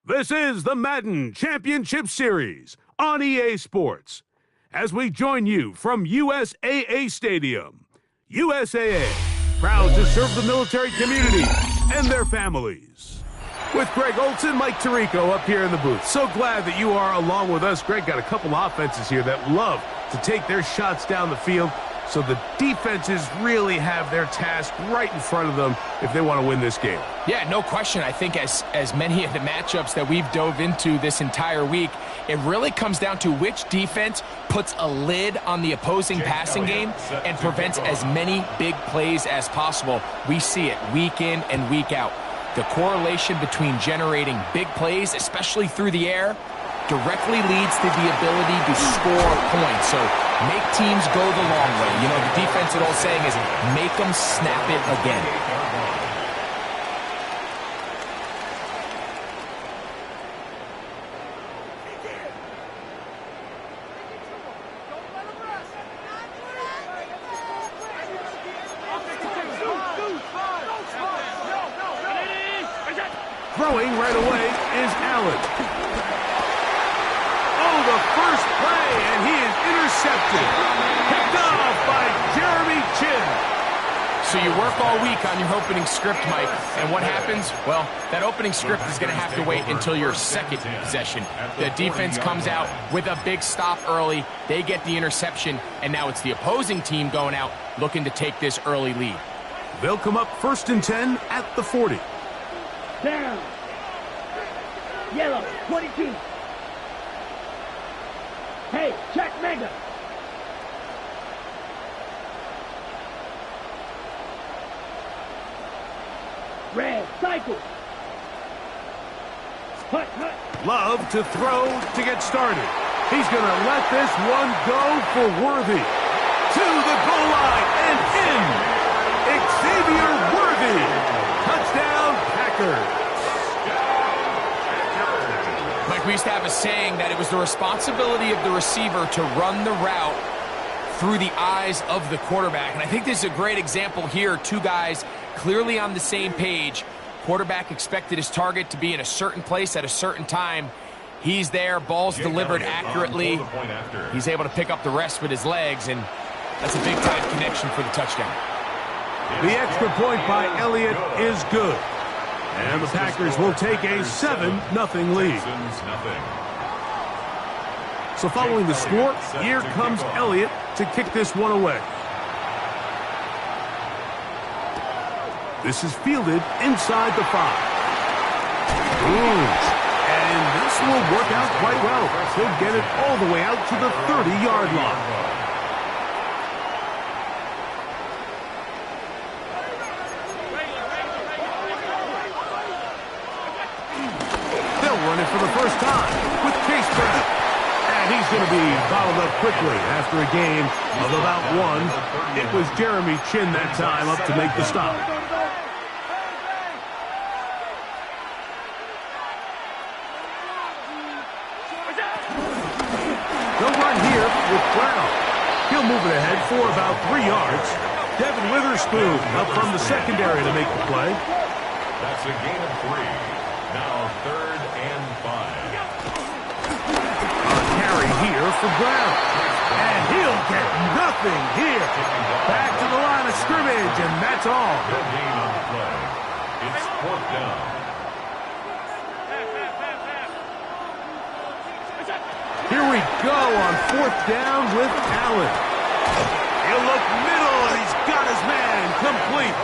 This is the Madden Championship Series on EA Sports. As we join you from USAA Stadium, USAA, proud to serve the military community and their families. With Greg Olson, Mike Tirico up here in the booth. So glad that you are along with us. Greg got a couple offenses here that love to take their shots down the field, so the defenses really have their task right in front of them if they want to win this game. Yeah, no question. I think as many of the matchups that we've dove into this entire week, it really comes down to which defense puts a lid on the opposing passing game and prevents as many big plays as possible. We see it week in and week out. The correlation between generating big plays, especially through the air, directly leads to the ability to score points. So make teams go the long way. You know, the defense, that old saying is, make them snap it again. Throwing right away is Allen. Oh, the first play, and he is intercepted. Picked off by Jeremy Chin. So you work all week on your opening script, Mike, and what happens? Well, that opening script is going to have to wait until your second possession. The defense comes out with a big stop early. They get the interception, and now it's the opposing team going out looking to take this early lead. They'll come up 1st and 10 at the 40. Down. Yellow, 22. Hey, check mega. Red, cycle. Hut, hut. Love to throw to get started. He's going to let this one go for Worthy. To the goal line and in. Xavier Worthy. Touchdown, Packers. Mike, we used to have a saying that it was the responsibility of the receiver to run the route through the eyes of the quarterback. And I think this is a great example here. Two guys clearly on the same page. Quarterback expected his target to be in a certain place at a certain time. He's there, ball's delivered accurately. He's able to pick up the rest with his legs, and that's a big-time connection for the touchdown. The extra point by Elliott is good. And the Packers will take a 7-0 lead. So following the score, here comes Elliott to kick this one away. This is fielded inside the 5. And this will work out quite well. He'll get it all the way out to the 30-yard line. Run it for the first time with Case Brown. And he's going to be bottled up quickly after a gain of about 1. It was Jeremy Chin that time up to make the stop. They'll run here with Brown. He'll move it ahead for about 3 yards. Devin Witherspoon up from the secondary to make the play. That's a gain of 3. Now 3rd and 5. A carry here for Brown. And he'll get nothing here. Back to the line of scrimmage, and that's all. Good gain on the play. It's 4th down. Here we go on 4th down with Allen. He'll look middle, and he's got his man complete.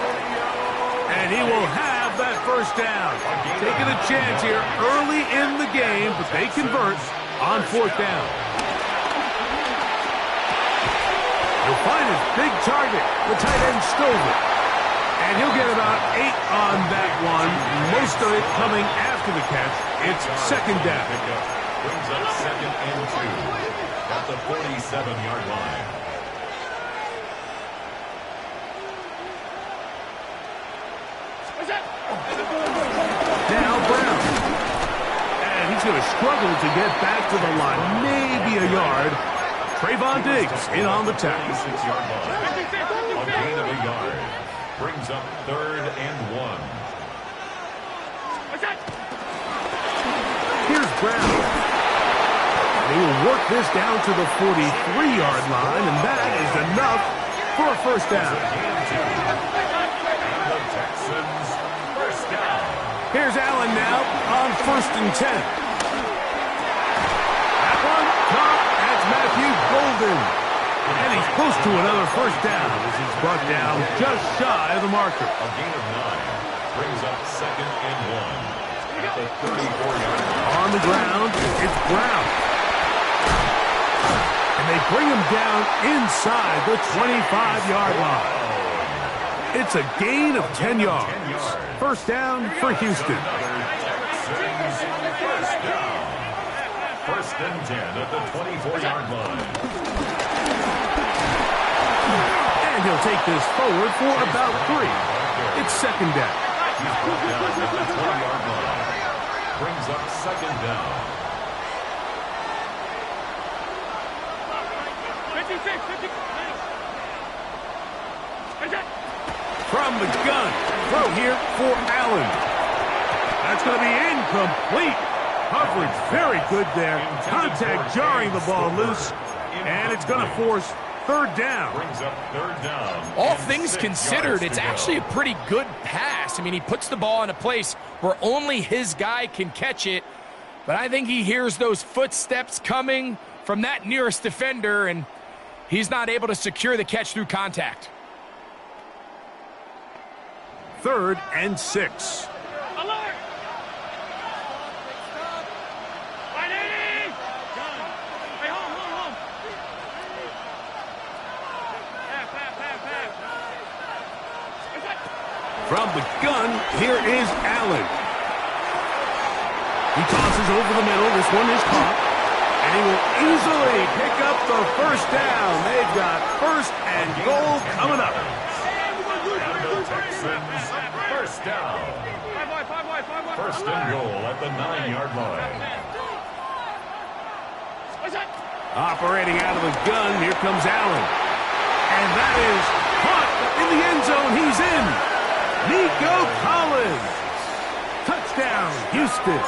And he will have that first down. Taking a chance here early in the game, but they convert on 4th down. He'll find his big target, the tight end Stover. And he'll get about 8 on that one, most of it coming after the catch. It's 2nd down. Brings up 2nd and 2 at the 47-yard line. Now Brown. And he's going to struggle to get back to the line. Maybe a yard. Trayvon Diggs in on the tackle. 6-yard line. A gain of a yard. Brings up 3rd and 1. ground. And he will work this down to the 43-yard line, and that is enough for a first down. And the Texans first down. Here's Allen now on 1st and 10. That one caught. That's Matthew Golden. And he's close to another first down as he's brought down just shy of the marker. A gain of 9 brings up 2nd and 1 at the 34-yard line. On the ground, it's Brown. And they bring him down inside the 25-yard line. It's a gain of 10 yards. First down for Houston. Texans first down. 1st and 10 at the 24-yard line. And he'll take this forward for about 3. It's 2nd down. He's brought down at the 20-yard line. Brings up 2nd down. 56. From the gun, throw here for Allen. That's going to be incomplete. Coverage very good there. Contact jarring the ball loose. And it's going to force 3rd down. Brings up 3rd down. All things considered, it's actually a pretty good pass. I mean, he puts the ball in a place where only his guy can catch it. But I think he hears those footsteps coming from that nearest defender, and he's not able to secure the catch through contact. 3rd and 6. Alert! 180! Hey, home. Pass. From the gun, here is Allen. He tosses over the middle. This one is caught. And he will easily pick up the first down. They've got 1st and goal coming up. And the Texans first down. 1st and goal at the 9-yard line. Operating out of the gun, here comes Allen. And that is caught in the end zone. He's in. Nico Collins. Touchdown, Houston.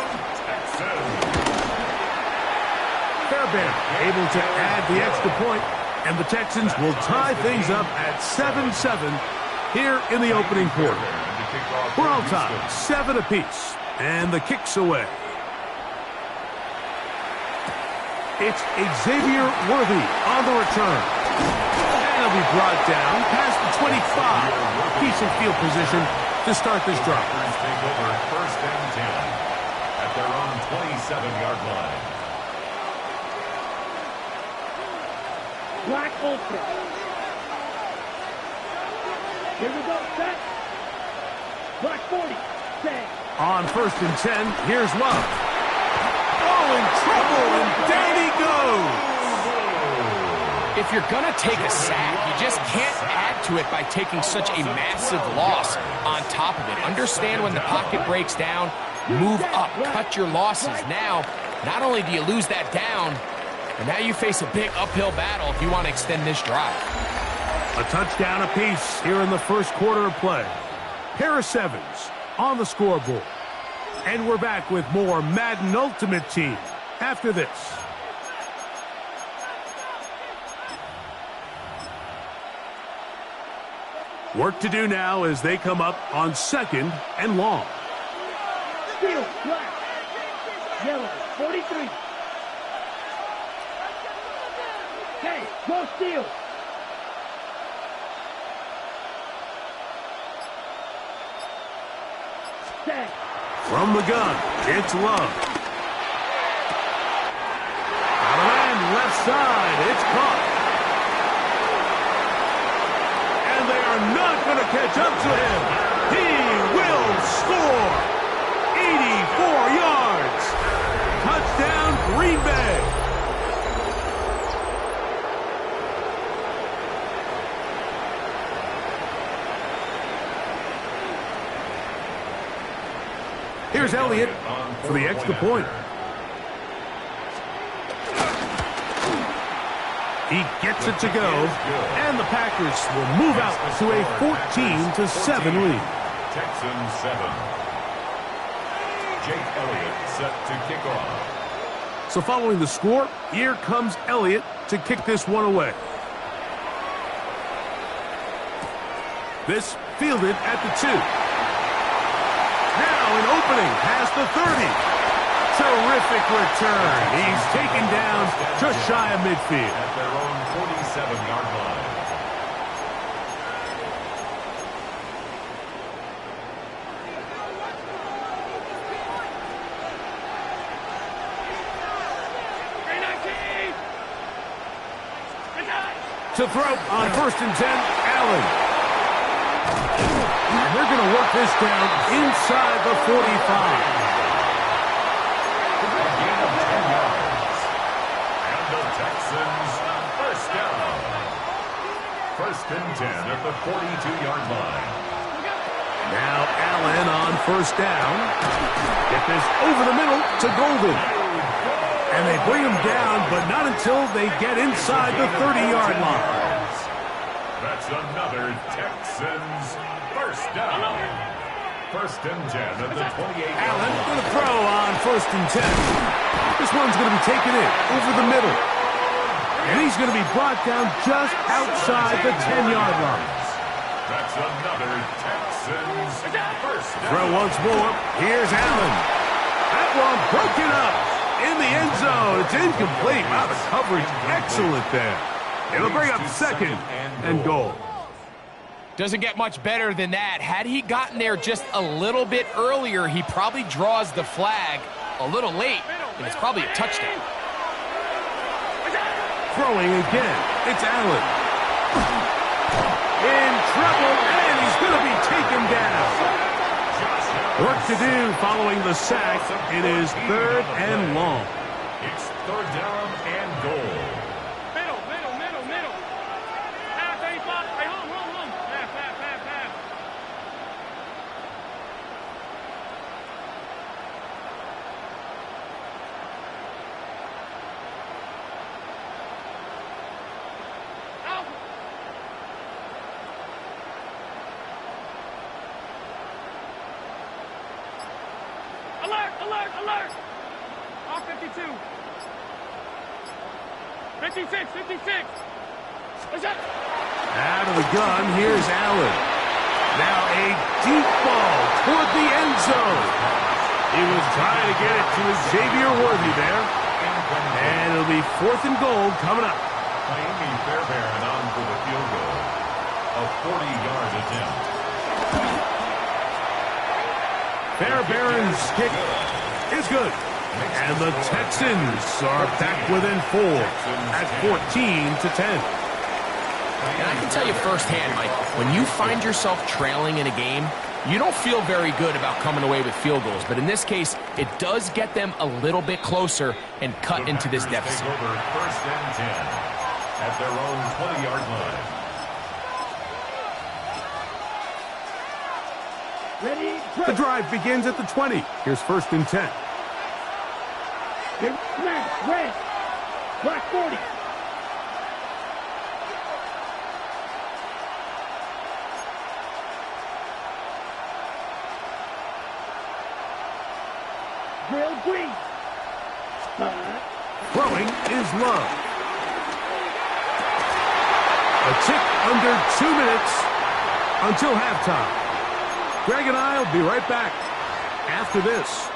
Fairbairn able to add the extra point, and the Texans will tie things up at 7-7 here in the opening quarter. We're all tied, 7 apiece, and the kick's away. It's Xavier Worthy on the return. And he'll be brought down past the 25. Decent field position to start this drive. Packers take over 1st and 10 at their own 27-yard line. Black ultra. Here we go, set. Black 40, set. On 1st and 10, here's Love. Oh, in trouble, and down he goes. If you're going to take a sack, you just can't add to it by taking such a massive loss on top of it. Understand when the pocket breaks down, move up, cut your losses. Now, not only do you lose that down, but now you face a big uphill battle if you want to extend this drive. A touchdown apiece here in the first quarter of play. Pair of 7s on the scoreboard. And we're back with more Madden Ultimate Team after this. Work to do now as they come up on 2nd and long. Steel, black. Yellow, 43. Hey, go steel. Set. From the gun, it's Love. And left side, it's caught. And they are not going to catch up to him. He will score. 84 yards. Touchdown, Green Bay. Here's Elliott for the extra point. He gets it to go, and the Packers will move out to a 14-7 lead. Texans 7. Jake Elliott set to kick off. So following the score, here comes Elliott to kick this one away. This fielded at the 2. Now an opening past the 30. Terrific return. He's taken down just shy of midfield. At their own 47-yard line. To throw on 1st and 10, Allen. And they're going to work this down inside the 45. A gain of 10 yards. And the Texans first down. 1st and 10 at the 42-yard line. Now Allen on 1st down. Get this over the middle to Golden. And they bring him down, but not until they get inside the 30-yard line. That's another Texans first down. 1st and 10 at the 28-yard Allen line. going to throw on 1st and 10. This one's going to be taken in over the middle. And he's going to be brought down just outside the 10-yard line. That's another Texans first down. Throw once more. Here's Allen. That one broken up in the end zone. It's incomplete. Wow, the coverage excellent there. It'll bring up 2nd and goal. Doesn't get much better than that. Had he gotten there just a little bit earlier, he probably draws the flag a little late, and it's probably a touchdown. Throwing again. It's Allen. In trouble, and he's going to be taken down. Work to do following the sack. It is 3rd and long. It's 3rd down and goal. Middle. Pass, 35. Hey, home. Pass. Out. Alert! Off 52. 56. What's that? Out of the gun, here's Allen. Now a deep ball toward the end zone. He was trying to get it to Xavier Worthy there. And it'll be 4th and goal coming up. Miami Fairbairn on for the field goal. A 40-yard attempt. Fairbairn's kick is good. And the Texans are back within 4 at 14-10. And I can tell you firsthand, Mike, when you find yourself trailing in a game, you don't feel very good about coming away with field goals. But in this case, it does get them a little bit closer and cut into this deficit. Take over 1st and 10 at their own 20-yard line. Ready, The drive begins at the 20. Here's 1st and 10. Red. Black 40. Grill green. Throwing is Love. A tick under 2 minutes until halftime. Greg and I will be right back after this.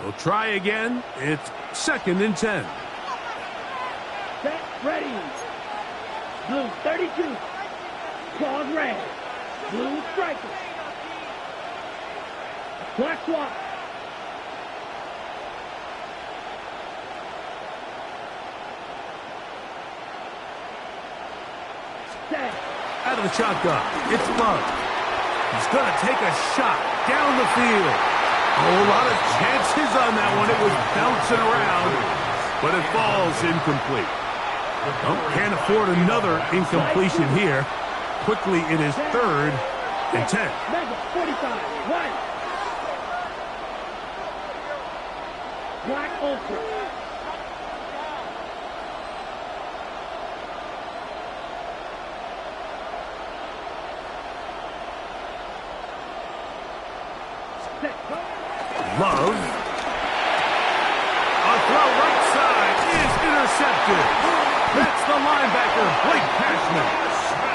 We'll try again. It's 2nd and 10. Set, ready. Blue 32. Claws red. Blue striker. Black swap. Set. Out of the shotgun. It's Love. He's going to take a shot down the field. A lot of chances on that one. It was bouncing around, but it falls incomplete. Oh, can't afford another incompletion here. Quickly, it is 3rd and 10. Mega 45. White. Black ultra. throw right side is intercepted. That's the linebacker, Blake Cashman.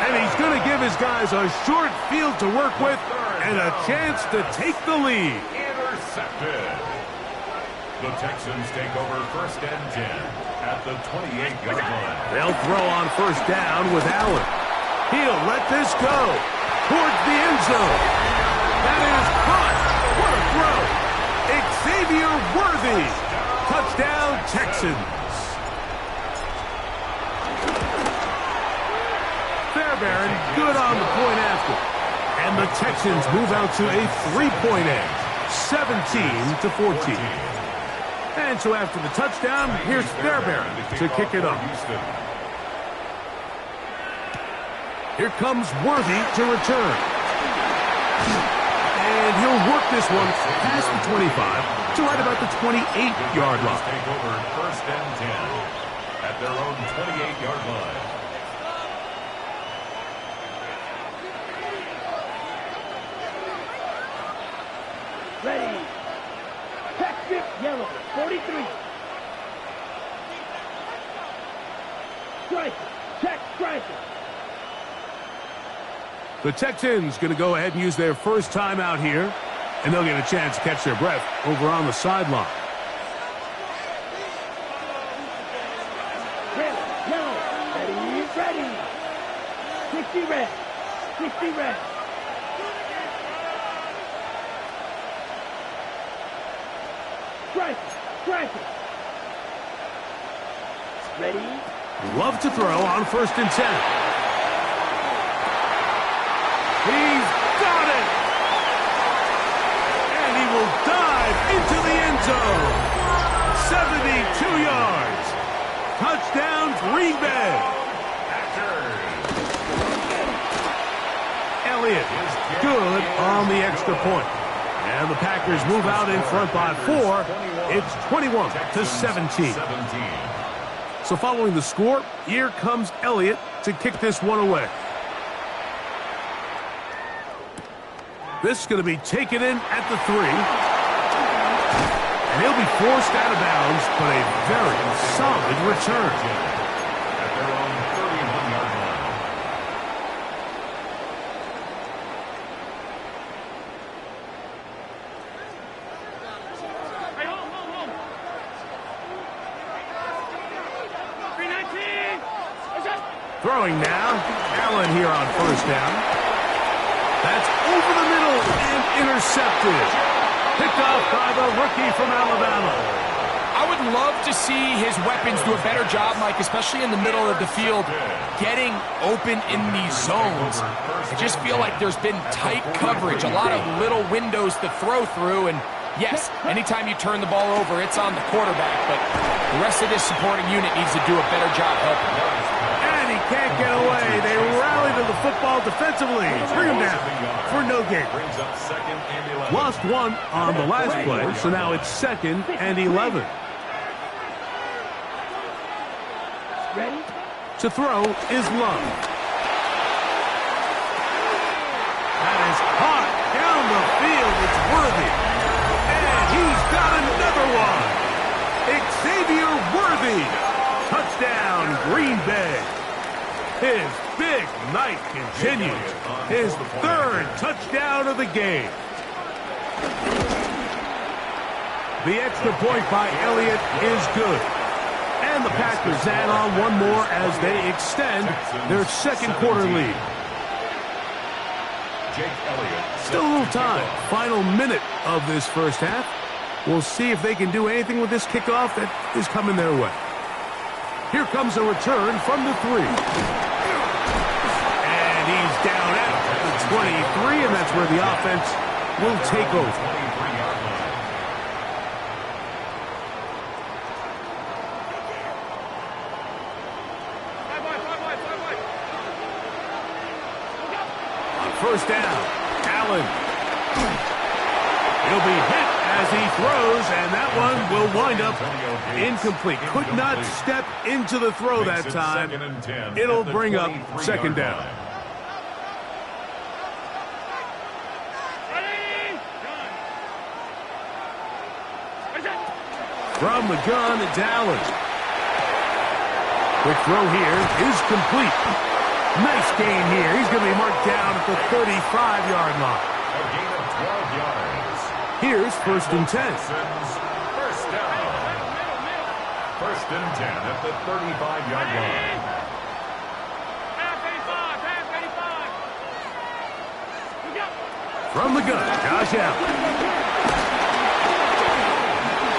And he's going to give his guys a short field to work with and a chance to take the lead. Intercepted. The Texans take over 1st and 10 at the 28-yard line. They'll throw on 1st down with Allen. He'll let this go towards the end zone. That is caught. What a throw. Xavier Worthy. Touchdown, Texans. Fairbairn good on the point after. And the Texans move out to a 3-point edge, 17-14. And so after the touchdown, here's Fairbairn to kick it off. Here comes Worthy to return. And he'll work this one past the 25 to right about the 28-yard line. Take over 1st and 10 at their own 28-yard line. Ready. Check six, yellow, 43. Striker. Check striker. The Texans going to go ahead and use their first time out here, and they'll get a chance to catch their breath over on the sideline. Red, yellow, ready. 60 red. 60 red. Striker. Ready. Love to throw on 1st and 10. He's got it! And he will dive into the end zone. 72 yards. Touchdown, Green Bay. Elliott good on the extra point. And the Packers move out in front by 4. It's 21-17. So following the score, here comes Elliott to kick this one away. This is going to be taken in at the 3. And he'll be forced out of bounds, but a very solid return. At their own 31-yard line. Throwing now. Allen here on 1st down. That's over the middle and intercepted. Picked off by the rookie from Alabama. I would love to see his weapons do a better job, Mike, especially in the middle of the field, getting open in these zones. I just feel like there's been tight coverage, a lot of little windows to throw through, and yes, anytime you turn the ball over, it's on the quarterback, but the rest of this supporting unit needs to do a better job helping. And he can't get away. They rally to the football defensively. Bring him down for no gain. Lost one on the last play, so now it's 2nd and 11. Ready. To throw is Love. That is caught down the field. It's Worthy. And he's got another one. Xavier Worthy. Touchdown, Green Bay. His big night continues. His 3rd touchdown of the game. The extra point by Elliott is good. And the Packers add on one more as they extend their 2nd quarter lead. Still a little time. Final minute of this first half. We'll see if they can do anything with this kickoff that is coming their way. Here comes a return from the 3. And he's down at the 23, and that's where the offense will take over. First down, Allen. He'll be hit as he throws, and that one will wind up incomplete. Could not step into the throw that time. It'll bring up 2nd down. From the gun, it's Allen. Quick throw here is complete. Nice gain here. He's going to be marked down at the 35-yard line. A gain of 12 yards. Here's 1st and 10. First down. 1st and 10 at the 35-yard line. From the gun, Josh Allen.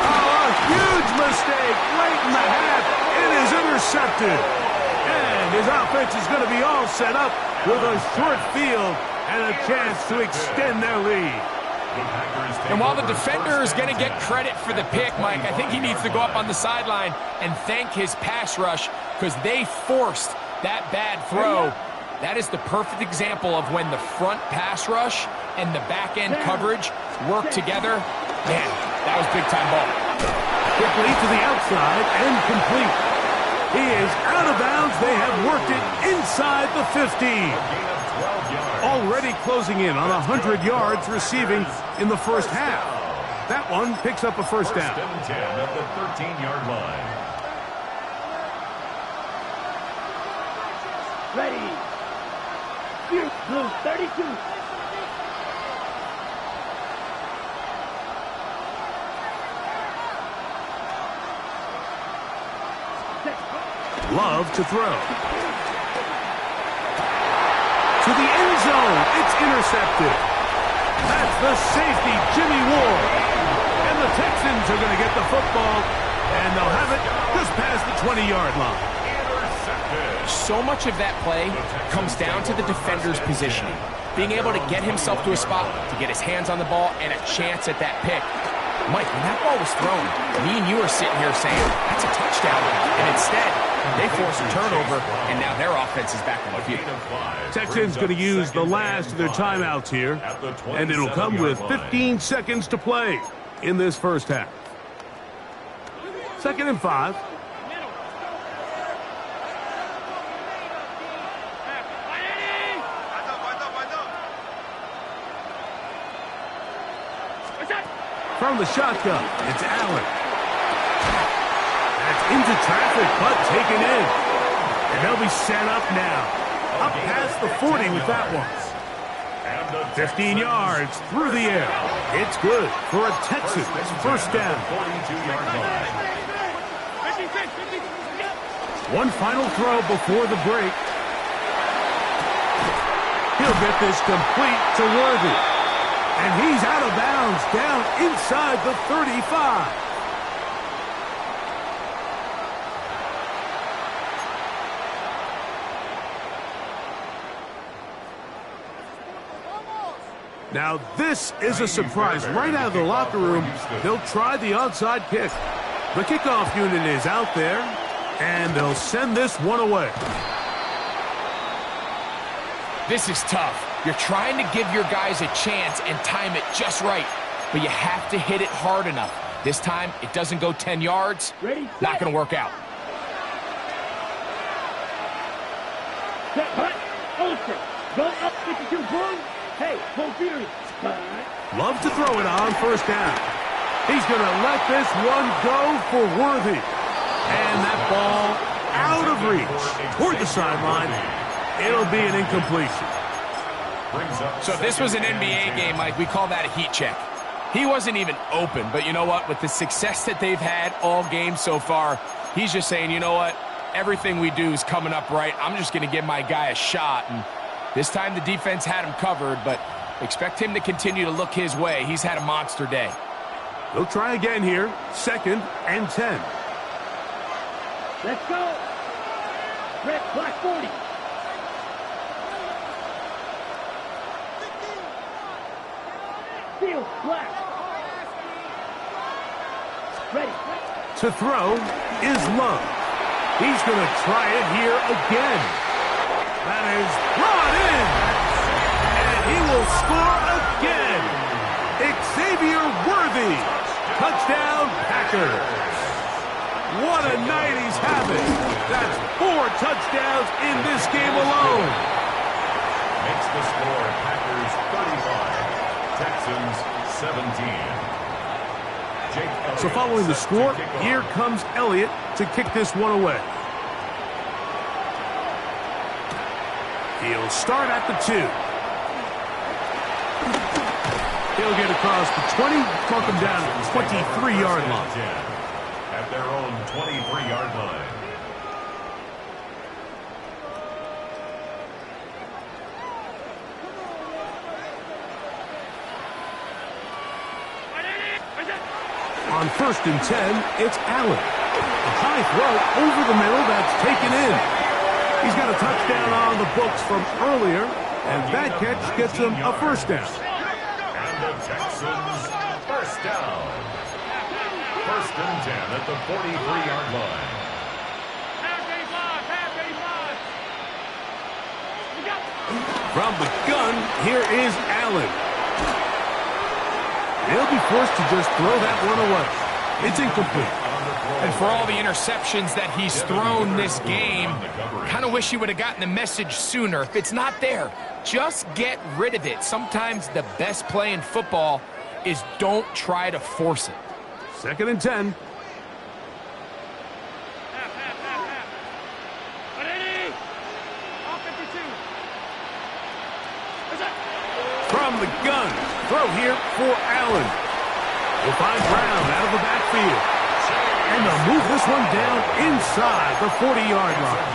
Oh, a huge mistake late in the half. It is intercepted. And his offense is going to be all set up with a short field and a chance to extend their lead. And while the defender is going to get credit for the pick, Mike, I think he needs to go up on the sideline and thank his pass rush because they forced that bad throw. That is the perfect example of when the front pass rush and the back-end coverage work together. Man, that was big-time ball. Quickly to the outside and complete. He is out of bounds. They have worked it inside the 15. Already closing in on 100 yards receiving in the first half. That one picks up a first down. 1st and 10 at the 13-yard line. Ready. Blue 32. Love to throw. To the end zone. It's intercepted. That's the safety, Jimmy Ward. And the Texans are going to get the football, and they'll have it just past the 20-yard line. So much of that play comes down to the defender's positioning. Being able to get himself to a spot, to get his hands on the ball, and a chance at that pick. Mike, when that ball was thrown, me and you are sitting here saying, that's a touchdown. And instead, they force a turnover, and now their offense is back on the field. Texans going to use the last of their timeouts here, and it'll come with 15 seconds to play in this first half. 2nd and 5. From the shotgun, it's Allen. That's into traffic, but taken in. And they'll be set up now. Up past the 40 with that one. 15 yards through the air. It's good for a Texans first down. One final throw before the break. He'll get this complete to Worthy. And he's out of bounds down inside the 35. Now this is a surprise. Right out of the locker room, they'll try the onside kick. The kickoff unit is out there, and they'll send this one away. This is tough. You're trying to give your guys a chance and time it just right, but you have to hit it hard enough. This time, it doesn't go 10 yards. Not going to work out. Set, hut, Olsen. Go up 52 boom. Hey, full fury. Love to throw it on first down. He's going to let this one go for Worthy. And that ball out of reach toward the sideline. It'll be an incompletion. So if this was an NBA game, Mike, we call that a heat check. He wasn't even open, but you know what? With the success that they've had all game so far, he's just saying, you know what? Everything we do is coming up right. I'm just going to give my guy a shot. And this time the defense had him covered, but expect him to continue to look his way. He's had a monster day. They'll try again here. 2nd and 10. Let's go. Red, black 40. Field, black. Ready. To throw is Love. He's going to try it here again. That is brought in. And he will score again. Xavier Worthy. Touchdown, Packers. What a night he's having. That's 4 touchdowns in this game alone. Makes the score Packers 35, Texans 17. So following the score, here comes Elliott to kick this one away. He'll start at the 2. He'll get across the 20, mark him down at the 23-yard line. At their own 23-yard line. On 1st and 10, it's Allen. A high throw over the middle that's taken in. He's got a touchdown on the books from earlier, and that catch gets him a first down. And the Texans, first down. 1st and 10 at the 43-yard line. From the gun, here is Allen. He'll be forced to just throw that one away. It's incomplete. And for all the interceptions that he's thrown this game, kind of wish he would have gotten the message sooner. If it's not there, just get rid of it. Sometimes the best play in football is don't try to force it. 2nd and 10. From the gun, throw here for Allen. We'll find Brown out of the backfield. And they'll move this one down inside the 40-yard line.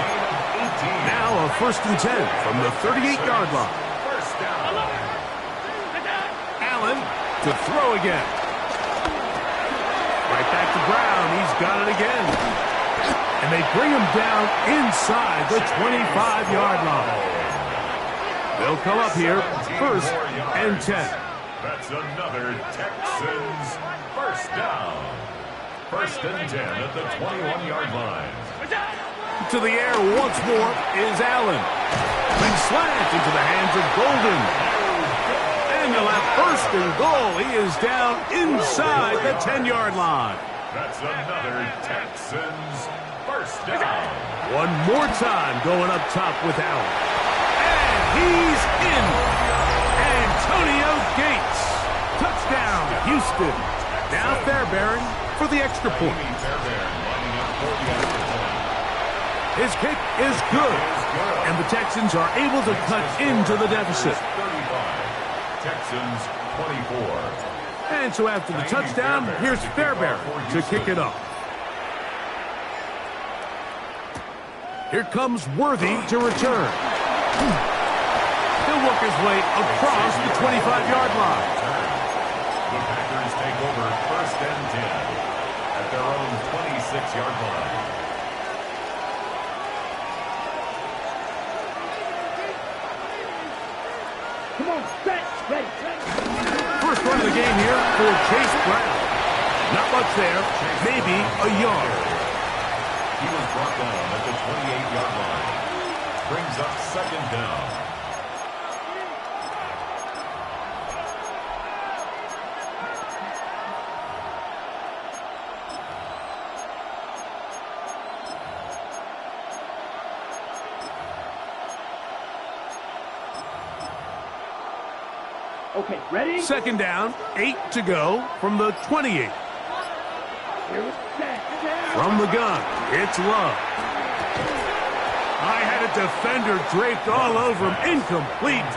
Now a 1st and 10 from the 38-yard line. Allen to throw again. Right back to Brown. He's got it again. And they bring him down inside the 25-yard line. They'll come up here, 1st and 10. That's another Texans first down. 1st and 10 at the 21-yard line. To the air once more is Allen. And slant into the hands of Golden. And they'll have 1st and goal. He is down inside the 10-yard line. That's another Texans first down. One more time going up top with Allen. He's in. Antonio Gates. Touchdown, Houston. Now Fairbairn for the extra point. His kick is good. And the Texans are able to cut into the deficit. 35. Texans 24. And so after the touchdown, here's Fairbairn to kick it off. Here comes Worthy to return. He'll work his way across the 25-yard line. The Packers take over 1st and 10 at their own 26-yard line. Come on, set, ready. First run of the game here for Chase Brown. Not much there, maybe a yard. He was brought down at the 28-yard line. Brings up 2nd down. Okay, ready? 2nd down, 8 to go from the 28. Here we set. From the gun, it's Love. I had a defender draped all over him. Incomplete.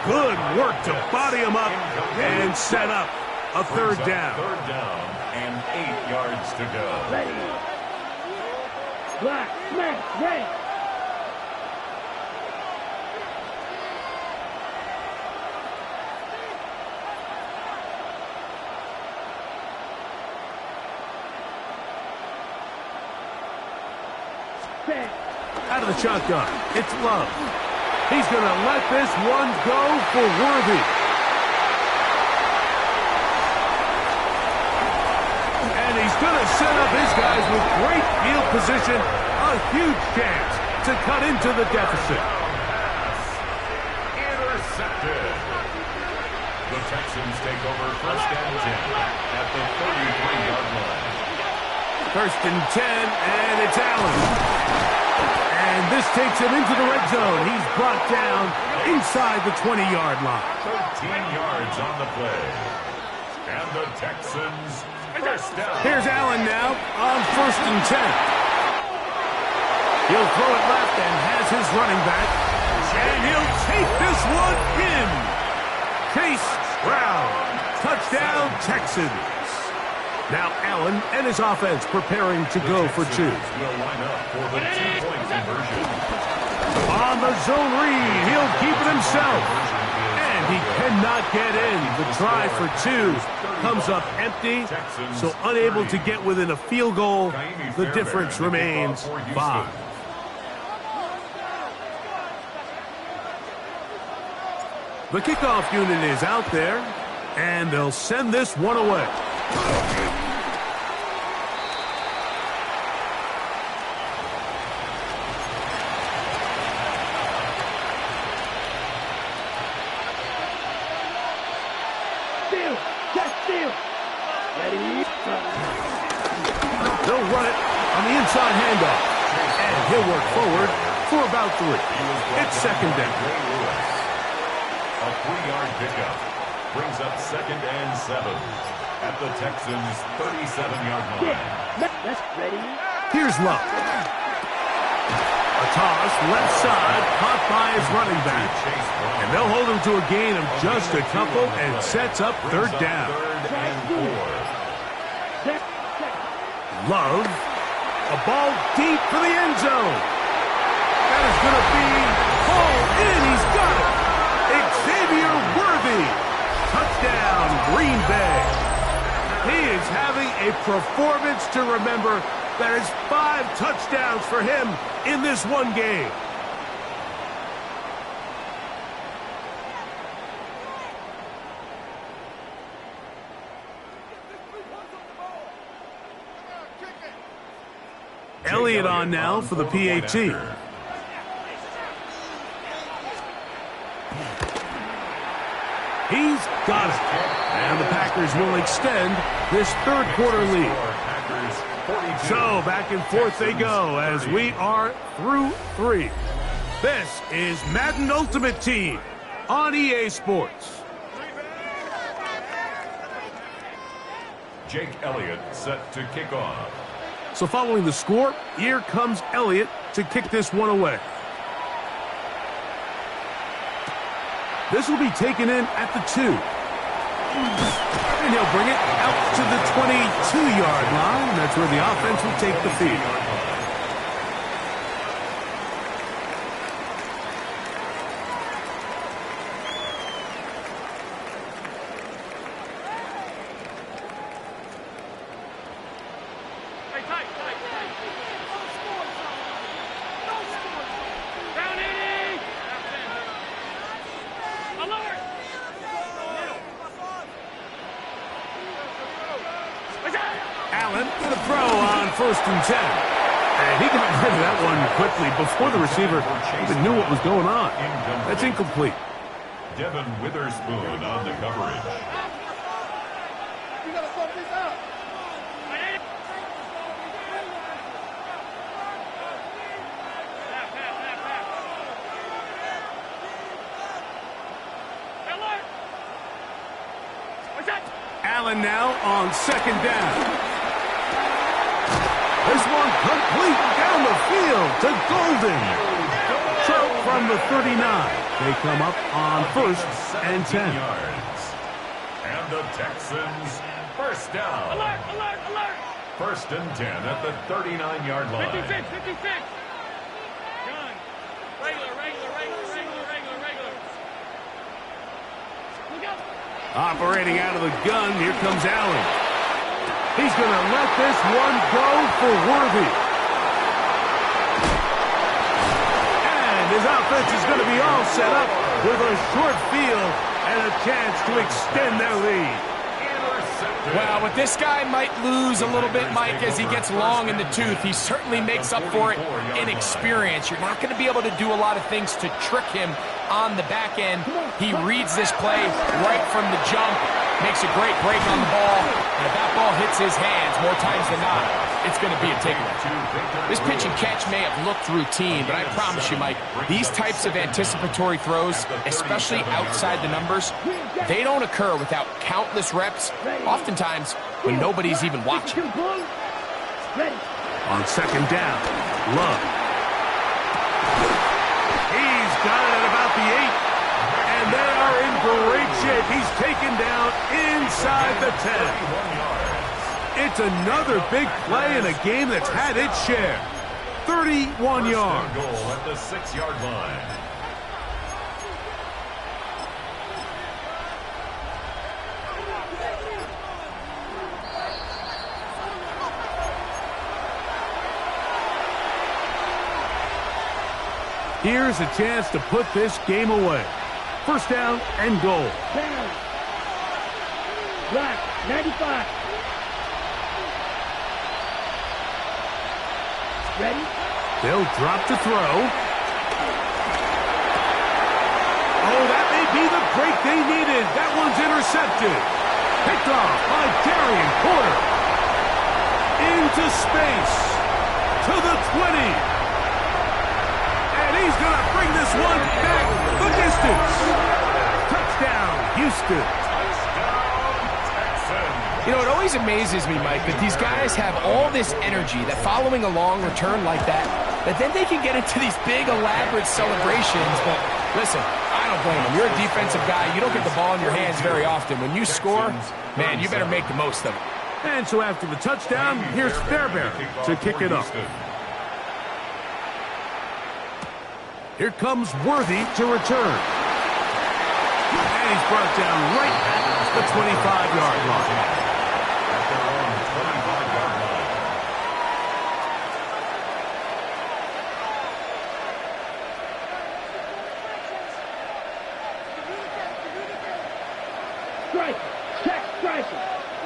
Good work to body him up and set up a 3rd down. 3rd down and 8 yards to go. Ready. Black, smash, red. Out of the shotgun, it's Love. He's going to let this one go for Worthy. And he's going to set up his guys with great field position. A huge chance to cut into the deficit. Intercepted. The Texans take over 1st and 10 at the 33-yard line. 1st and 10, and it's Allen. And this takes him into the red zone. He's brought down inside the 20-yard line. 13 yards on the play. And the Texans First down. Here's Allen now on 1st and 10. He'll throw it left and has his running back. And he'll take this one in. Chase Brown. Touchdown, Texans. Now Allen and his offense preparing to go for two. Will line up for the 2-point conversion. On the zone read, he'll keep it himself. And he cannot get in. The try for two comes up empty, so unable to get within a field goal. The difference remains 5. The kickoff unit is out there, and they'll send this one away. They'll run it on the inside handoff, and he'll work forward for about 3. It's 2nd down. A 3-yard pickup brings up 2nd and 7 at the Texans' 37-yard line. Here's Love. A toss left side, caught by his running back, and they'll hold him to a gain of just a couple and sets up 3rd down. 3rd and 4. Love, a ball deep for the end zone. That is going to be hauled in. He's got it. Xavier Worthy. Touchdown, Green Bay. He is having a performance to remember. That is 5 touchdowns for him in this one game. Elliott on now for the PAT. He's got it. And the Packers will extend this 3rd quarter lead. So back and forth they go as we are through 3. This is Madden Ultimate Team on EA Sports. Jake Elliott set to kick off. So following the score, here comes Elliott to kick this one away. This will be taken in at the 2. And he'll bring it out to the 22-yard line. That's where the offense will take the field. Allen with a throw on 1st and 10. And he got rid of that one quickly before the receiver even knew what was going on. That's incomplete. Devin Witherspoon on the coverage. You gotta fuck this up. Allen now on 2nd down. This one complete down the field to Golden. So from the 39, they come up on 1st and 10. And the Texans first down. Alert, alert, alert. 1st and 10 at the 39-yard line. 56, 56. Gun. Regular. Look out. Operating out of the gun, here comes Allen. He's going to let this one go for Worthy. And his offense is going to be all set up with a short field and a chance to extend their lead. Well, what this guy might lose a little bit, Mike, as he gets long in the tooth, he certainly makes up for it in experience. You're not going to be able to do a lot of things to trick him on the back end. He reads this play right from the jump, makes a great break on the ball, and if that ball hits his hands more times than not, it's going to be a takeaway. This pitch and catch may have looked routine, but I promise you, Mike, these types of anticipatory throws, especially outside the numbers, they don't occur without countless reps, oftentimes when nobody's even watching. On second down, Love. He's got it at about the 8. And they are in great shape. He's taken down inside the 10. It's another big play in a game that's had its share. 31 yards. Goal at the 6-yard line. Here's a chance to put this game away. First down and goal. Down. Black, 95. Ready? They'll drop to throw. Oh, that may be the break they needed. That one's intercepted. Picked off by Darian Porter. Into space. To the 20. And he's going to bring this one back the distance. Touchdown, Houston. You know, it always amazes me, Mike, that these guys have all this energy, that following a long return like that then they can get into these big, elaborate celebrations. But listen, I don't blame them. You're a defensive guy. You don't get the ball in your hands very often. When you score, man, you better make the most of it. And so after the touchdown, here's Fairbairn to kick it off. Here comes Worthy to return. And he's brought down right at the 25-yard line.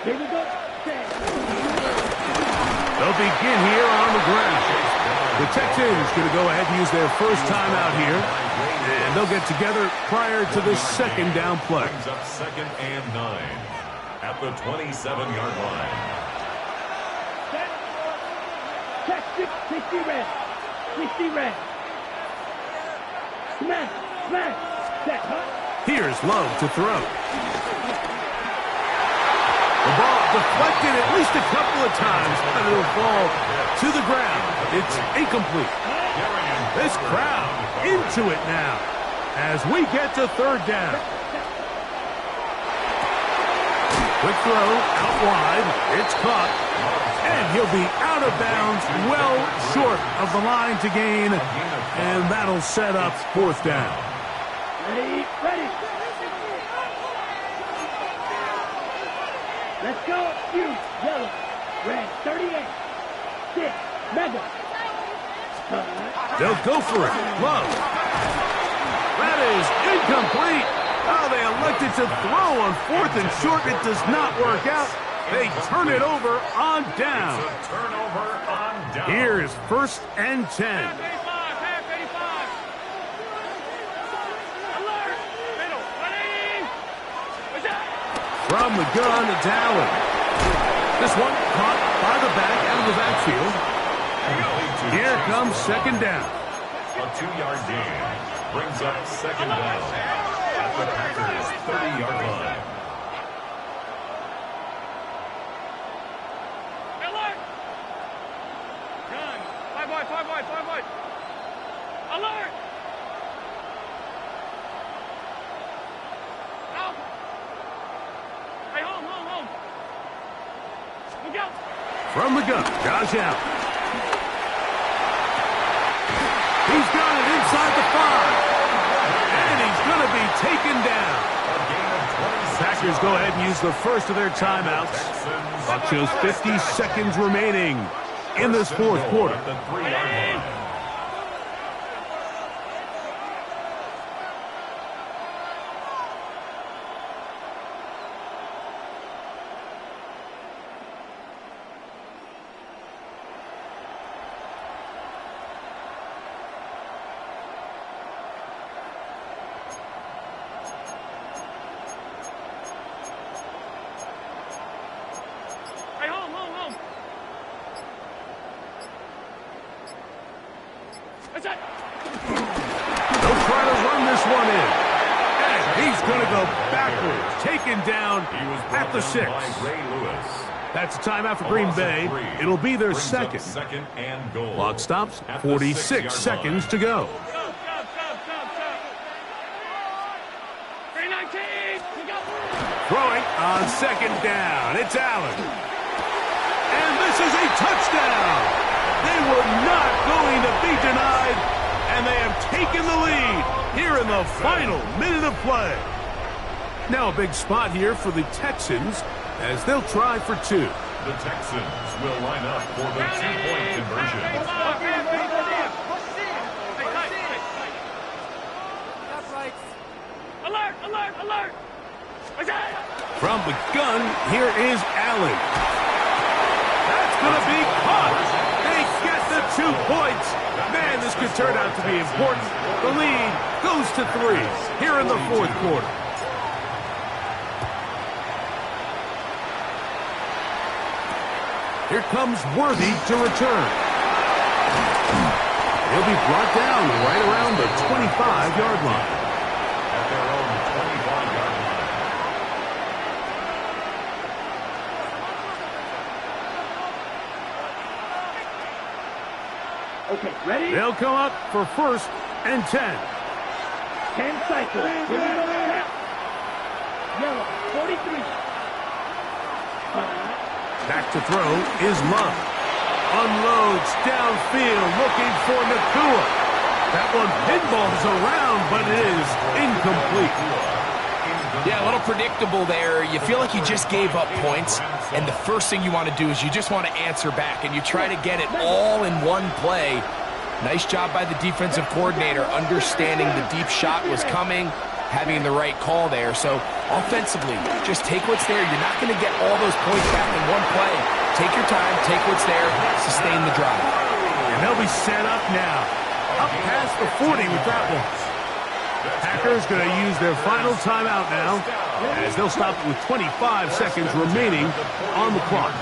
Here we go. They'll begin here on the ground. The Texans going to go ahead and use their first timeout here. And they'll get together prior to the second down play. Brings up 2nd and 9 at the 27-yard line. Check 60 red. 60 red. Smash. Smash. Set, huh? Here's Love to throw. The ball deflected at least a couple of times, but it'll fall to the ground. It's incomplete. This crowd into it now as we get to third down. Quick throw out wide. It's caught. And he'll be out of bounds, well short of the line to gain. And that'll set up fourth down. Ready, ready. Let's go. You, yellow, red, 38. 6, mega. They'll go for it. Love. That is incomplete. Oh, they elected to throw on 4th and short. It does not work out. They turn it over on down. It's a turnover on down. Here's 1st and 10. From the gun to Allen. This one caught by the back out of the backfield. Here comes second down. A 2-yard gain brings up 2nd down at the Packers' 30-yard line. Alert! Gun. 5 wide. Alert! Out! Hey, home. Look out! From the gun, Josh Allen. He's got it inside the 5. And he's going to be taken down. Packers go ahead and use the first of their timeouts. Clock shows 50 seconds remaining in this fourth quarter. At the 3-yard line. That's it. They'll try to run this one in. And he's going to go backwards, taken down at the 6. That's a timeout for Green Bay. It'll be their second. Clock stops, 46 seconds to go. Stop. 319. Throwing on second down. It's Allen. And this is a touchdown. They were not going to be denied, and they have taken the lead here in the final minute of play. Now a big spot here for the Texans as they'll try for 2. The Texans will line up for the 2-point conversion. Alert. From the gun, here is Allen. That's going to be caught. They get the 2 points. Man, this could turn out to be important. The lead goes to 3 here in the 4th quarter. Here comes Worthy to return. He'll be brought down right around the 25-yard line. At their own 25-yard line. Okay, ready? They'll come up for 1st and 10. 10 cycles. Give me the tap. Yellow, 43. Back to throw is Love. Unloads downfield looking for Nakua. That one pinballs around, but it is incomplete. Yeah, a little predictable there. You feel like you just gave up points, and the first thing you want to do is you just want to answer back, and you try to get it all in one play. Nice job by the defensive coordinator understanding the deep shot was coming, having the right call there. So offensively, just take what's there. You're not going to get all those points back in one play. Take your time, take what's there, sustain the drive. And they'll be set up now. Up past the 40 with that one. Packers going to use their final timeout now as they'll stop it with 25 seconds remaining on the clock.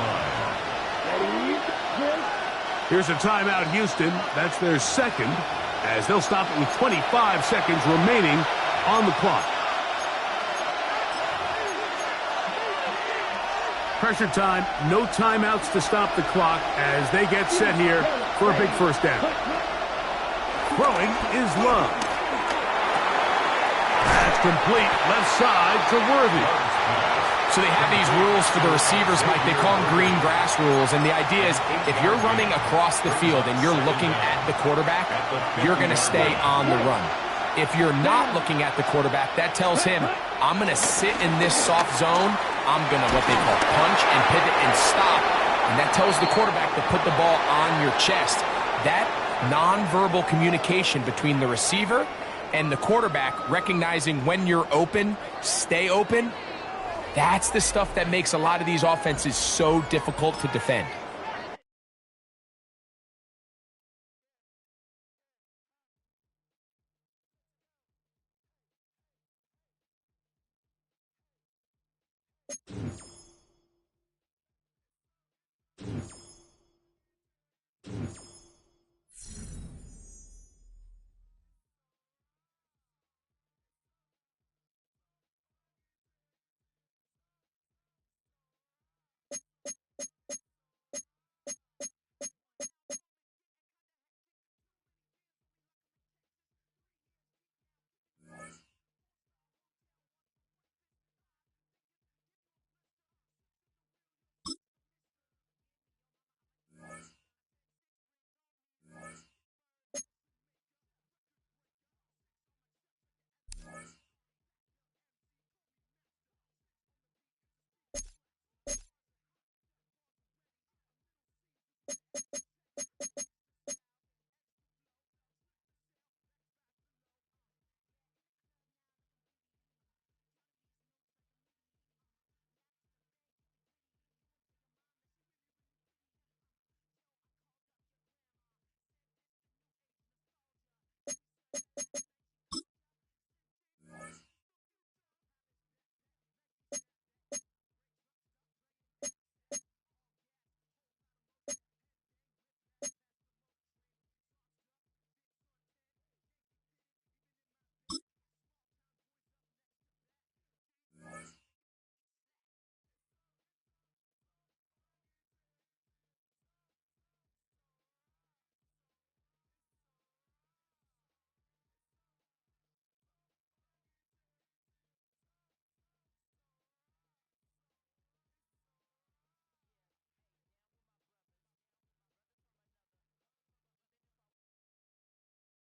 Here's a timeout, Houston. That's their second as they'll stop it with 25 seconds remaining on the clock. Pressure time, no timeouts to stop the clock as they get set here for a big first down. Throwing is Love. That's complete, left side to Worthy. So they have these rules for the receivers, Mike. They call them green grass rules, and the idea is if you're running across the field and you're looking at the quarterback, you're going to stay on the run. If you're not looking at the quarterback, that tells him, I'm going to sit in this soft zone. I'm going to what they call punch and pivot and stop. And that tells the quarterback to put the ball on your chest. That nonverbal communication between the receiver and the quarterback, recognizing when you're open, stay open, that's the stuff that makes a lot of these offenses so difficult to defend.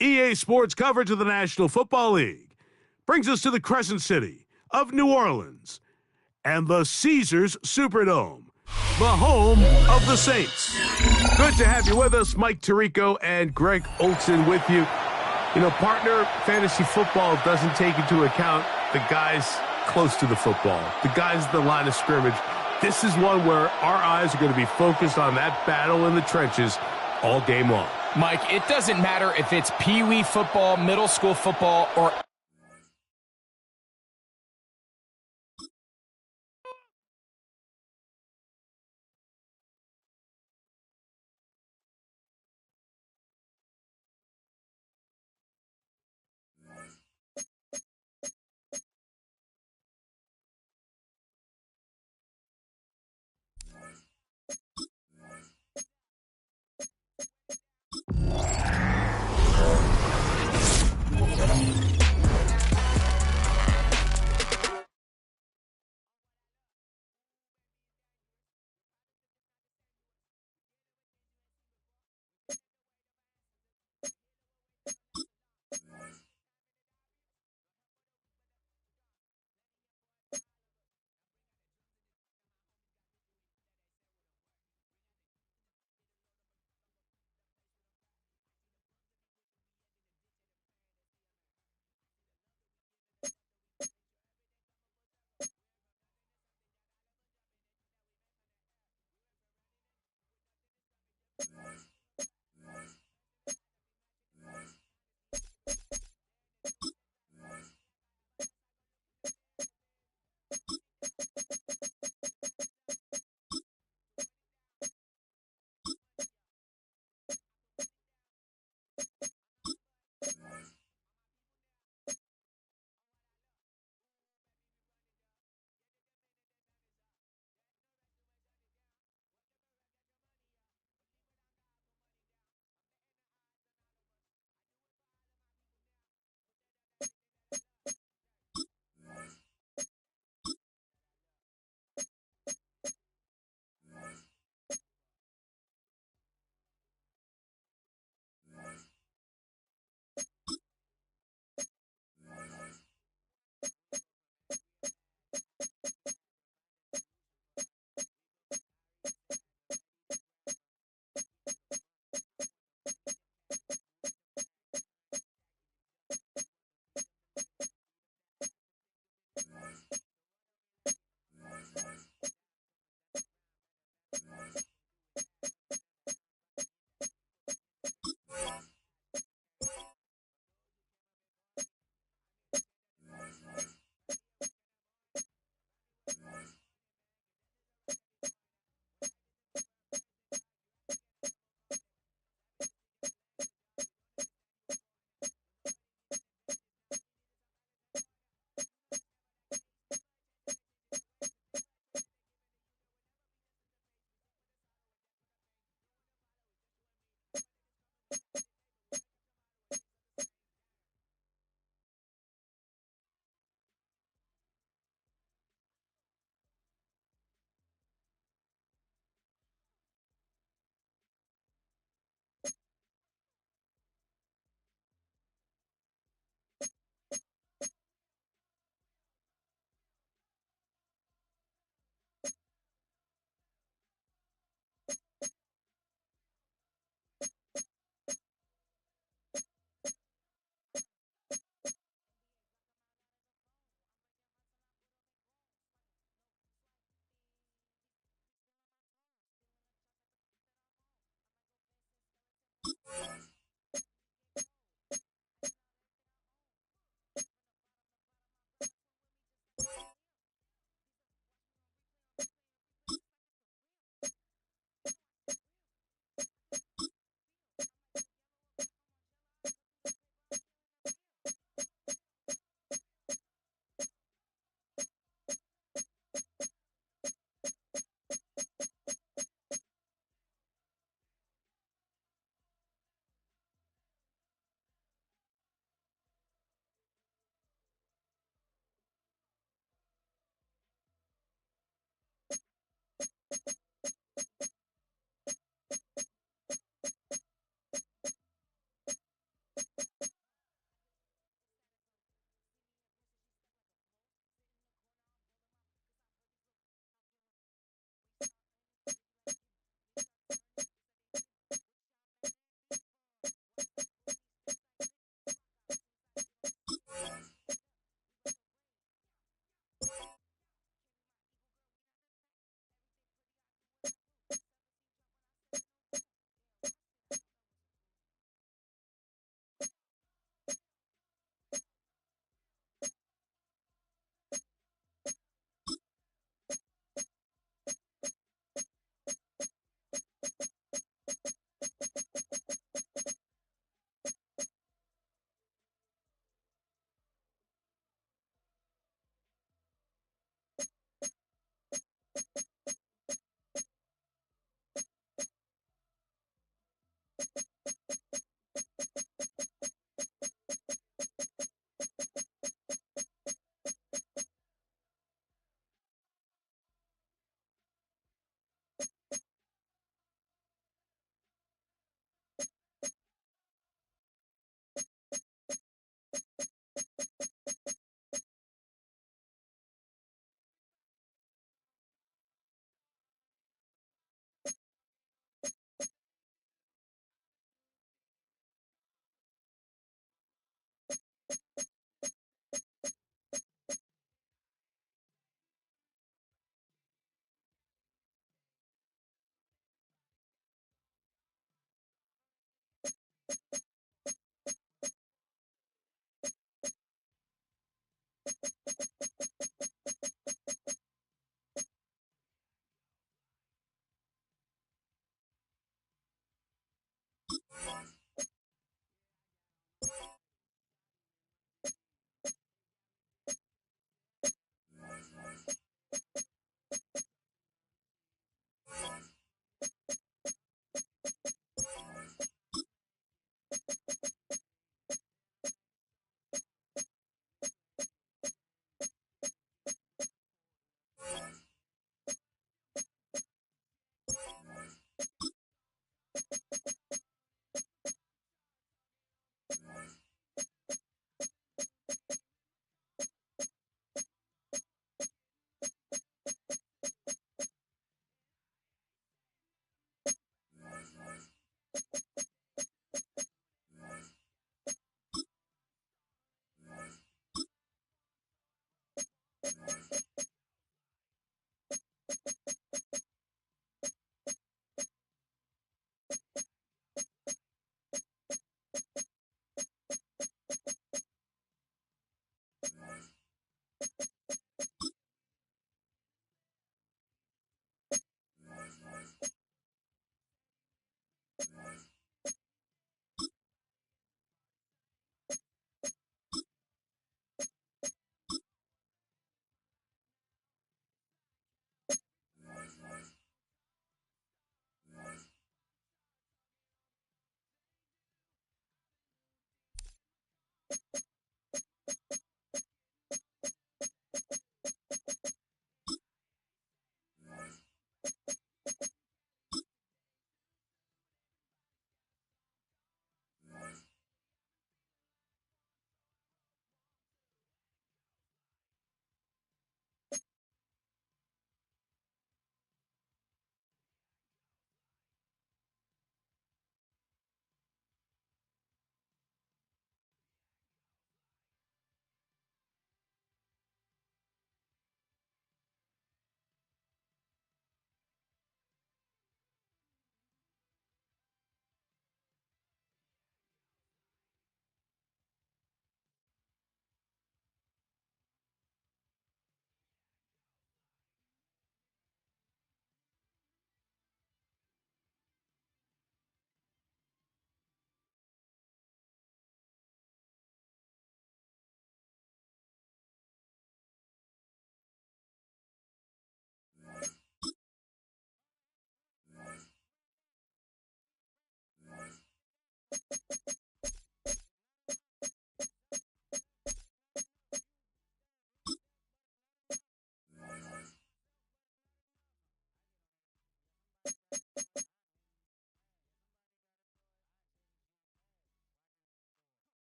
EA Sports coverage of the National Football League brings us to the Crescent City of New Orleans and the Caesars Superdome, the home of the Saints. Good to have you with us. Mike Tirico and Greg Olson with you. You know, partner, fantasy football doesn't take into account the guys close to the football, the guys at the line of scrimmage. This is one where our eyes are going to be focused on that battle in the trenches all game long. Mike, it doesn't matter if it's pee-wee football, middle school football, or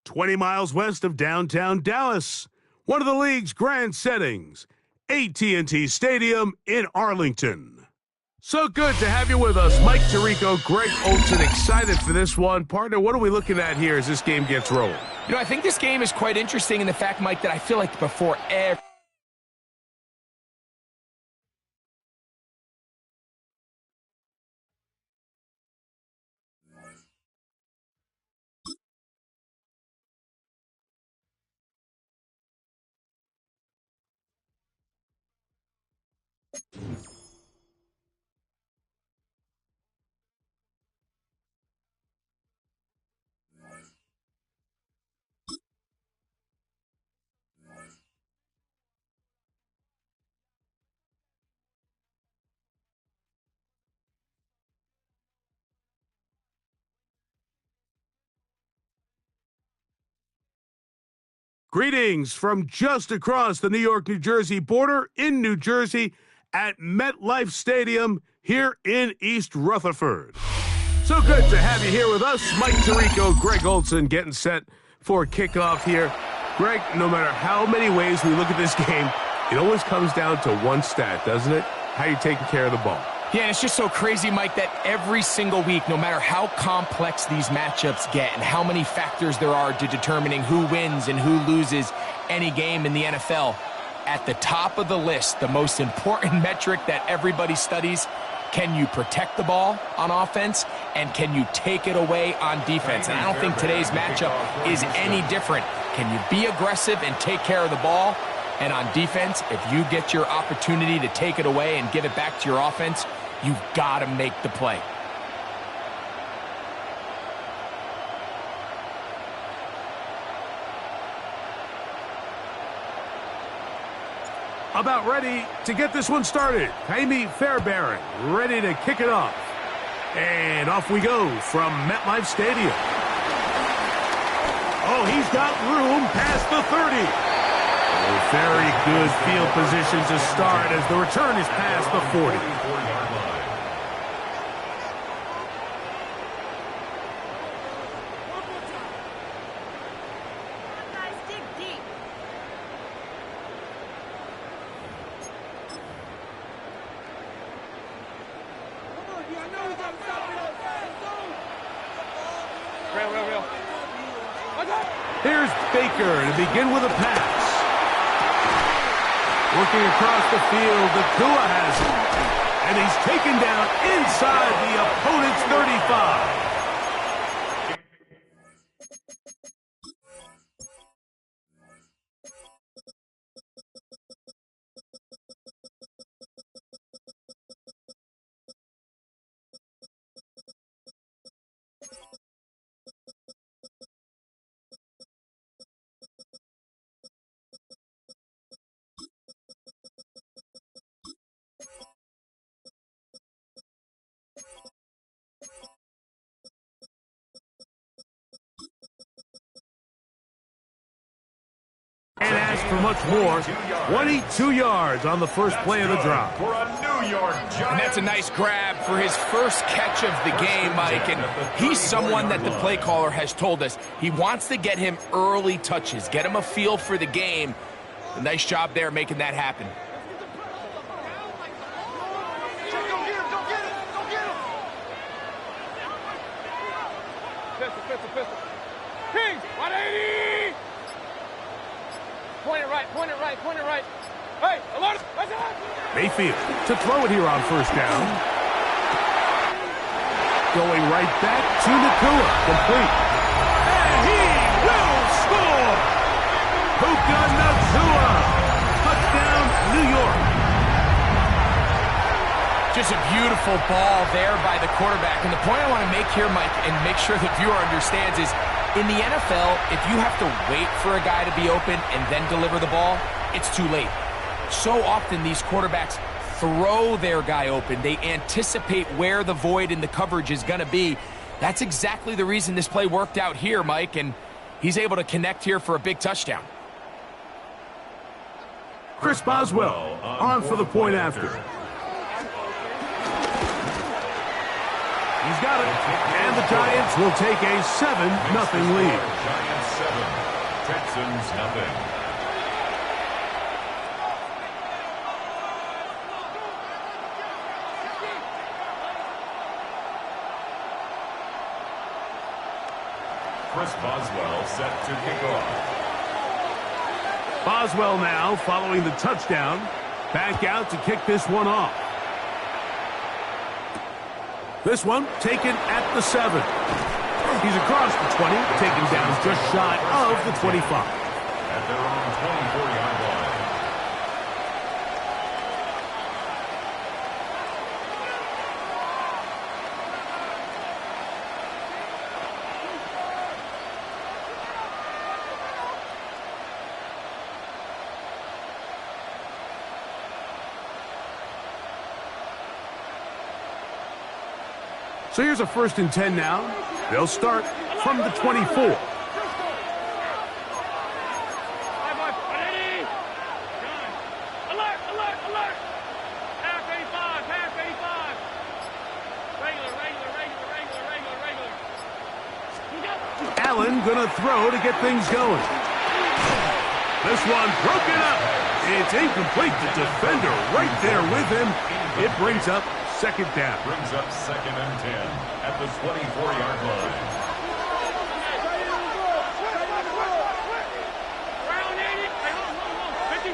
20 miles west of downtown Dallas, one of the league's grand settings, AT&T Stadium in Arlington. So good to have you with us. Mike Tirico, Greg Olson, excited for this one. Partner, what are we looking at here as this game gets rolling? You know, I think this game is quite interesting in the fact, Mike, that I feel like before every Greetings from just across the New York-New Jersey border in New Jersey at MetLife Stadium here in East Rutherford. So good to have you here with us. Mike Tirico, Greg Olson getting set for kickoff here. Greg, no matter how many ways we look at this game, it always comes down to one stat, doesn't it? How you taking care of the ball. Yeah, and it's just so crazy, Mike, that every single week, no matter how complex these matchups get and how many factors there are to determining who wins and who loses any game in the NFL, at the top of the list, the most important metric that everybody studies, can you protect the ball on offense and can you take it away on defense? And I don't think today's matchup is any different. Can you be aggressive and take care of the ball? And on defense, if you get your opportunity to take it away and give it back to your offense, you've got to make the play. About ready to get this one started. Jaime Fairbairn ready to kick it off. And off we go from MetLife Stadium. Oh, he's got room past the 30. Oh, very good field position to start as the return is past the 40. Here's Baker to begin with a pass. Working across the field, Nakua has it. And he's taken down inside the opponent's 35. And ask for much more. 22 yards on the first play of the drive. For a New York Giants. And that's a nice grab for his first catch of the game, Mike. And he's someone that the play caller has told us he wants to get him early touches, get him a feel for the game. A nice job there making that happen. Pistol. Kings, 180! Point it right. Hey, alert! That's it! Mayfield to throw it here on first down. Going right back to Nakua. Complete. And he will score! Puka Nakua. Touchdown, New York. Just a beautiful ball there by the quarterback. And the point I want to make here, Mike, and make sure the viewer understands is, in the NFL, if you have to wait for a guy to be open and then deliver the ball, it's too late. So often these quarterbacks throw their guy open. They anticipate where the void in the coverage is going to be. That's exactly the reason this play worked out here, Mike, and he's able to connect here for a big touchdown. Chris Boswell on for the point after. He's got it. And the Giants will take a 7-0 lead. Giants 7, Texans nothing. Chris Boswell set to kick off. Boswell now following the touchdown. Back out to kick this one off. This one taken at the 7. He's across the 20, taken down just shy of the 25. At their own 24-yard line. So here's a 1st and 10 now. They'll start from the 24. Allen gonna throw to get things going. This one broken up. It's incomplete. The defender right there with him. It brings up 2nd down. Brings up 2nd and 10 at the 24-yard line. Round 80.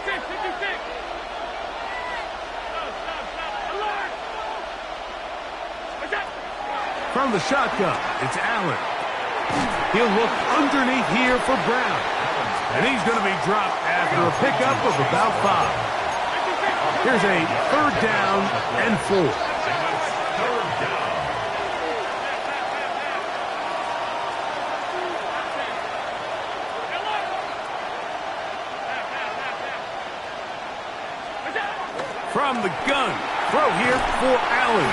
56. Alert. From the shotgun, it's Allen. He'll look underneath here for Brown. And he's going to be dropped after a pickup of about 5. Here's a 3rd down and 4. Third down. From the gun, throw here for Allen.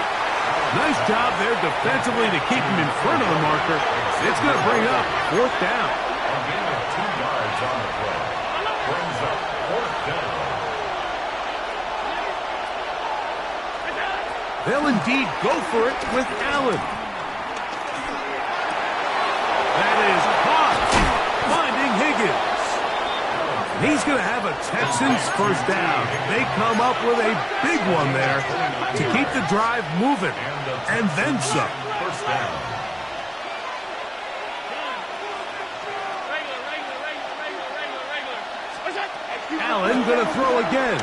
Nice job there defensively to keep him in front of the marker. It's going to bring up 4th down. A gain of 2 yards on the play. Brings up 4th down. They'll indeed go for it with Allen. That is caught. Finding Higgins. He's going to have a Texans 1st down. They come up with a big one there to keep the drive moving. And then some. 1st down. Allen going to throw again.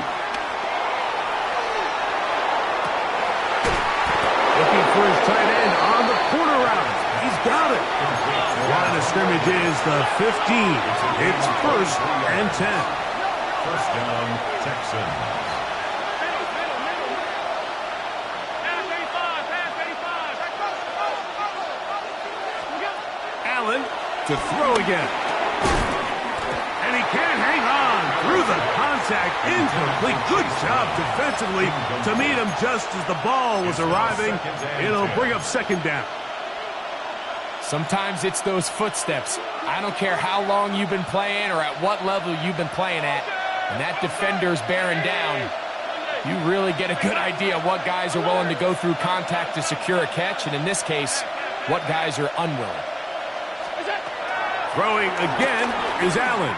Looking for his tight end on the corner route. He's got it. Line of scrimmage is the 15. It's 1st and 10. 1st down, Texans. Allen to throw again. And he can't hang on through the contact. Incomplete. Good job defensively to meet him just as the ball was arriving. It'll bring up 2nd down. Sometimes it's those footsteps. I don't care how long you've been playing or at what level you've been playing at. When that defender's bearing down, you really get a good idea of what guys are willing to go through contact to secure a catch, and in this case, what guys are unwilling. Throwing again is Allen.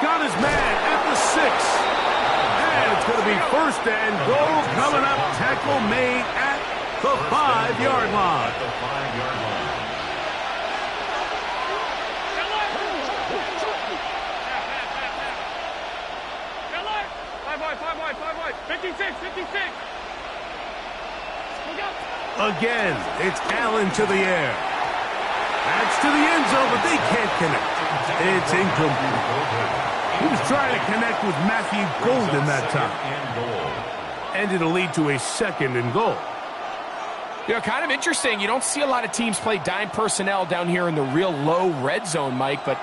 Got his man at the 6. And it's going to be 1st and goal coming up. Tackle made at the 5-yard line. At the 5-yard line. Five wide. 56. Again, it's Allen to the air. That's to the end zone, but they can't connect. It's incomplete. He was trying to connect with Matthew Golden that time. And it'll lead to a 2nd and goal. You know, kind of interesting. You don't see a lot of teams play dime personnel down here in the real low red zone, Mike, but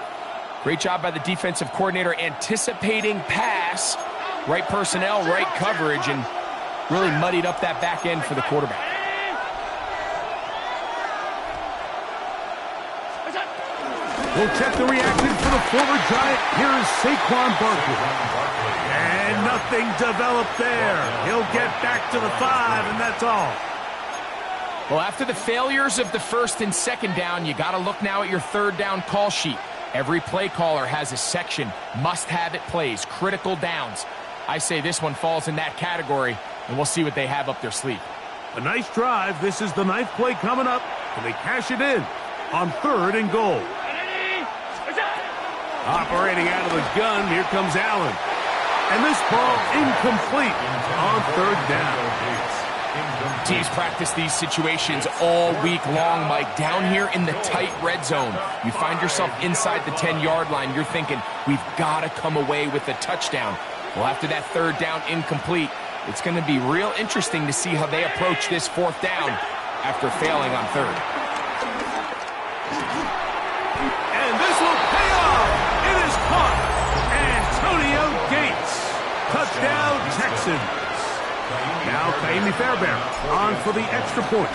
great job by the defensive coordinator anticipating pass, right personnel, right coverage, and really muddied up that back end for the quarterback. We'll check the reaction for the former Giant. Here is Saquon Barkley. And nothing developed there. He'll get back to the 5, and that's all. Well, after the failures of the first and second down, you got to look now at your third down call sheet. Every play caller has a section, must-have-it plays, critical downs. I say this one falls in that category, and we'll see what they have up their sleeve. A nice drive. This is the 9th play coming up. Can they cash it in on 3rd and goal? Operating out of the gun, here comes Allen. And this ball incomplete on 3rd down. Teams practice these situations all week long, Mike. Down here in the tight red zone, you find yourself inside the 10-yard line. You're thinking, we've got to come away with a touchdown. Well, after that 3rd down incomplete, it's going to be real interesting to see how they approach this 4th down after failing on 3rd. And this will pay off. It is caught. Antonio Gates. Touchdown, Texans. Now Kaimi Fairbairn on for the extra point.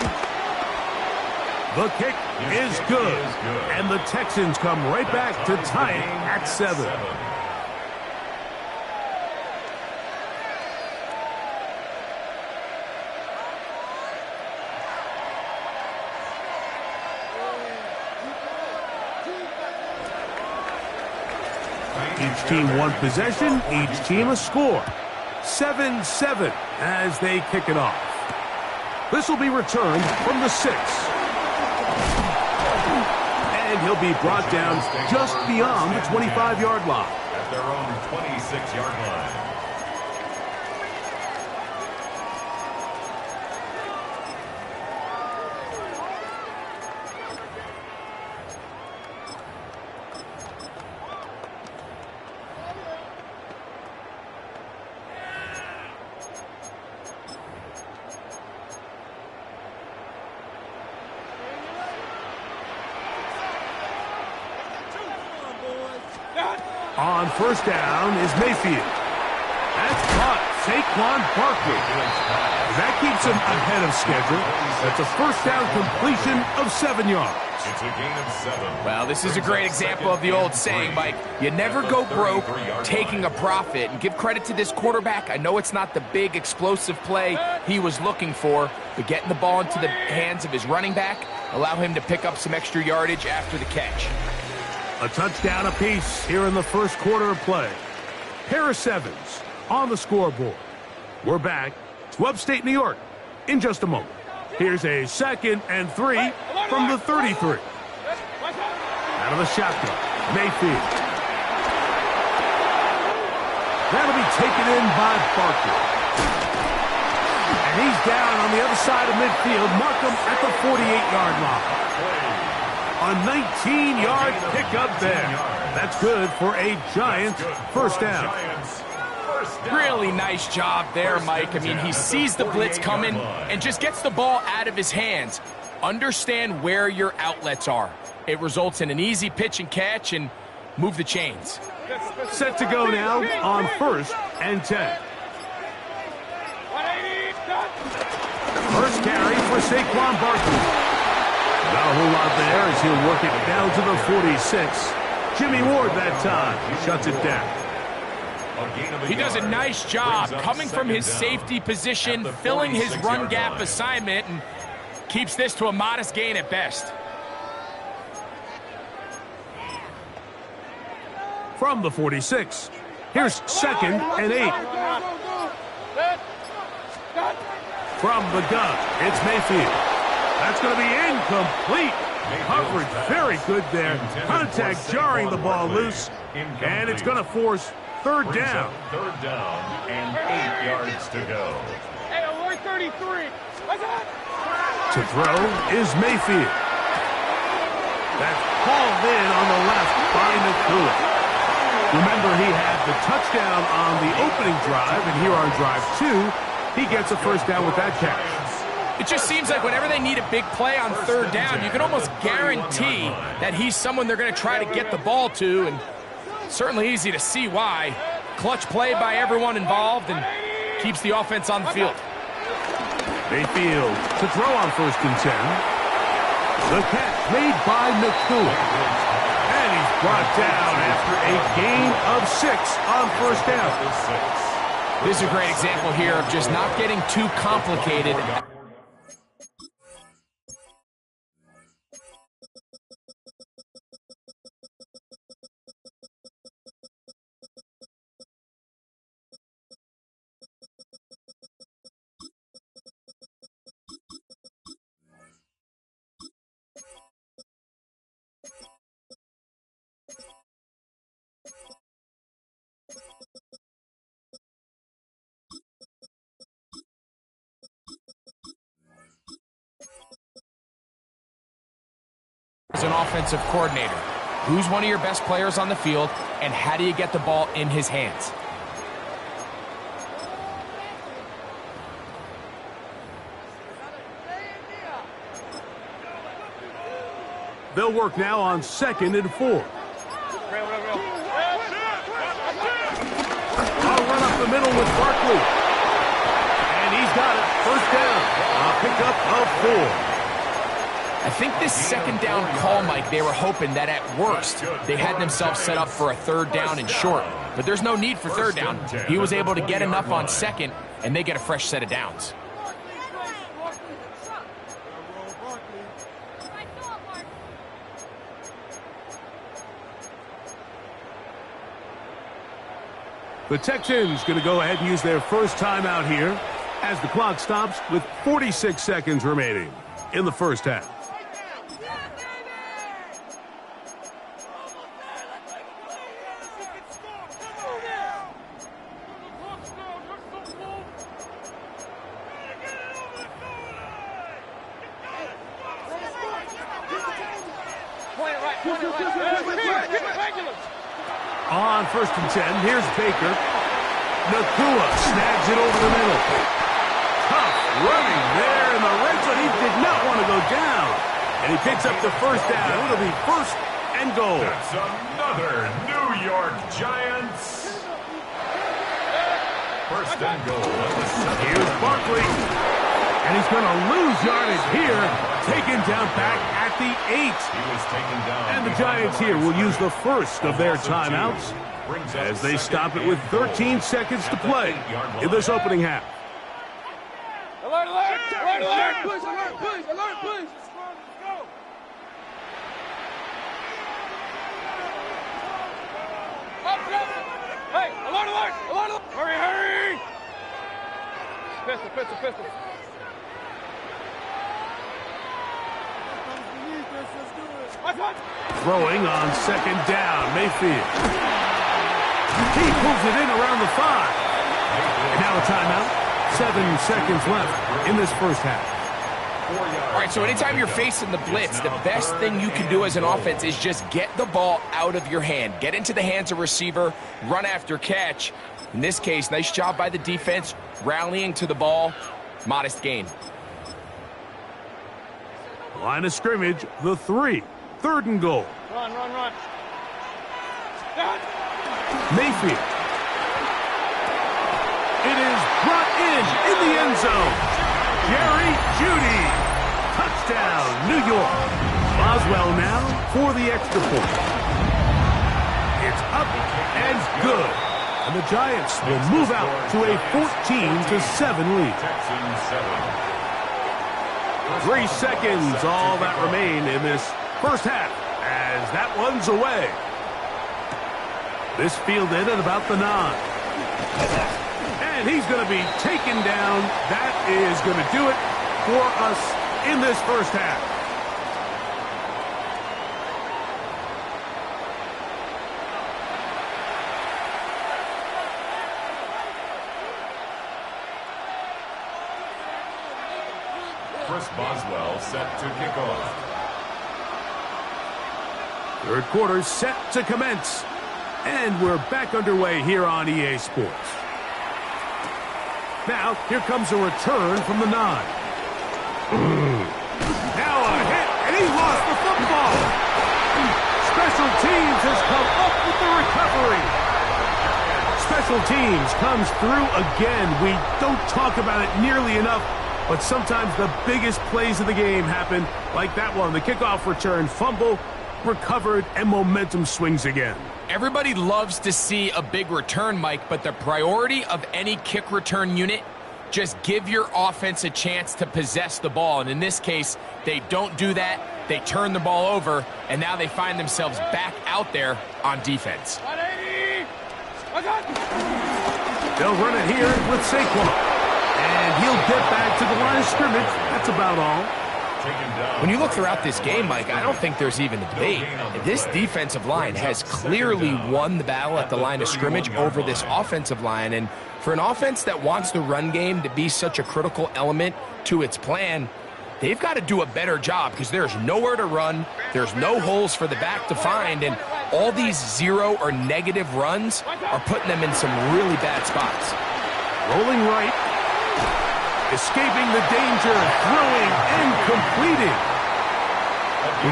The kick is good. And the Texans come right back to tie it at 7. Each team one possession, each team a score. 7-7 as they kick it off. This will be returned from the 6. And he'll be brought down just beyond the 25-yard line. At their own 26-yard line. On 1st down is Mayfield. That's caught. Saquon Barkley. That keeps him ahead of schedule. That's a 1st down completion of 7 yards. It's a gain of 7. Well, this is a great example of the old saying, Mike. You never go broke taking a profit. And give credit to this quarterback. I know it's not the big explosive play he was looking for, but getting the ball into the hands of his running back allow him to pick up some extra yardage after the catch. A touchdown apiece here in the 1st quarter of play. Pair of 7s on the scoreboard. We're back to upstate New York in just a moment. Here's a 2nd and 3 from the 33. Out of the shotgun, Mayfield. That'll be taken in by Barkley. And he's down on the other side of midfield. Mark him at the 48-yard line. A 19-yard pickup there. That's good for a Giants 1st down. Really nice job there, Mike. I mean, he sees the blitz coming and just gets the ball out of his hands. Understand where your outlets are. It results in an easy pitch and catch and move the chains. Set to go now on 1st and 10. First carry for Saquon Barkley. Not a whole lot there as he'll work it down to the 46. Jimmy Ward that time shuts it down. He does a nice job coming from his safety position, filling his run gap assignment, and keeps this to a modest gain at best. From the 46, here's 2nd and 8. From the gun, it's Mayfield. That's going to be incomplete. Coverage very good there. Contact jarring the ball loose. And it's going to force 3rd down. 3rd down and 8 yards to go. Hey, alert 33. What's that? To throw is Mayfield. That's hauled in on the left by McCool. Remember, he had the touchdown on the opening drive, and here on drive 2, he gets a 1st down with that catch. It just seems like whenever they need a big play on 3rd down, you can almost guarantee that he's someone they're going to try to get the ball to, and certainly easy to see why. Clutch play by everyone involved and keeps the offense on the field. Mayfield to throw on 1st and 10. The catch made by McCool. And he's brought down after a gain of 6 on 1st down. This is a great example here of just not getting too complicated. an offensive coordinator. Who's one of your best players on the field, and how do you get the ball in his hands? They'll work now on 2nd and 4. I'll run up the middle with Barkley. And he's got it. First down. A pickup of 4. I think this 2nd down call, Mike, they were hoping that at worst they had themselves set up for a 3rd down and short. But there's no need for 3rd down. He was able to get enough on 2nd, and they get a fresh set of downs. The Texans going to go ahead and use their first timeout here as the clock stops with 46 seconds remaining in the first half. On 1st and 10, here's Baker. Nakua snags it over the middle. Tough running there in the red zone. He did not want to go down. And he picks up the first down. It'll be 1st and goal. That's another New York Giants. 1st and goal. Here's Barkley. And he's going to lose yardage here. Taken down back at the 8. He was taken down. And the Giants here will use the first of their timeouts as they stop it with 13 seconds to play in this opening half. Alert, alert! Alert, alert! Push, alert, push, alert, push. Hey, alert, alert! Alert, alert! Hurry, hurry! Pistol, pistol, pistol. Throwing on 2nd down, Mayfield. He pulls it in around the 5. And now a timeout. 7 seconds left in this first half. All right, so anytime you're facing the blitz, the best thing you can do as an offense is just get the ball out of your hand. Get into the hands of receiver, run after catch. In this case, nice job by the defense, rallying to the ball. Modest gain. Line of scrimmage, the 3. 3rd and goal. Run, run, run. Mayfield. It is brought in the end zone. Jerry Jeudy. Touchdown, New York. Boswell now for the extra point. It's up and good. And the Giants will move out to a 14-7 lead. 3 seconds, all that remain in this first half, as that one's away. This fielded at about the 9. And he's going to be taken down. That is going to do it for us in this first half. Chris Boswell set to kick off. 3rd quarter set to commence. And we're back underway here on EA Sports. Now, here comes a return from the 9. Now a hit, and he lost the football. Special teams has come up with the recovery. Special teams comes through again. We don't talk about it nearly enough, but sometimes the biggest plays of the game happen like that one. The kickoff return, fumble, recovered, and momentum swings again. Everybody loves to see a big return, Mike, but the priority of any kick return unit, just give your offense a chance to possess the ball. And in this case, they don't do that. They turn the ball over, and now they find themselves back out there on defense. They'll run it here with Saquon. And he'll get back to the line of scrimmage. That's about all. When you look throughout this game, Mike, I don't think there's even a debate. This defensive line has clearly won the battle at the line of scrimmage over this offensive line. And for an offense that wants the run game to be such a critical element to its plan, they've got to do a better job because there's nowhere to run, there's no holes for the back to find, and all these 0 or negative runs are putting them in some really bad spots. Rolling right. Escaping the danger, throwing and completing.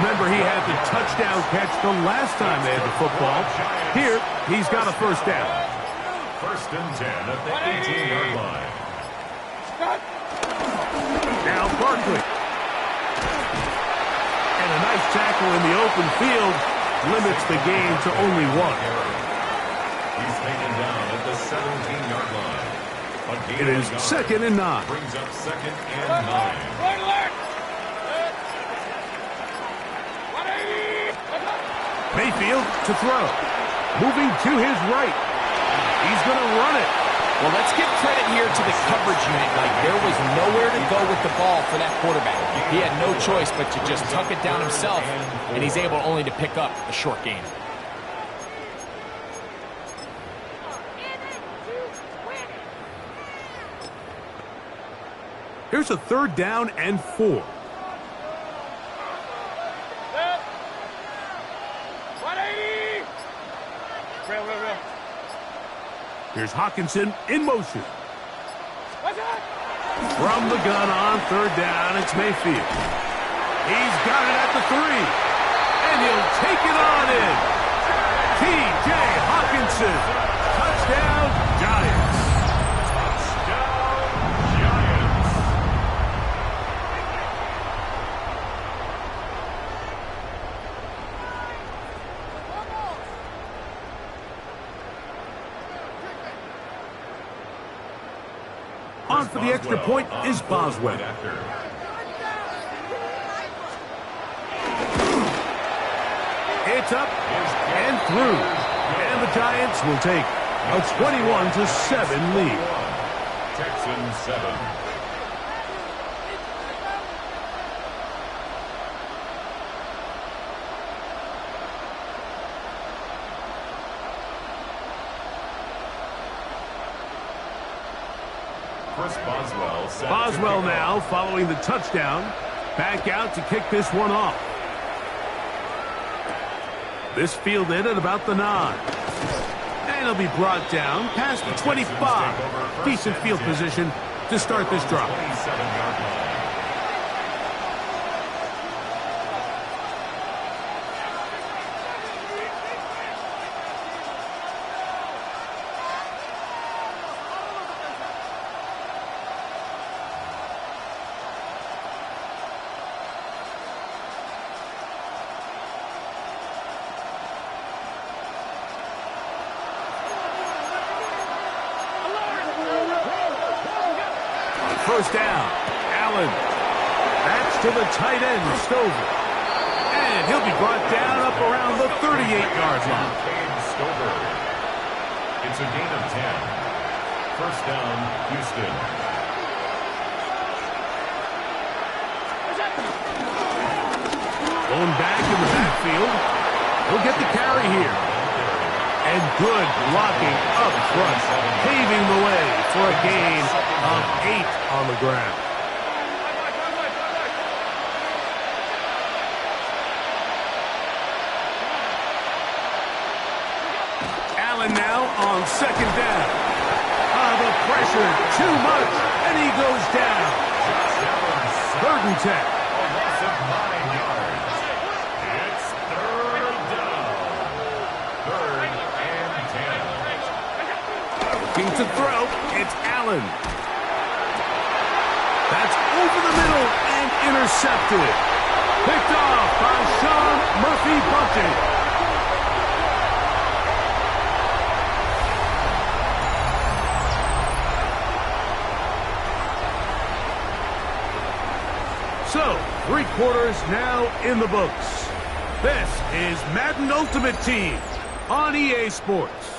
Remember, he had the touchdown catch the last time they had the football. Here, he's got a first down. First and 10 at the 18-yard line. Now Barkley. And a nice tackle in the open field limits the game to only 1. He's taken down at the 17-yard line. It is 2nd and 9. Brings up 2nd and 9. Mayfield to throw. Moving to his right. He's going to run it. Well, let's give credit here to the coverage unit. Like, there was nowhere to go with the ball for that quarterback. He had no choice but to just tuck it down himself, and he's able only to pick up a short gain. Here's a 3rd down and 4. Here's Hawkinson in motion. From the gun on 3rd down, it's Mayfield. He's got it at the 3. And he'll take it on in. T.J. Hawkinson. Touchdown, Giants. On for the extra point is Boswell. It's up and through. And the Giants will take a 21-7 lead. Texans 7. Boswell now following the touchdown. Back out to kick this one off. This fielded at about the 9. And he'll be brought down past the 25. Decent field position to start this drive. First down, Allen. That's to the tight end, Stover. And he'll be brought down up around the 38-yard line. Stover. It's a gain of 10. First down, Houston. Going back in the backfield. He'll get the carry here. And good blocking up front, paving the way for a gain of 8 on the ground. Allen now on 2nd down. The pressure, too much, and he goes down. 3rd and 10. A loss of 9 yards. It's 3rd down. 3rd and 10. Looking to throw, it's Allen. That's over the middle and intercepted. Picked off by Sean Murphy-Bunting. So, 3 quarters now in the books. This is Madden Ultimate Team on EA Sports.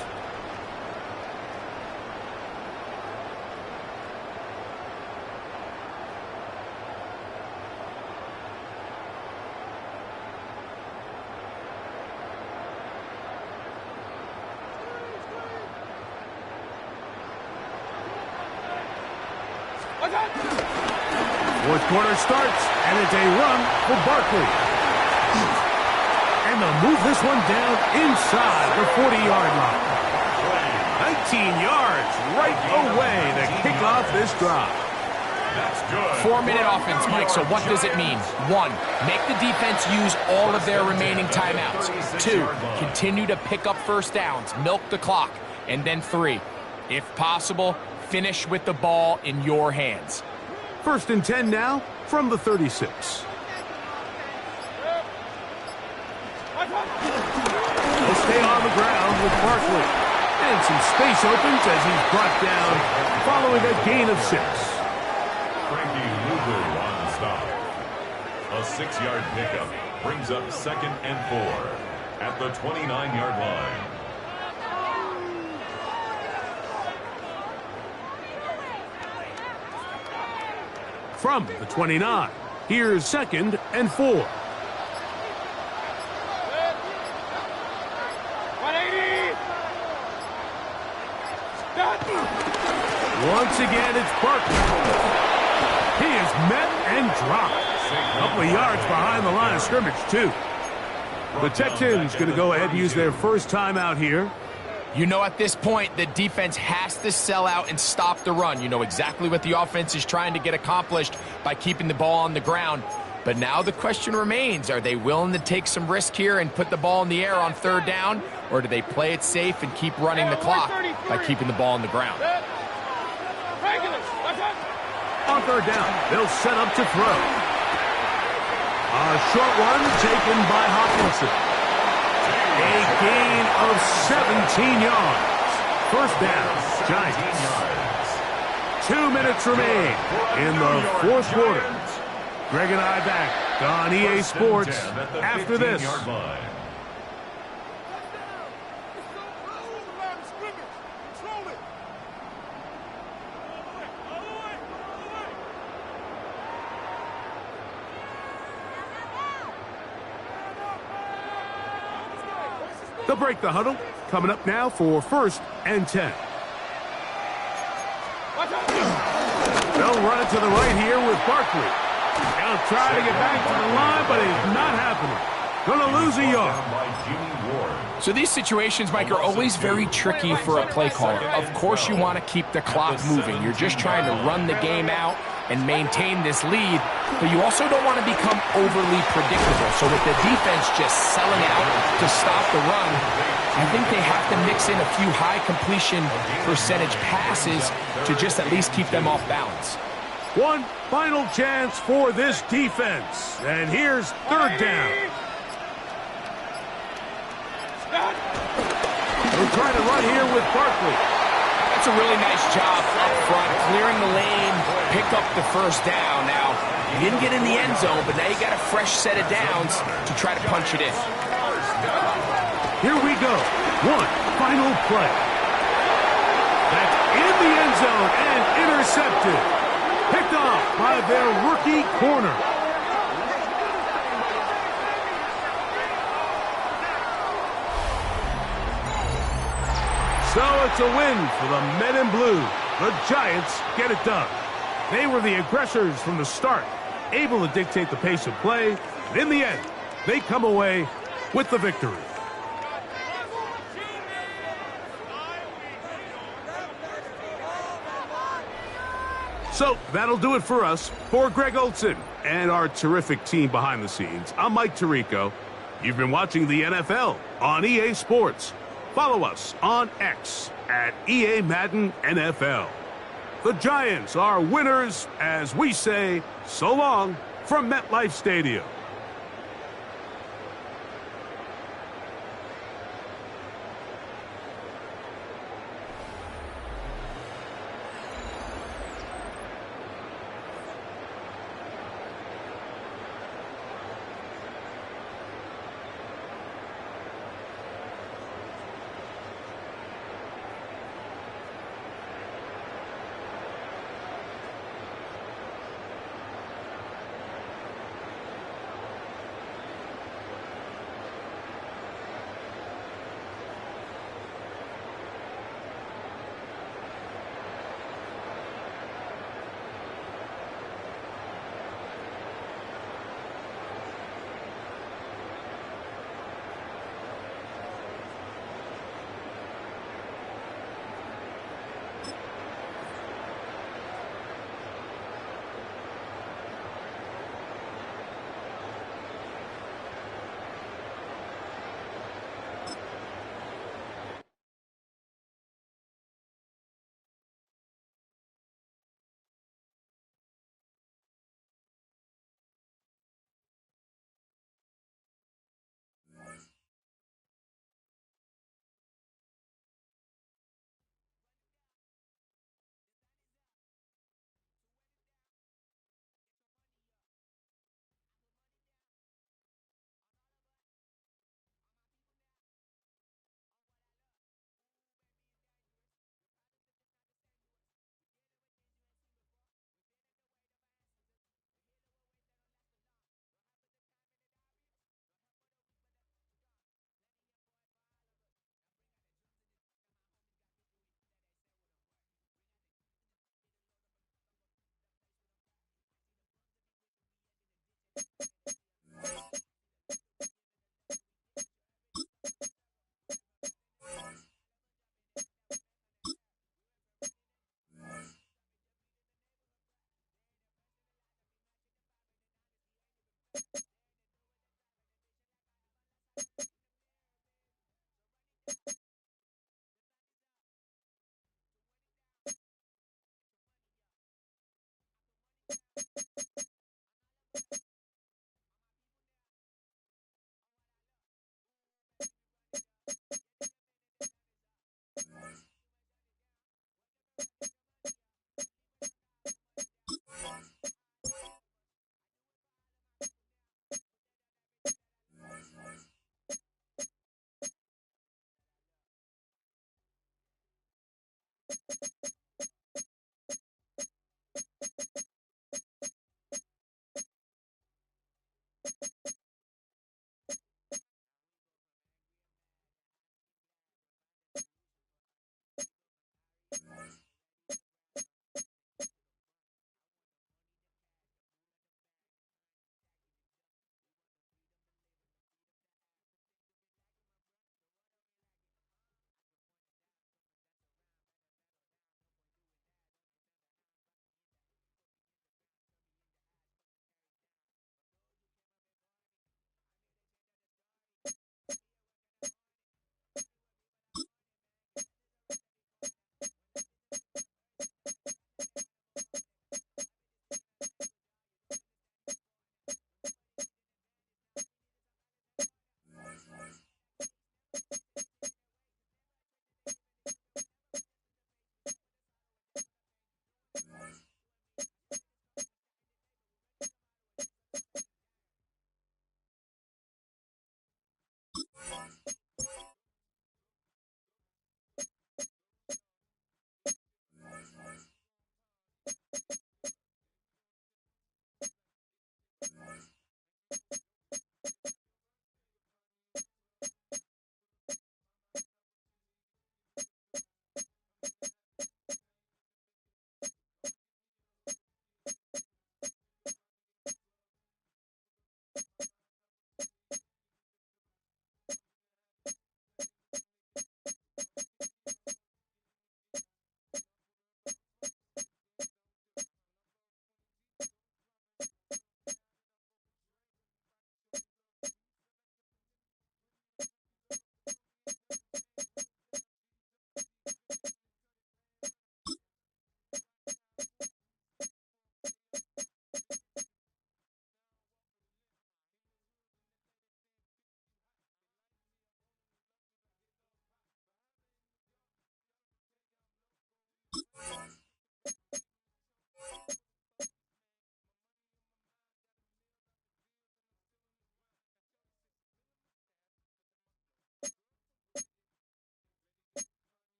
Fourth quarter starts, and it's a run for Barkley. And they'll move this one down inside the 40-yard line. 19 yards right away to kick off this drive. That's good. 4-minute offense, Mike, so what does it mean? 1, make the defense use all of their remaining timeouts. 2, continue to pick up first downs, milk the clock. And then 3, if possible, finish with the ball in your hands. 1st and 10 now from the 36. He'll stay on the ground with Barkley. And some space opens as he's brought down following a gain of 6. Frankie Luger on the stop. A 6-yard pickup brings up 2nd and 4 at the 29-yard line. From the 29, here's 2nd and 4. 180. Once again, it's Barkley. He is met and dropped. A couple of yards behind the line of scrimmage, too. The Texans going to go ahead and use their first timeout here. You know at this point, the defense has to sell out and stop the run. You know exactly what the offense is trying to get accomplished by keeping the ball on the ground. But now the question remains, are they willing to take some risk here and put the ball in the air on 3rd down? Or do they play it safe and keep running the clock by keeping the ball on the ground? On 3rd down, they'll set up to throw. A short one taken by Hopkinson. A gain of 17 yards. First down, Giants. 2 minutes remain in the 4th quarter. Greg and I back on EA Sports after this. They'll break the huddle. Coming up now for 1st and 10. They'll run it to the right here with Barkley. They'll try to get back to the line, but it's not happening. Going to lose a yard. So these situations, Mike, are always very tricky for a play caller. Of course you want to keep the clock moving. You're just trying to run the game out and maintain this lead, but you also don't want to become overly predictable. So with the defense just selling out to stop the run, I think they have to mix in a few high completion percentage passes to just at least keep them off balance. One final chance for this defense. And here's 3rd down. They'll try to run here with Barkley. That's a really nice job up front, clearing the lane, pick up the first down. Now, you didn't get in the end zone, but now you got a fresh set of downs to try to punch it in. Here we go. One final play. That's in the end zone and intercepted. Picked off by their rookie corner. So it's a win for the men in blue. The Giants get it done. They were the aggressors from the start, able to dictate the pace of play. And in the end, they come away with the victory. So that'll do it for us. For Greg Olson and our terrific team behind the scenes, I'm Mike Tirico. You've been watching the NFL on EA Sports. Follow us on X at EA Madden NFL. The Giants are winners as we say so long from MetLife Stadium.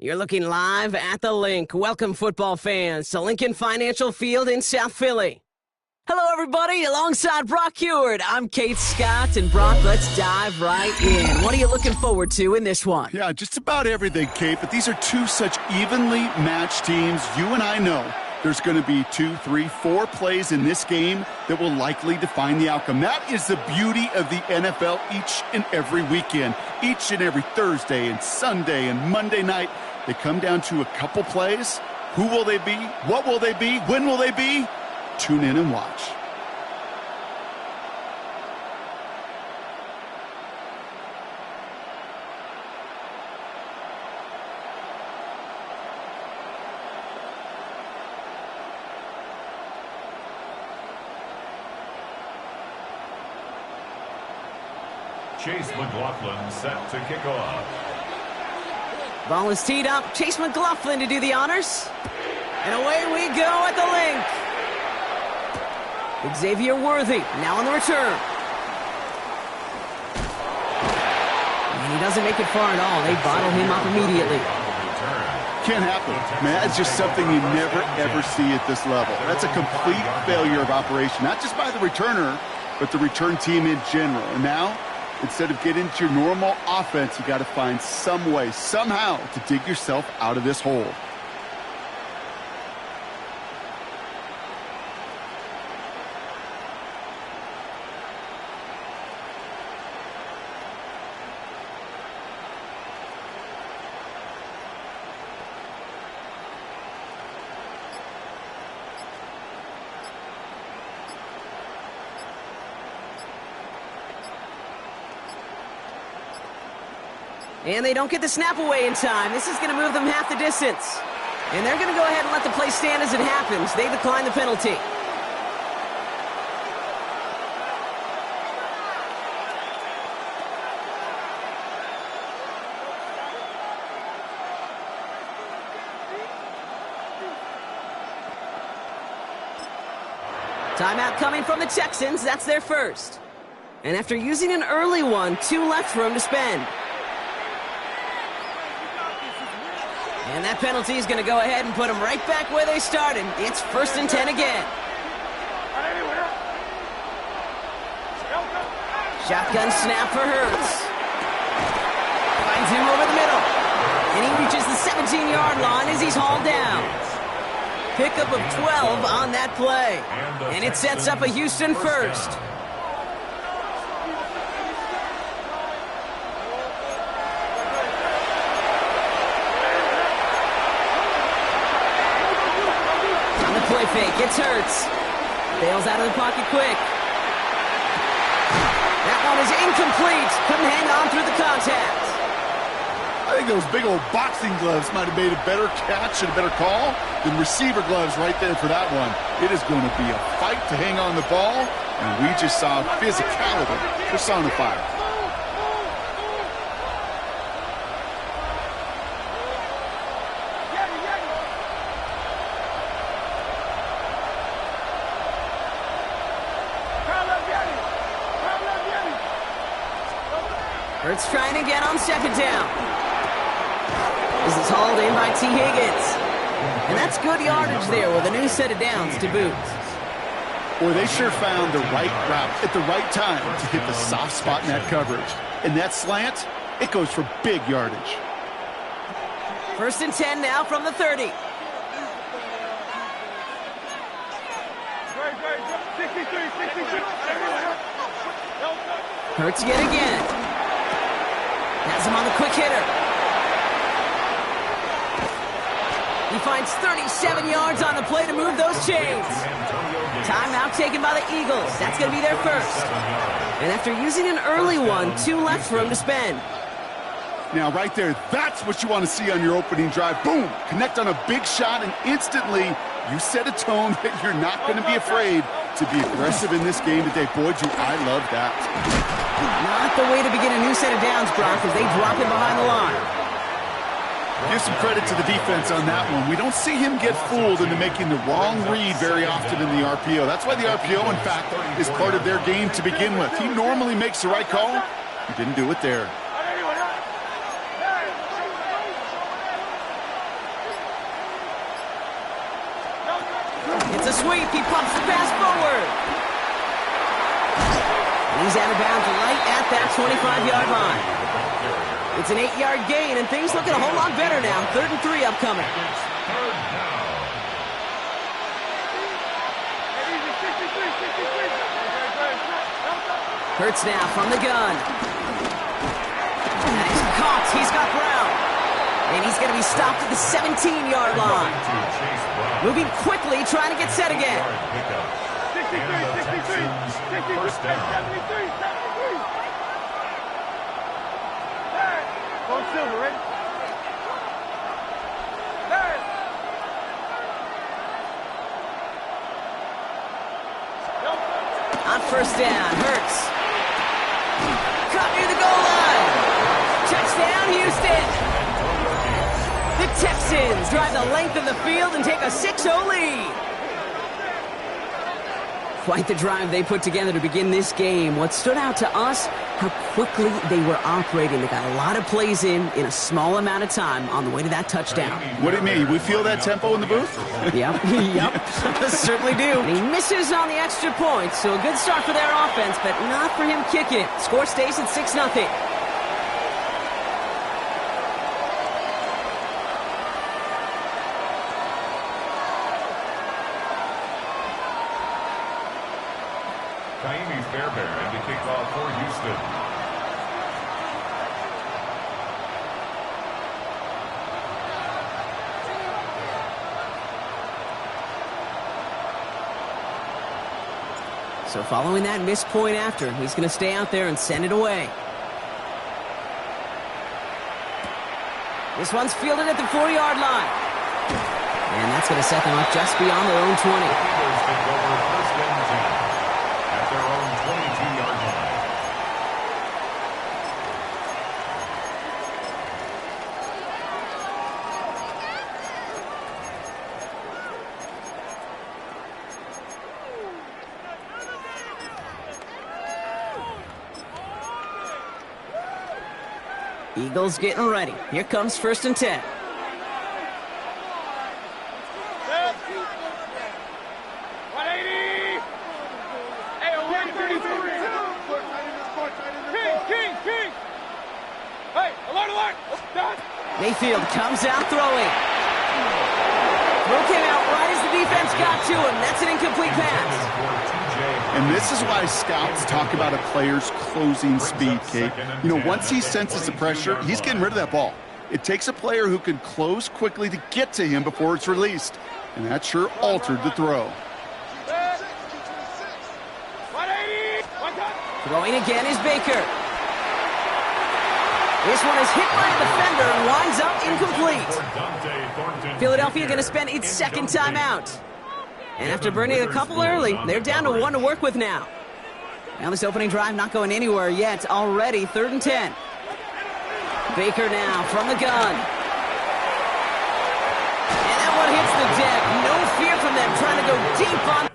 You're looking live at the Link. Welcome, football fans, to Lincoln Financial Field in South Philly. Hello, everybody. Alongside Brock Heward, I'm Kate Scott. And Brock, let's dive right in. What are you looking forward to in this one? Yeah, just about everything, Kate. But these are two such evenly matched teams. You and I know there's going to be 2, 3, 4 plays in this game that will likely define the outcome. That is the beauty of the NFL each and every weekend. Each and every Thursday and Sunday and Monday night, they come down to a couple plays. Who will they be? What will they be? When will they be? Tune in and watch. Chase McLaughlin set to kick off. Ball is teed up. Chase McLaughlin to do the honors. And away we go at the link. Xavier Worthy now on the return. And he doesn't make it far at all. They bottle him up immediately. Can't happen. Man, that's just something you never, ever see at this level. That's a complete failure of operation, not just by the returner, but the return team in general. And now, instead of getting into your normal offense, you got to find some way, somehow, to dig yourself out of this hole. And they don't get the snap away in time. This is going to move them half the distance. And they're going to go ahead and let the play stand as it happens. They decline the penalty. Timeout coming from the Texans. That's their first. And after using an early one, 2 left for them to spend. And that penalty is going to go ahead and put them right back where they started. It's 1st and 10 again. Shotgun snap for Hurts. Finds him over the middle. And he reaches the 17-yard line as he's hauled down. Pickup of 12 on that play. And it sets up a Houston first. Play fake, it's Hurts. Bails out of the pocket quick. That one is incomplete. Couldn't hang on through the contact. I think those big old boxing gloves might have made a better catch and a better call than receiver gloves right there for that one. It is going to be a fight to hang on the ball, and we just saw physicality personified. Hurts trying again on 2nd down. This is hauled in by T. Higgins. And that's good yardage there with a new set of downs to boot. Boy, they sure found the right route at the right time to hit the soft spot in that coverage. And that slant, it goes for big yardage. 1st and 10 now from the 30. Hurts yet again. Has him on the quick hitter. He finds 37 yards on the play to move those chains. Timeout taken by the Eagles. That's going to be their first. And after using an early one, 2 left for him to spend. Now, right there, that's what you want to see on your opening drive. Boom! Connect on a big shot, and instantly you set a tone that you're not going to be afraid to be aggressive in this game today. Boy, I love that. Not the way to begin a new set of downs, Brock, as they drop him behind the line. Give some credit to the defense on that one. We don't see him get fooled into making the wrong read very often in the RPO. That's why the RPO, in fact, is part of their game to begin with. He normally makes the right call. He didn't do it there. It's a sweep. He pumps the pass forward. And he's out of bounds right at that 25-yard line. It's an 8-yard gain, and things looking a whole lot better now. 3rd and 3 upcoming. Hurts now from the gun. And he's caught. He's got Brown. And he's going to be stopped at the 17-yard line. Moving quickly, trying to get set again. 63, 73, 73. Go Silver, ready? On 1st down, Hurts. Caught near the goal line. Touchdown, Houston. The Texans drive the length of the field and take a 6-0 lead. Quite the drive they put together to begin this game. What stood out to us, how quickly they were operating. They got a lot of plays in a small amount of time on the way to that touchdown. What do you mean? We feel that tempo in the booth? Yep, certainly do. And he misses on the extra point, so a good start for their offense, but not for him kicking. Score stays at 6-0. Fairbairn to kick off for Houston. So following that missed point after, he's going to stay out there and send it away. This one's fielded at the 40-yard line. And that's going to set them up just beyond their own 20. Their own 22-yard line. Eagles getting ready. Here comes 1st and 10. Mayfield comes out throwing. Throw came out right as the defense got to him. That's an incomplete pass. And this is why scouts talk about a player's closing speed, Kate. You know, once he senses the pressure, he's getting rid of that ball. It takes a player who can close quickly to get to him before it's released. And that sure altered the throw. Throwing again is Baker. This one is hit by a defender and winds up incomplete. Philadelphia going to spend its second timeout. And after burning a couple early, they're down to 1 to work with now. Now this opening drive not going anywhere yet. Already 3rd and 10. Baker now from the gun. And that one hits the deck. No fear from them trying to go deep on.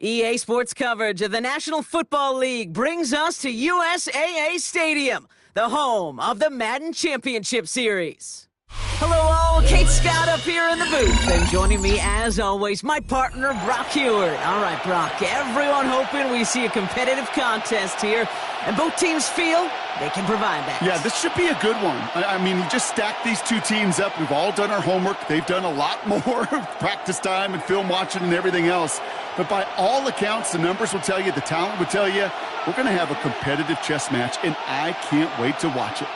EA Sports coverage of the National Football League brings us to USAA Stadium, the home of the Madden Championship Series. Hello all, Kate Scott up here in the booth, and joining me as always, my partner Brock Heward. All right, Brock, everyone hoping we see a competitive contest here, and both teams feel they can provide that. Yeah, this should be a good one. I mean, you just stack these two teams up. We've all done our homework. They've done a lot more practice time and film watching and everything else. But by all accounts, the numbers will tell you, the talent will tell you, we're going to have a competitive chess match, and I can't wait to watch it.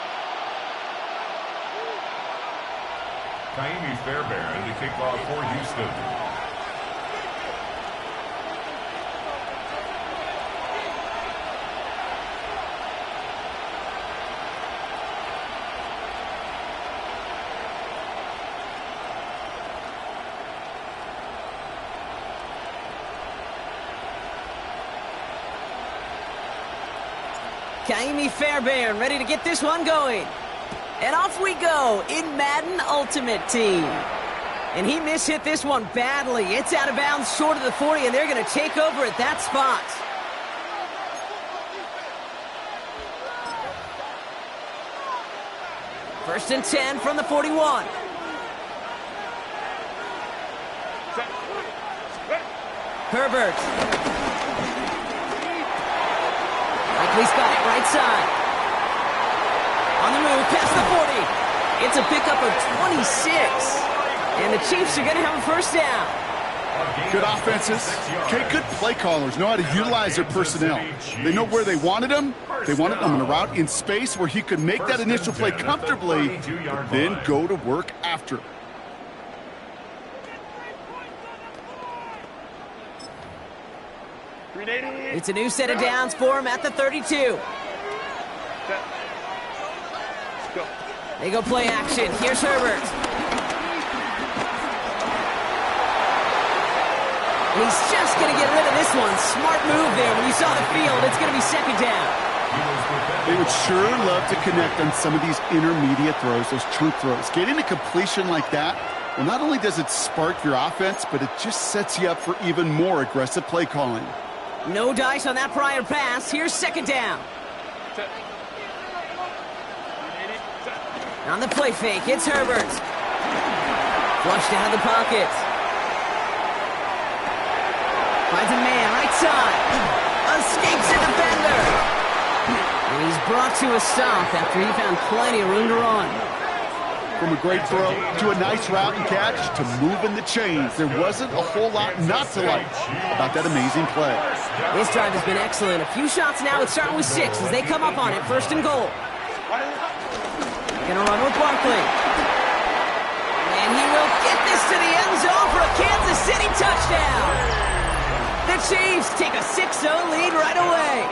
Kaimi Fairbairn to kick off for Houston. Kaimi Fairbairn ready to get this one going. And off we go in Madden Ultimate Team. And he mishit this one badly. It's out of bounds short of the 40, and they're going to take over at that spot. First and 10 from the 41. Herbert. Likely's got it right side. On the move, past the 40. It's a pickup of 26. And the Chiefs are going to have a first down. Good offenses. Okay, good play callers know how to utilize their personnel. They know where they wanted them. They wanted them on a route in space where he could make that initial play comfortably, but then go to work after. It's a new set of downs for him at the 32. They go play action. Here's Herbert. He's just going to get rid of this one. Smart move there. When you saw the field, it's going to be second down. They would sure love to connect on some of these intermediate throws, those chunk throws. Getting a completion like that, well, not only does it spark your offense, but it just sets you up for even more aggressive play calling. No dice on that prior pass. Here's second down. On the play fake, it's Herbert. Flushed out of the pocket. Finds a man, right side. Escapes a defender. And he's brought to a stop after he found plenty of room to run. From a great throw to a nice route and catch to moving the chains, there wasn't a whole lot not to like about that amazing play. This drive has been excellent. A few shots now. It's starting with 6 as they come up on it. First and goal. Gonna run with Barkley. And he will get this to the end zone for a Kansas City touchdown. The Chiefs take a 6-0 lead right away.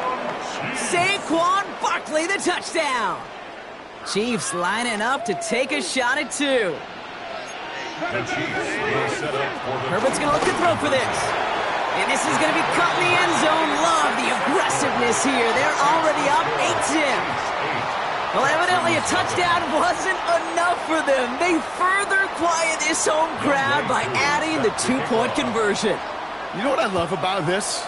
Saquon Barkley, the touchdown. Chiefs lining up to take a shot at 2. Herbert's going to look to throw for this. And this is going to be caught in the end zone. Love the aggressiveness here. They're already up 8-10. Well, evidently a touchdown wasn't enough for them. They further quiet this home crowd by adding the 2-point conversion. You know what I love about this?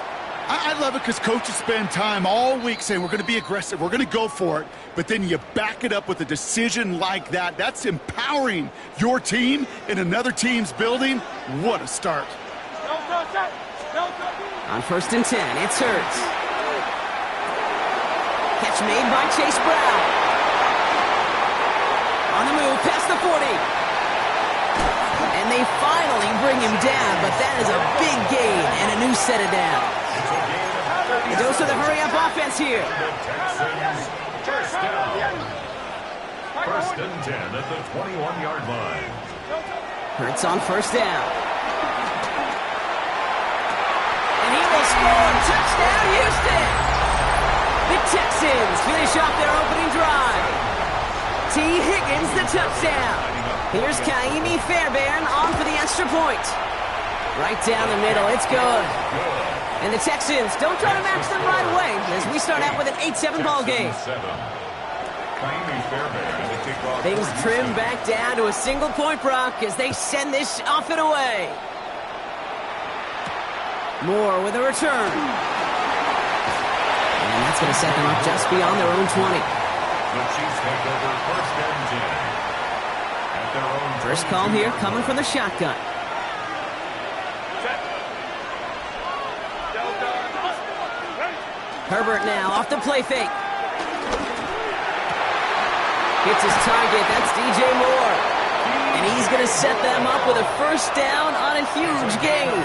I love it because coaches spend time all week saying we're going to be aggressive, we're going to go for it, but then you back it up with a decision like that. That's empowering your team in another team's building. What a start. On first and 10, it's Hurts. Catch made by Chase Brown. On the move, past the 40. And they finally bring him down, but that is a big gain and a new set of downs. He goes to the hurry-up offense here. First down. First and 10 at the 21-yard line. Hurts on first down. And he will score. Touchdown, Houston. The Texans finish off their opening drive. T. Higgins, the touchdown. Here's Kaimi Fairbairn on for the extra point. Right down the middle. It's good. And the Texans don't try to match them right away as we start out with an 8-7 ball game. Things trim back down to a single point, Brock, as they send this off and away. Moore with a return. And that's going to set them up just beyond their own 20. The Chiefs take over first and 10 at their own. First call here coming from the shotgun. Herbert now off the play fake. Hits his target. That's DJ Moore. And he's going to set them up with a first down on a huge gain.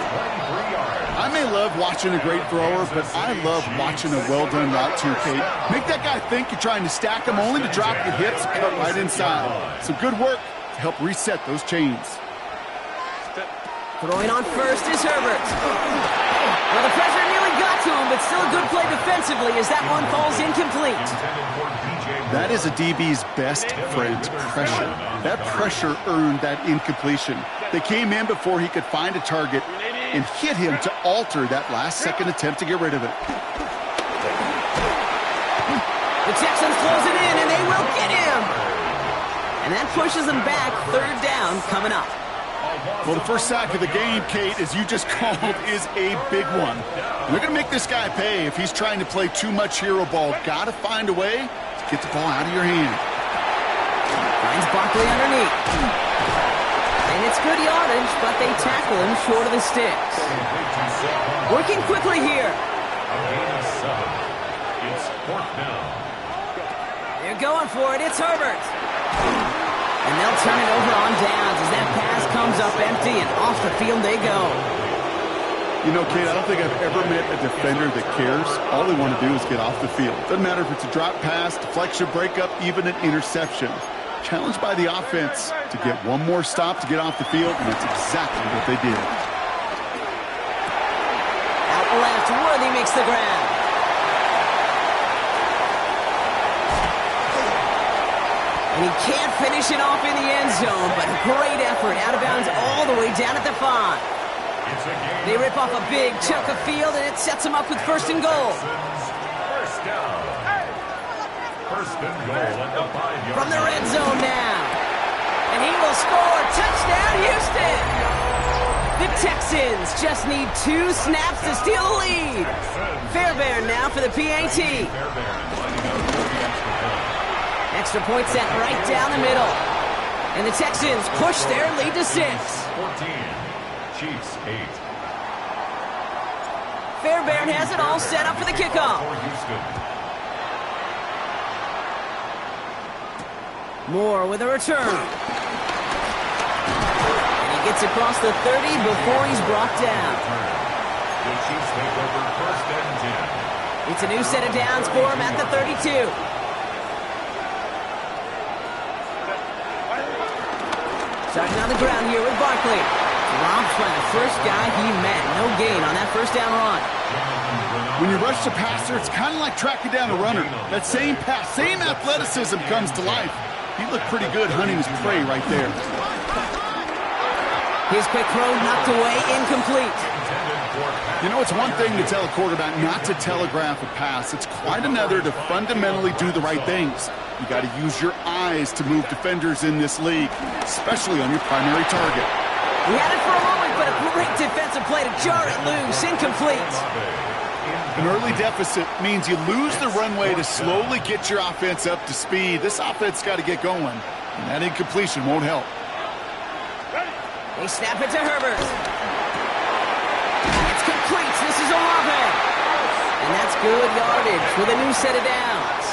I may love watching a great thrower, but I love watching a well-done route too, Kate. Make that guy think you're trying to stack him only to drop the hips and cut right inside. Some good work to help reset those chains. Throwing on first is Herbert. Well, the pressure nearly got to him, but still a good play defensively as that one falls incomplete. That is a DB's best friend, pressure. That pressure earned that incompletion. They came in before he could find a target and hit him to alter that last-second attempt to get rid of it. The Texans closing in, and they will get him. And that pushes them back. Third down coming up. Well, the first sack of the game, Kate, as you just called, is a big one. And they're going to make this guy pay if he's trying to play too much hero ball. Got to find a way to get the ball out of your hand. Finds Barkley underneath. And it's good yardage, but they tackle him short of the sticks. Working quickly here. A gain of 7. It's 4th down. They're going for it. It's Herbert. And they'll turn it over on downs as that pass comes up empty, and off the field they go. You know, Kate, I don't think I've ever met a defender that cares. All they want to do is get off the field. Doesn't matter if it's a drop pass, deflection, breakup, even an interception. Challenged by the offense to get one more stop to get off the field, and that's exactly what they did. Out left, Worthy makes the grab. And he can't finish it off in the end zone, but a great effort. Out of bounds all the way down at the 5. They rip off a big chunk of field, and it sets them up with 1st and goal. First down. 1st and goal at the 5-yard From the red zone now. And he will score. Touchdown, Houston. The Texans just need 2 snaps to steal the lead. Fairbairn now for the PAT. Extra point set right down the middle. And the Texans push their lead to 6. 14. Chiefs 8. Fairbairn has it all set up for the kickoff. Moore with a return. And he gets across the 30 before he's brought down. The Chiefs take over 1st and 10. It's a new set of downs for him at the 32. Starting on the ground here with Barkley. Dropped by the first guy he met. No gain on that 1st down run. When you rush the passer, it's kind of like tracking down a runner. That same pass, same athleticism comes to life. He looked pretty good hunting his prey right there. His quick throw knocked away, incomplete. You know, it's one thing to tell a quarterback not to telegraph a pass. It's quite another to fundamentally do the right things. You got to use your eyes to move defenders in this league, especially on your primary target. He had it for a moment, but a great defensive play to jar it loose. Incomplete. An early deficit means you lose the runway to slowly get your offense up to speed. This offense got to get going, and that incompletion won't help. They snap it to Herbert. It's complete. This is Olave. And that's good yardage with a new set of downs.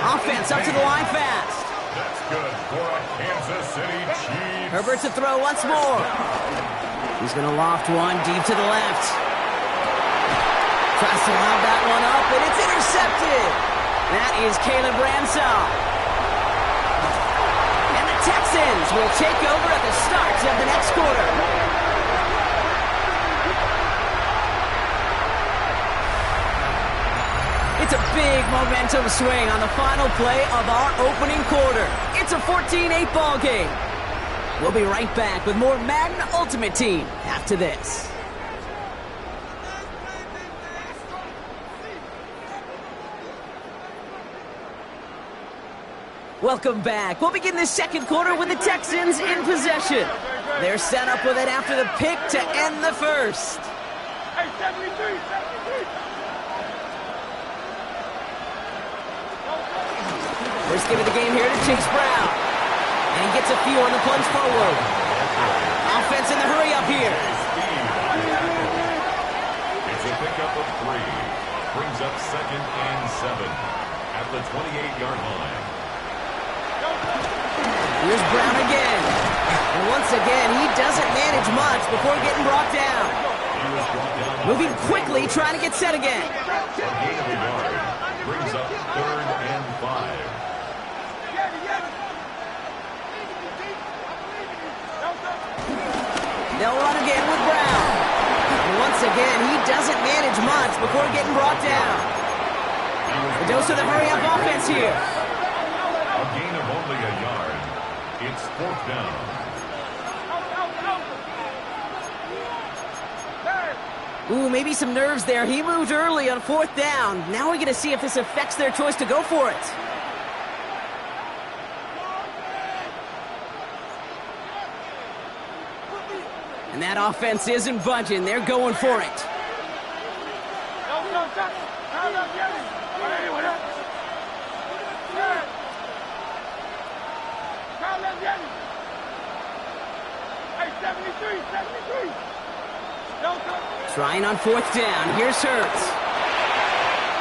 Offense up to the line fast. That's good for a Kansas City Chiefs. Herbert to throw once more. He's going to loft one deep to the left. Tries to lob that one up, and it's intercepted. That is Caleb Ransall. And the Texans will take over at the start of the next quarter. It's a big momentum swing on the final play of our opening quarter. It's a 14-8 ball game. We'll be right back with more Madden Ultimate Team after this. Welcome back. We'll begin the second quarter with the Texans in possession. They're set up with it after the pick to end the first. Hey, 73. First give of the game here to Chase Brown. And he gets a few on the plunge forward. Offense in the hurry up here. It's a pickup of 3. Brings up 2nd and 7 at the 28-yard line. Here's Brown again. And once again, he doesn't manage much before getting brought down. Moving quickly, trying to get set again. A gain of a yard. Brings up 3rd and 5. They'll run again with Brown. And once again, he doesn't manage much before getting brought down. A dose of the hurry-up offense here. A gain of only a yard. It's 4th down. Ooh, maybe some nerves there. He moved early on 4th down. Now we're going to see if this affects their choice to go for it. And that offense isn't budging. They're going for it. Trying on fourth down. Here's Hurts.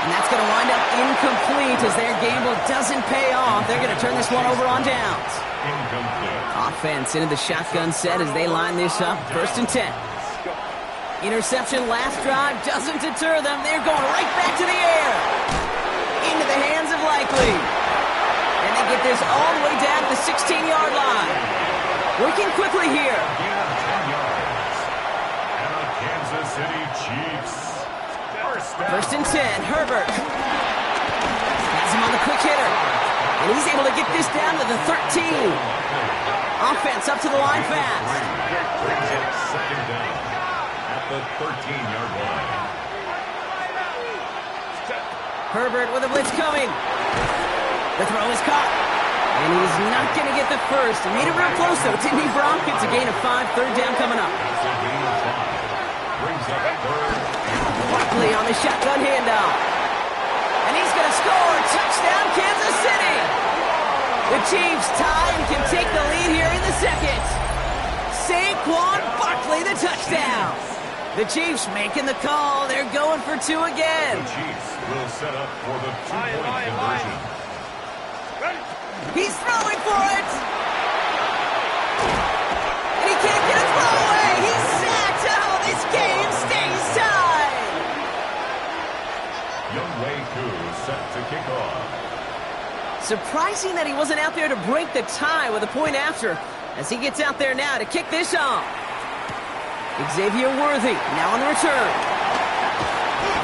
And that's going to wind up incomplete as their gamble doesn't pay off. They're going to turn this one over on downs. Offense into the shotgun set as they line this up. 1st and 10. Interception last drive doesn't deter them. They're going right back to the air. Into the hands of Likely. And they get this all the way down to the 16-yard line. Working quickly here. Kansas City Chiefs. 1st and 10. Herbert has him on the quick hitter. And he's able to get this down to the 13. Offense up to the line fast. Brings up 2nd down at the 13-yard line. Herbert with a blitz coming. The throw is caught. And he's not going to get the first. He made it real close, though, didn't he, Brock? It's a gain of 5. 3rd down coming up. Brings up 3rd. Barkley on the shotgun handoff. And he's going to score. Touchdown, Kansas City. The Chiefs tie and can take the lead here in the second. Saquon Barkley, the touchdown. The Chiefs making the call. They're going for 2 again. The Chiefs will set up for the 2-point conversion. He's throwing for it. And he can't get a throw away. He's sacked. Oh, this game stays tied. Younghoe Koo set to kick off. Surprising that he wasn't out there to break the tie with a point after, as he gets out there now to kick this off. Xavier Worthy now on the return.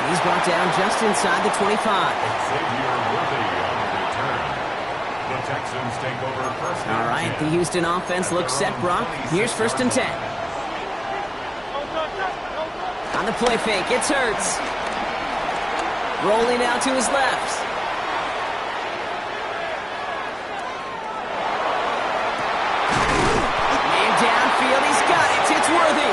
And he's brought down just inside the 25. Xavier Worthy on the return. The Texans take over 1st and All right, 10. the Houston offense looks set, Brock. Here's 1st and 10. On the play fake, it's Hurts. Rolling out to his left. Man downfield, he's got it. It's Worthy.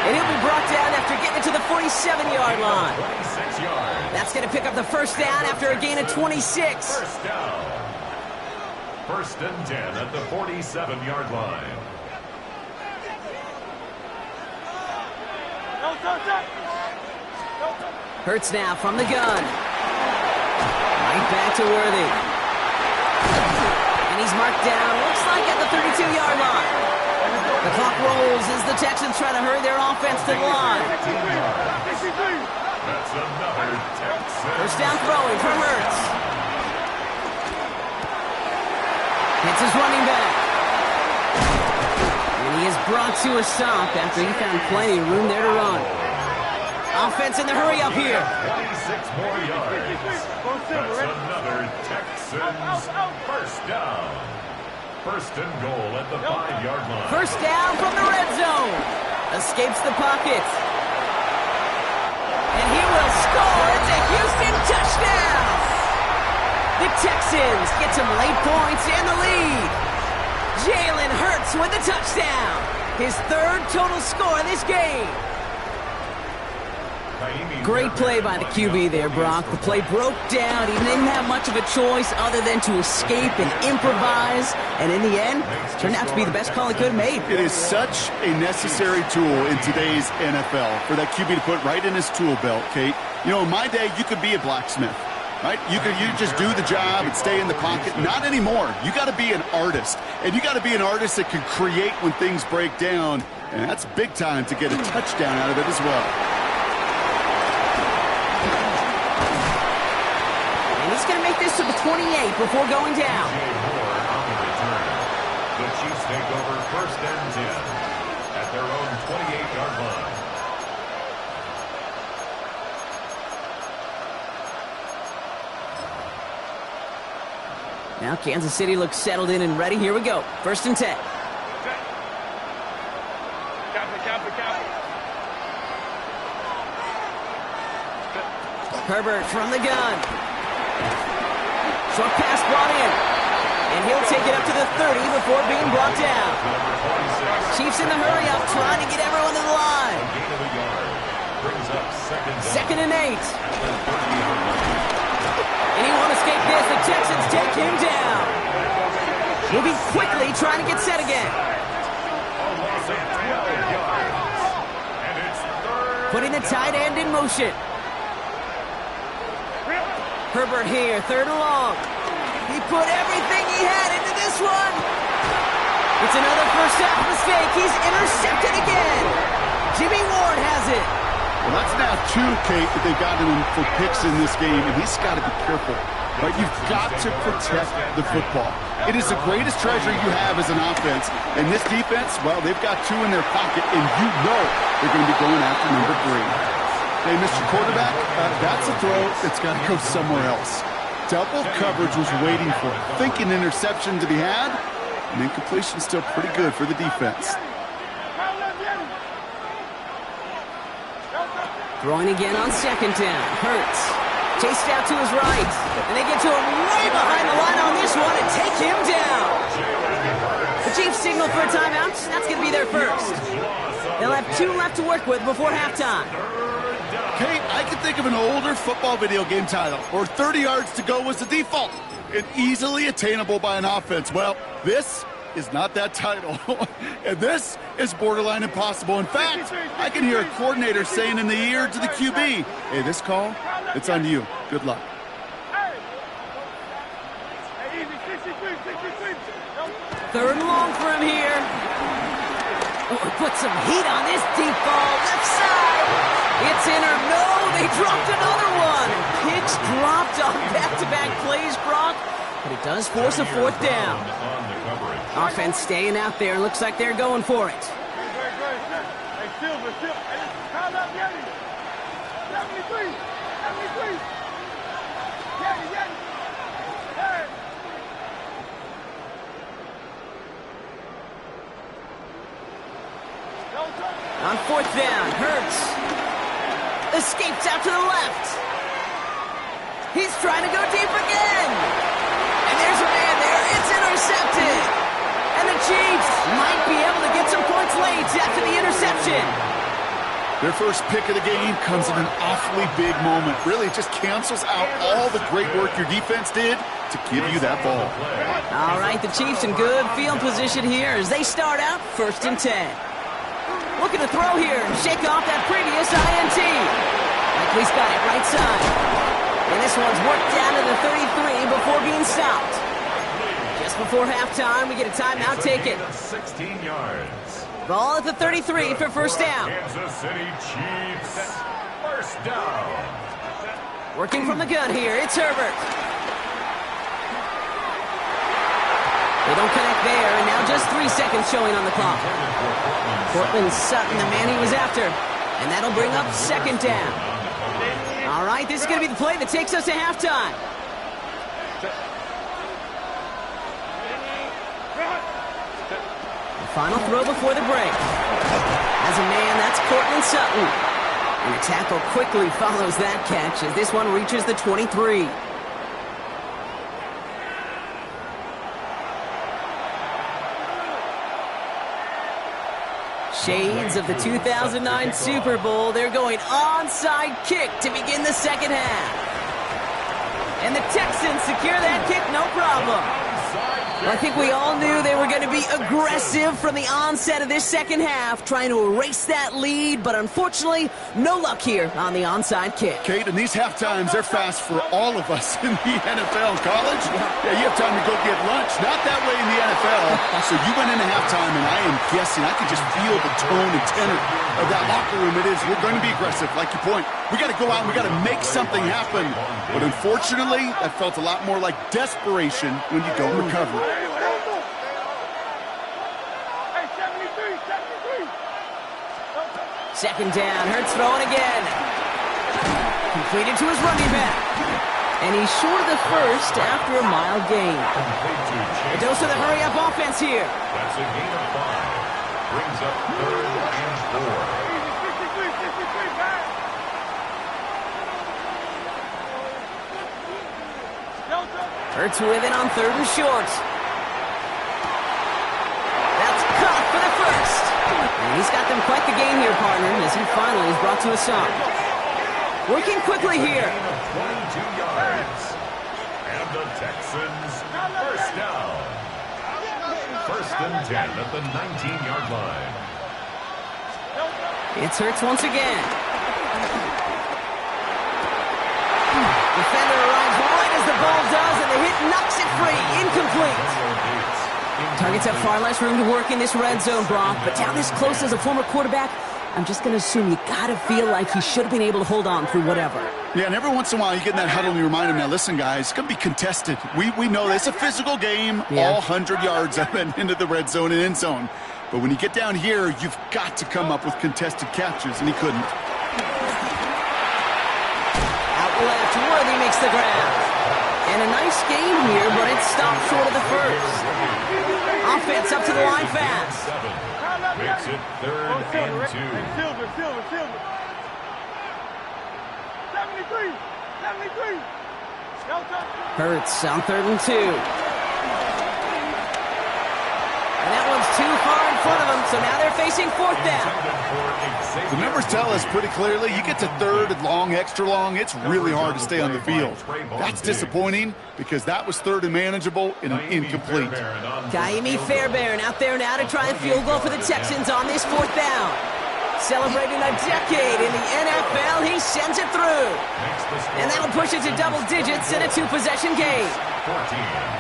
And he'll be brought down after getting it to the 47-yard line. 26 yards. That's going to pick up the 1st down after a gain of 26. 1st down. 1st and 10 at the 47-yard line. Hurts now from the gun. Right back to Worthy. And he's marked down, looks like at the 32-yard line. The clock rolls as the Texans try to hurry their offense to the line. That's another Texan. 1st down throwing from Hurts. Hits his running back. And he is brought to a stop after he found plenty of room there to run. Offense in the hurry up here. 26 more yards. That's another Texans 1st down. 1st and goal at the 5-yard line. 1st down from the red zone. Escapes the pocket. And he will score. It's a Houston touchdown. The Texans get some late points and the lead. Jalen Hurts with the touchdown. His 3rd total score in this game. Great play by the QB there, Brock. The play broke down. He didn't have much of a choice other than to escape and improvise. And in the end, it turned out to be the best call he could have made. It is such a necessary tool in today's NFL for that QB to put right in his tool belt, Kate. You know, in my day, you could be a blacksmith, right? You just do the job and stay in the pocket. Not anymore. You got to be an artist. And you got to be an artist that can create when things break down. And that's big time to get a touchdown out of it as well. He's going to make this to the 28 before going down. The Chiefs take over 1st and 10 at their own 28-yard line. Now Kansas City looks settled in and ready. Here we go. 1st and 10. Herbert from the gun. Short pass brought in. And he'll take it up to the 30 before being brought down. Chiefs in the hurry up, trying to get everyone and 8. And he won't escape this. The Texans take him down. Moving quickly, trying to get set again. Putting the tight end in motion. Herbert here, 3rd and long. He put everything he had into this one. It's another first half mistake. He's intercepted again. Jimmy Ward has it. Well, that's now 2, Kate, that they've gotten him for picks in this game, and he's got to be careful. But you've got to protect the football. It is the greatest treasure you have as an offense. And this defense, well, they've got 2 in their pocket, and you know they're going to be going after number 3. Hey, Mr. Quarterback, that's a throw that's got to go somewhere else. Double coverage was waiting for it. Thinking interception to be had, and incompletion still pretty good for the defense. Throwing again on 2nd down. Hurts. Chased out to his right. And they get to him way behind the line on this one and take him down. The Chiefs signal for a timeout. That's going to be their first. They'll have 2 left to work with before halftime. Kate, I can think of an older football video game title where 30 yards to go was the default and easily attainable by an offense. Well, this is not that title. And this is borderline impossible. In fact, I can hear a coordinator saying in the ear to the QB, hey, this call, it's on you. Good luck. 3rd and long for him here. Oh, put some heat on this deep ball. Left side. It's in or no. They dropped another one. Picks dropped on back-to-back plays, Brock. But it does force a 4th down. Offense staying out there. Looks like they're going for it. On 4th down, Hurts escapes out to the left. He's trying to go deep again. And there's a man there. It's intercepted. And the Chiefs might be able to get some points late after the interception. Their first pick of the game comes in an awfully big moment. Really, it just cancels out all the great work your defense did to give you that ball. All right, the Chiefs in good field position here as they start out 1st and 10. Looking to throw here and shake off that previous INT. Likely's got it right side. And this one's worked down to the 33 before being stopped. Just before halftime, we get a timeout taken. 16 yards. Ball at the 33 for first down. Kansas City Chiefs. First down. Working from the gun here, it's Herbert. They don't connect there, and now just 3 seconds showing on the clock. Cortland Sutton, the man he was after. And that'll bring up 2nd down. All right, this is going to be the play that takes us to halftime. The final throw before the break. As a man, that's Cortland Sutton. And the tackle quickly follows that catch as this one reaches the 23. Shades of the 2009 Super Bowl. They're going onside kick to begin the 2nd half. And the Texans secure that kick, no problem. Well, I think we all knew they were going to be aggressive from the onset of this 2nd half, trying to erase that lead, but unfortunately, no luck here on the onside kick. Kate, in these half times, they're fast for all of us in the NFL and college. Yeah, you have time to go get lunch. Not that way in the NFL. So you went into halftime, and I am guessing, I can just feel the tone and tenor of that locker room. It is, we're going to be aggressive, like you point. We got to go out and we got to make something happen. But unfortunately, that felt a lot more like desperation when you don't recover. Second down, Hurts throwing again. Completed to his running back. And he's short of the first after a mild gain. A dose of the hurry-up offense here. That's a gain of 5. Brings up 3rd and 4. Hurts with it on 3rd and short. That's caught for the first. And he's got them quite the game here, partner, as he finally is brought to a stop. Working quickly here. Gain of 22 yards. And the Texans first down. First and 10 at the 19-yard line. It's Hurts once again. Defender arrives right as the ball does, and the hit knocks it free. Incomplete. Targets have far less room to work in this red zone, Brock, but down this close as a former quarterback, I'm just going to assume you got to feel like he should have been able to hold on through whatever. Yeah, and every once in a while you get in that huddle and you remind him, now listen, guys, it's going to be contested. We know this. It's a physical game, all 100 yards up and into the red zone and end zone. But when you get down here, you've got to come up with contested catches, and he couldn't. Out left, Worthy makes the grab. And a nice game here, but it stopped short of the first. Offense up to the line fast. Makes it third and 2. Silver. 73. Hurts on 3rd and 2. And that one's too far in front of them, so now they're facing 4th down. The numbers tell us pretty clearly, you get to 3rd and long, extra long, it's really hard to stay on the field. That's disappointing because that was 3rd and manageable and an incomplete. Kaimi Fairbairn out there now to try a field goal for the Texans on this 4th down. Celebrating a decade in the NFL, he sends it through. And that'll push it to double digits in a 2-possession game.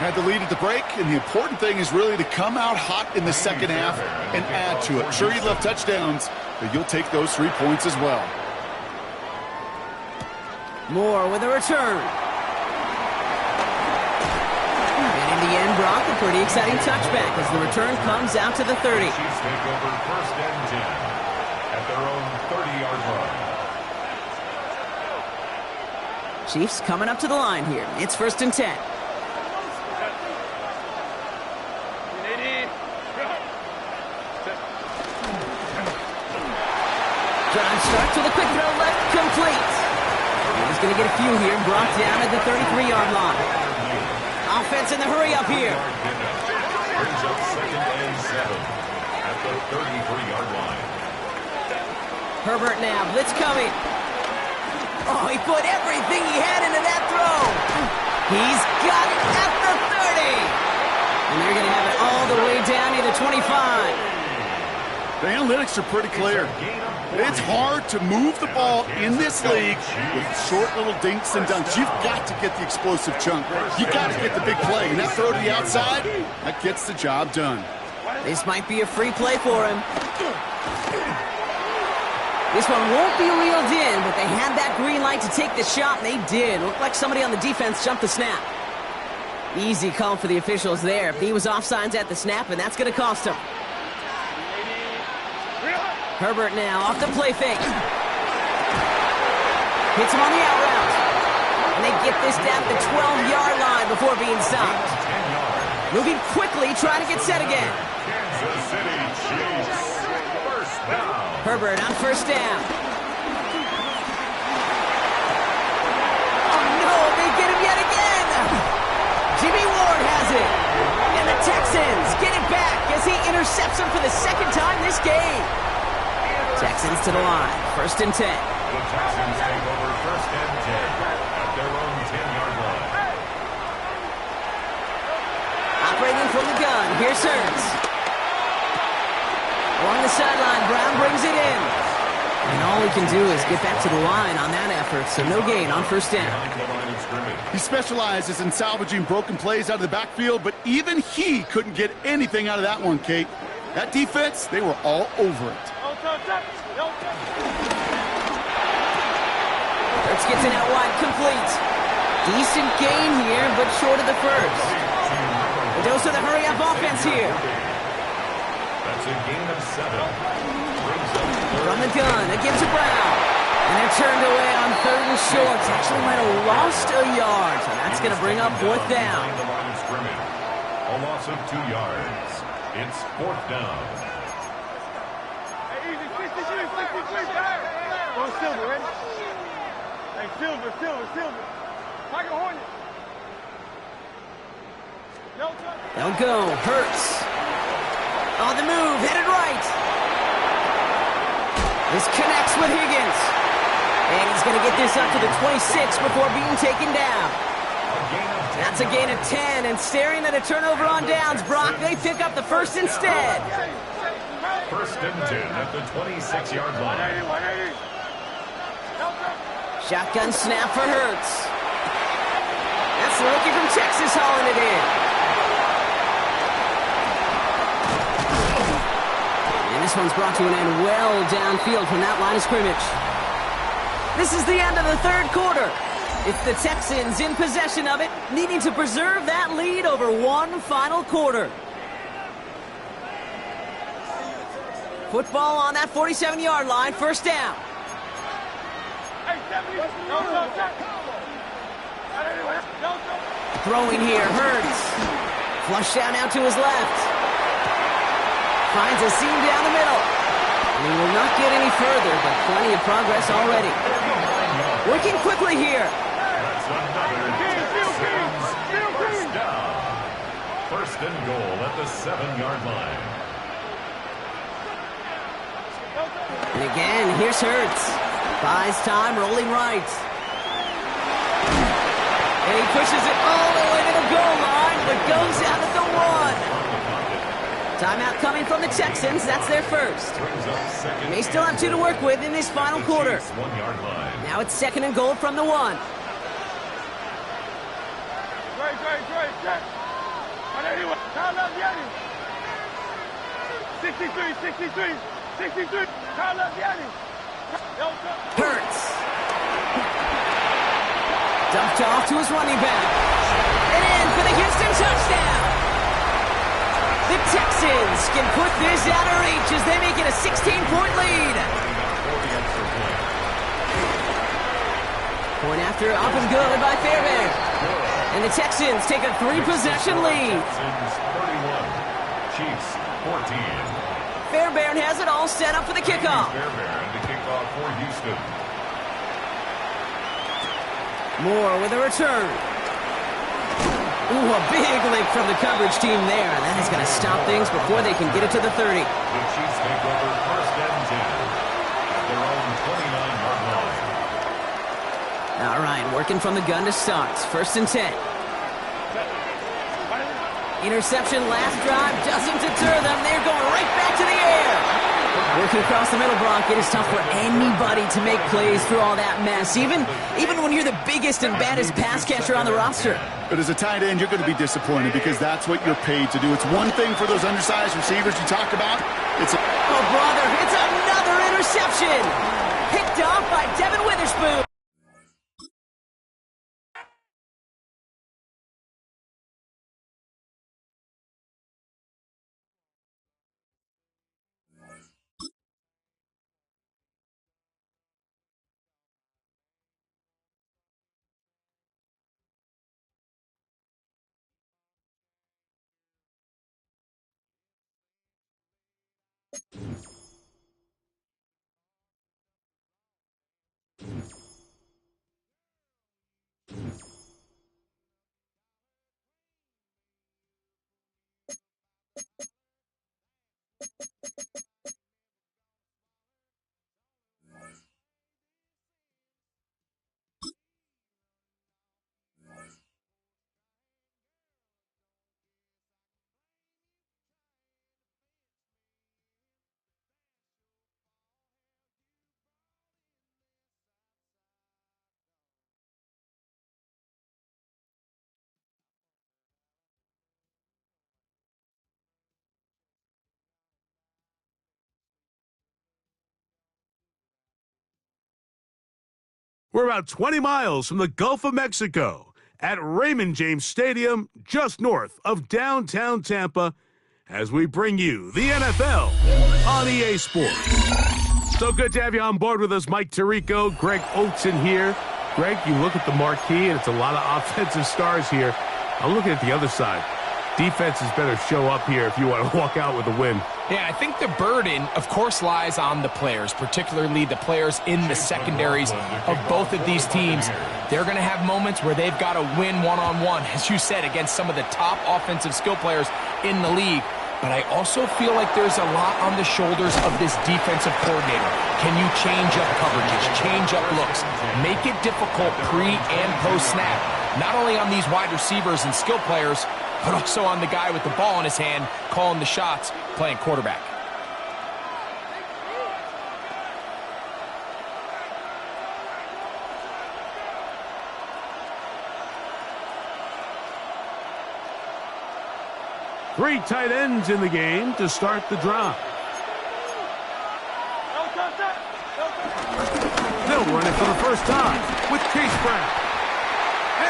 Had the lead at the break, and the important thing is really to come out hot in the second half and add to it. Sure, you love touchdowns, but you'll take those 3 points as well. Moore with a return. And in the end, Brock, a pretty exciting touchback as the return comes out to the 30. Chiefs take over first and 10 at their own 30-yard line. Chiefs coming up to the line here. It's 1st and 10. John starts with a quick throw left, complete. He's going to get a few here, brought down at the 33-yard line. Offense in the hurry up here. Brings up 2nd and 7 at the 33-yard line. Herbert now, blitz coming. Oh, he put everything he had into that throw. He's got it at the 30. And they're going to have it all the way down to the 25. The analytics are pretty clear. It's hard to move the ball in this league with short little dinks and dunks. You've got to get the explosive chunk. You've got to get the big play. And that throw to the outside, that gets the job done. This might be a free play for him. This one won't be reeled in, but they had that green light to take the shot, and they did. Looked like somebody on the defense jumped the snap. Easy call for the officials there. He was offsides at the snap, and that's going to cost him. Herbert now off the play fake. Hits him on the out route. And they get this down the 12-yard line before being stopped. Moving quickly, trying to get set again. Kansas City Chiefs first down. Herbert on 1st down. Oh no, they get him yet again. Jimmy Ward has it. And the Texans get it back as he intercepts him for the 2nd time this game. Texans to the line, 1st and 10. The Texans take over first and 10 at their own 10-yard line. Operating from the gun, here's Hurts. Along the sideline, Brown brings it in. And all he can do is get back to the line on that effort, so no gain on 1st down. He specializes in salvaging broken plays out of the backfield, but even he couldn't get anything out of that one, Kate. That defense, they were all over it. Hurts gets it out wide, complete. Decent gain here, but short of the first. A dose of the hurry-up offense here. That's a gain of 7. From the gun, it gives to Brown. And they're turned away on 3rd and short. Actually might have lost a yard, so that's going to bring up 4th down. A loss of 2 yards. It's 4th down. Go Silver, ready? Hey, Silver. Pocket Hornet. They'll go. Hurts. On the move, headed right. This connects with Higgins. And he's going to get this up to the 26 before being taken down. That's a gain of 10, and staring at a turnover on downs, Brock, they pick up the first instead. First and 10 at the 26-yard line. Shotgun snap for Hurts. That's the rookie from Texas hauling it in. And this one's brought to an end well downfield from that line of scrimmage. This is the end of the third quarter. It's the Texans in possession of it, needing to preserve that lead over one final quarter. Football on that 47-yard line, first down. Throwing here, Hurts. Flush down out to his left. Finds a seam down the middle. And he will not get any further, but plenty of progress already. Working quickly here. First and goal at the 7-yard line. And again, here's Hurts. Buys time, rolling right. And he pushes it all the way to the goal line, but goes out at the 1. Timeout coming from the Texans. That's their first. They still have 2 to work with in this final quarter. Now it's second and goal from the 1. Great. 63. Hurts. Dumped off to his running back. And in for the Houston touchdown. The Texans can put this out of reach as they make it a 16-point lead. Point after up and good by Fairbairn. And the Texans take a 3-possession lead. Texans 31, Chiefs 14. Fairbairn has it all set up for the kickoff. Fairbairn to kick off for Houston. Moore with a return. Ooh, a big lick from the coverage team there. That is going to stop things before they can get it to the 30. The Chiefs take over first and 10 at their own 29-yard line. All right, working from the gun to start. First and 10. Interception last drive doesn't deter them. They're going right back to the air. Working across the middle, Brock, it is tough for anybody to make plays through all that mess, even when you're the biggest and baddest pass catcher on the roster. But as a tight end, you're going to be disappointed because that's what you're paid to do. It's one thing for those undersized receivers you talk about. Oh, brother, it's another interception. Picked off by Devin Witherspoon. We're about 20 miles from the Gulf of Mexico at Raymond James Stadium, just north of downtown Tampa, as we bring you the NFL on EA Sports. So good to have you on board with us, Mike Tirico, Greg Oates here. Greg, you look at the marquee, and it's a lot of offensive stars here. I'm looking at the other side. Defenses better show up here if you want to walk out with a win. Yeah, I think the burden, of course, lies on the players, particularly the players in the secondaries of both of these teams. They're going to have moments where they've got to win one-on-one, as you said, against some of the top offensive skill players in the league. but I also feel like there's a lot on the shoulders of this defensive coordinator. Can you change up coverages, change up looks, make it difficult pre and post snap, not only on these wide receivers and skill players, but also on the guy with the ball in his hand, calling the shots, playing quarterback. Three tight ends in the game to start the drive. They'll run it for the first time with Case Brown.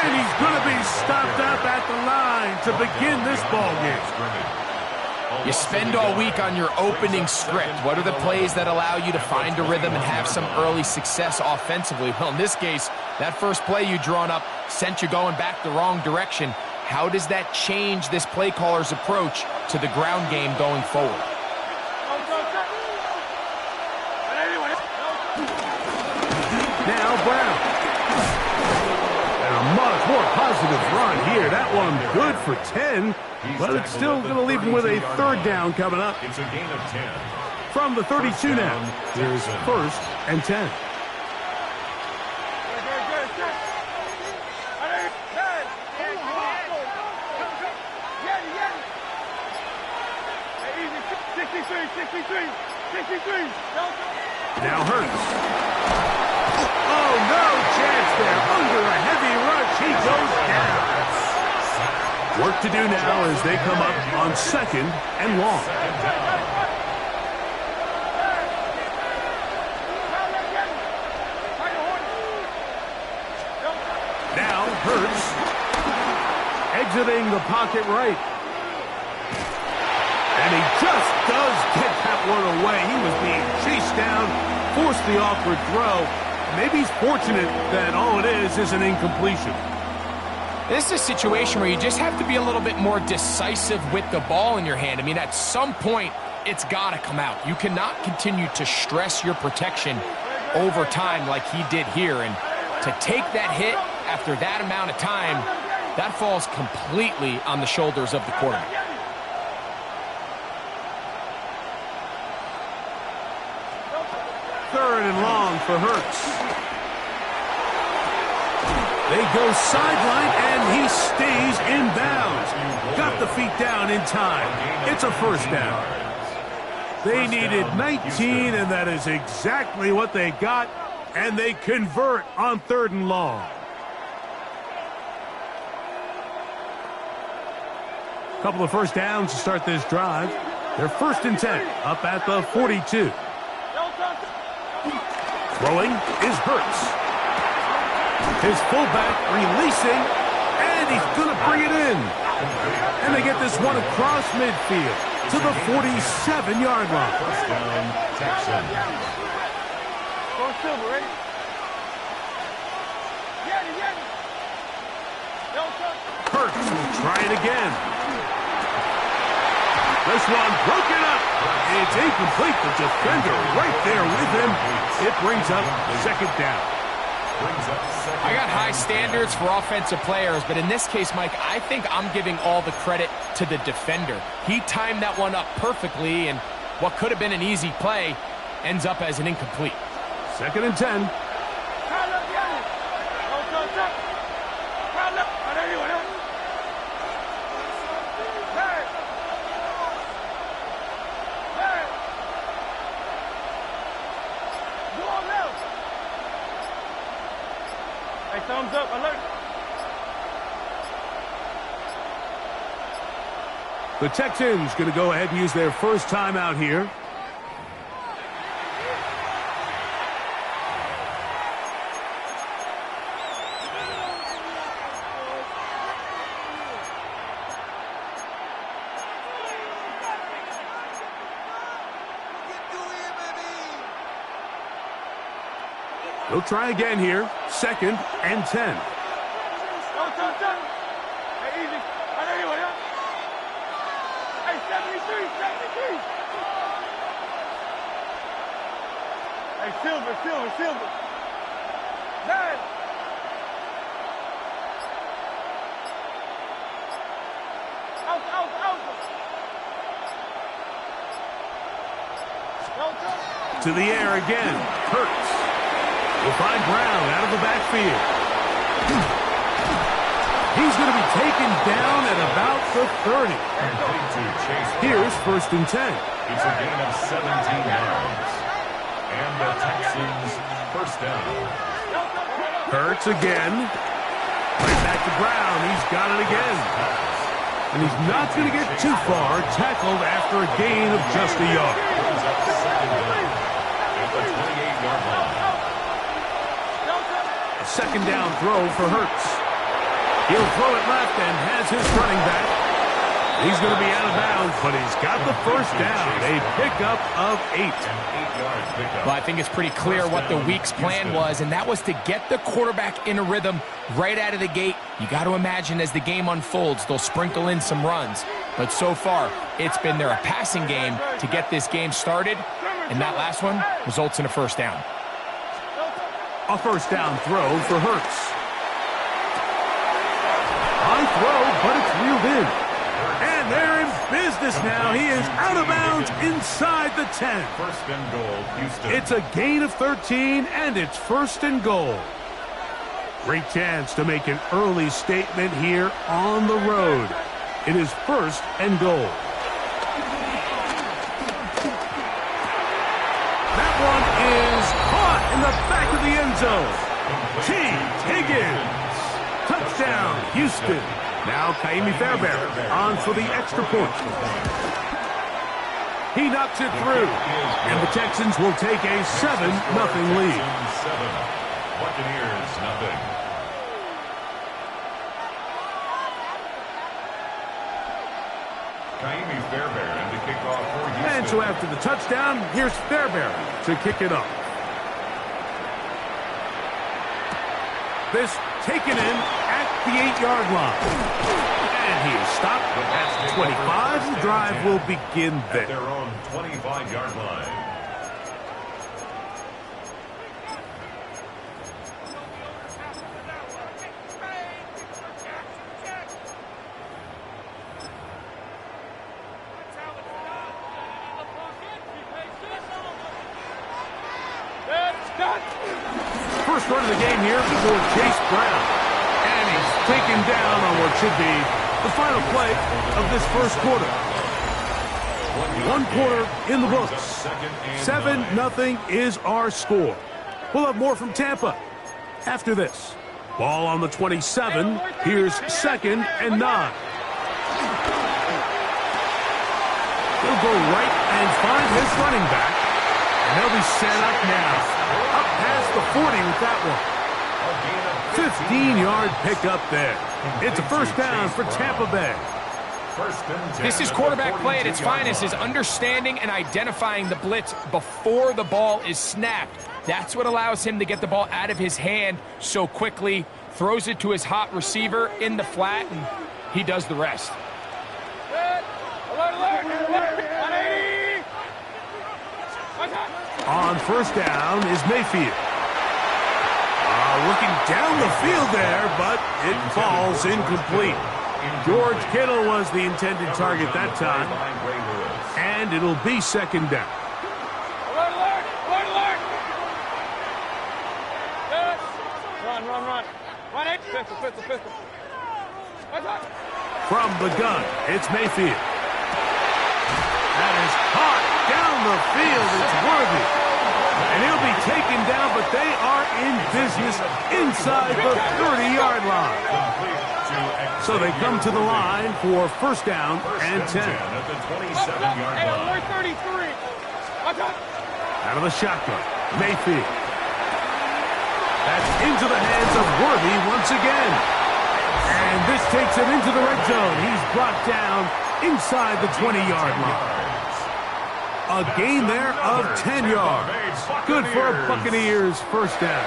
And he's going to be stopped up at the line to begin this ball game. You spend all week on your opening script. What are the plays that allow you to find a rhythm and have some early success offensively? Well, in this case, that first play you drawn up sent you going back the wrong direction. How does that change this play caller's approach to the ground game going forward? Now Brown. And a much more positive run here. That one good for 10, but it's still going to leave him with a third down coming up. It's a gain of 10. From the 32 now, here's 1st and 10. Now Hurts. Oh, no chance there. Under a heavy rush, he goes down. Work to do now as they come up on 2nd and long. Now Hurts exiting the pocket right. And he just does get that one away. He was being chased down, forced the awkward throw. Maybe he's fortunate that all it is an incompletion. This is a situation where you just have to be a little bit more decisive with the ball in your hand. I mean, at some point, it's got to come out. You cannot continue to stress your protection over time like he did here. And to take that hit after that amount of time, that falls completely on the shoulders of the quarterback. Third and long for Hurts. They go sideline, and he stays in bounds. Got the feet down in time. It's a first down. They needed 19, and that is exactly what they got, and they convert on 3rd and long. Couple of first downs to start this drive. They're 1st and 10, up at the 42. Throwing is Hurts. His fullback releasing, and he's going to bring it in. And they get this one across midfield to the 47-yard line. First down, Texans. Hurts will try it again. This one broken up. It's incomplete. The defender right there with him. It brings up 2nd down. I got high standards for offensive players, but in this case, Mike, I think I'm giving all the credit to the defender. He timed that one up perfectly, and what could have been an easy play ends up as an incomplete. 2nd and 10. Thumbs up, alert. The Texans going to go ahead and use their first timeout here. They'll try again here. 2nd and 10. Hey, Silver. Man. Out. To the air again. Hurts. Will find Brown out of the backfield. He's going to be taken down at about the 30. Here's 1st and 10. It's a gain of 17 yards. And the Texans first down. Hurts again. Right back to Brown. He's got it again. And he's not going to get too far. Tackled after a gain of just a yard. A 2nd down throw for Hurts. He'll throw it left and has his running back. He's going to be out of bounds, but he's got the 1st down. A pickup of 8. Well, I think it's pretty clear what the week's plan was, and that was to get the quarterback in a rhythm right out of the gate. You got to imagine as the game unfolds, they'll sprinkle in some runs. But so far, it's been a passing game to get this game started, and that last one results in a 1st down. A 1st down throw for Hurts. High throw, but it's reeled in. And they're in business now. He is out of bounds inside the 10. 1st and goal, Houston. It's a gain of 13, and it's 1st and goal. Great chance to make an early statement here on the road. It is 1st and goal. That one is caught in the back of the end zone. T. Higgins. Touchdown, Houston. Now Kaimi Fairbairn on for the extra point. He knocks it through, and the Texans will take a 7-0 lead. 7. Buccaneers, nothing. Kaimi Fairbairn to kick off for Houston. And so after the touchdown, here's Fairbairn to kick it off. This taken in at the 8-yard line. And he is stopped at 25. The drive will begin there. At their own 25-yard line. First run of the game here for Chase Brown. And he's taken down on what should be the final play of this 1st quarter. 1 quarter in the books. 7-0 is our score. We'll have more from Tampa after this. Ball on the 27. Here's 2nd and 9. He'll go right and find his running back. And they'll be set up now. Up past the 40 with that one. 15-yard pickup there. It's a 1st down for Tampa Bay. This is quarterback play at its finest, is understanding and identifying the blitz before the ball is snapped. That's what allows him to get the ball out of his hand so quickly, throws it to his hot receiver in the flat, and he does the rest. On 1st down is Mayfield. Looking down the field there, but it falls incomplete. George Kittle was the intended target that time. And it'll be 2nd down. Run. Pistol. From the gun, it's Mayfield. That is caught down the field. It's Worthy. And he'll be taken down, but they are in business inside the 30-yard line. So they come to the line for 1st down and 10. At the 27-yard line. 33. Out of the shotgun, Mayfield. That's into the hands of Worthy once again. And this takes him into the red zone. He's brought down inside the 20-yard line. A gain there of 10 yards. Good for a Buccaneers 1st down.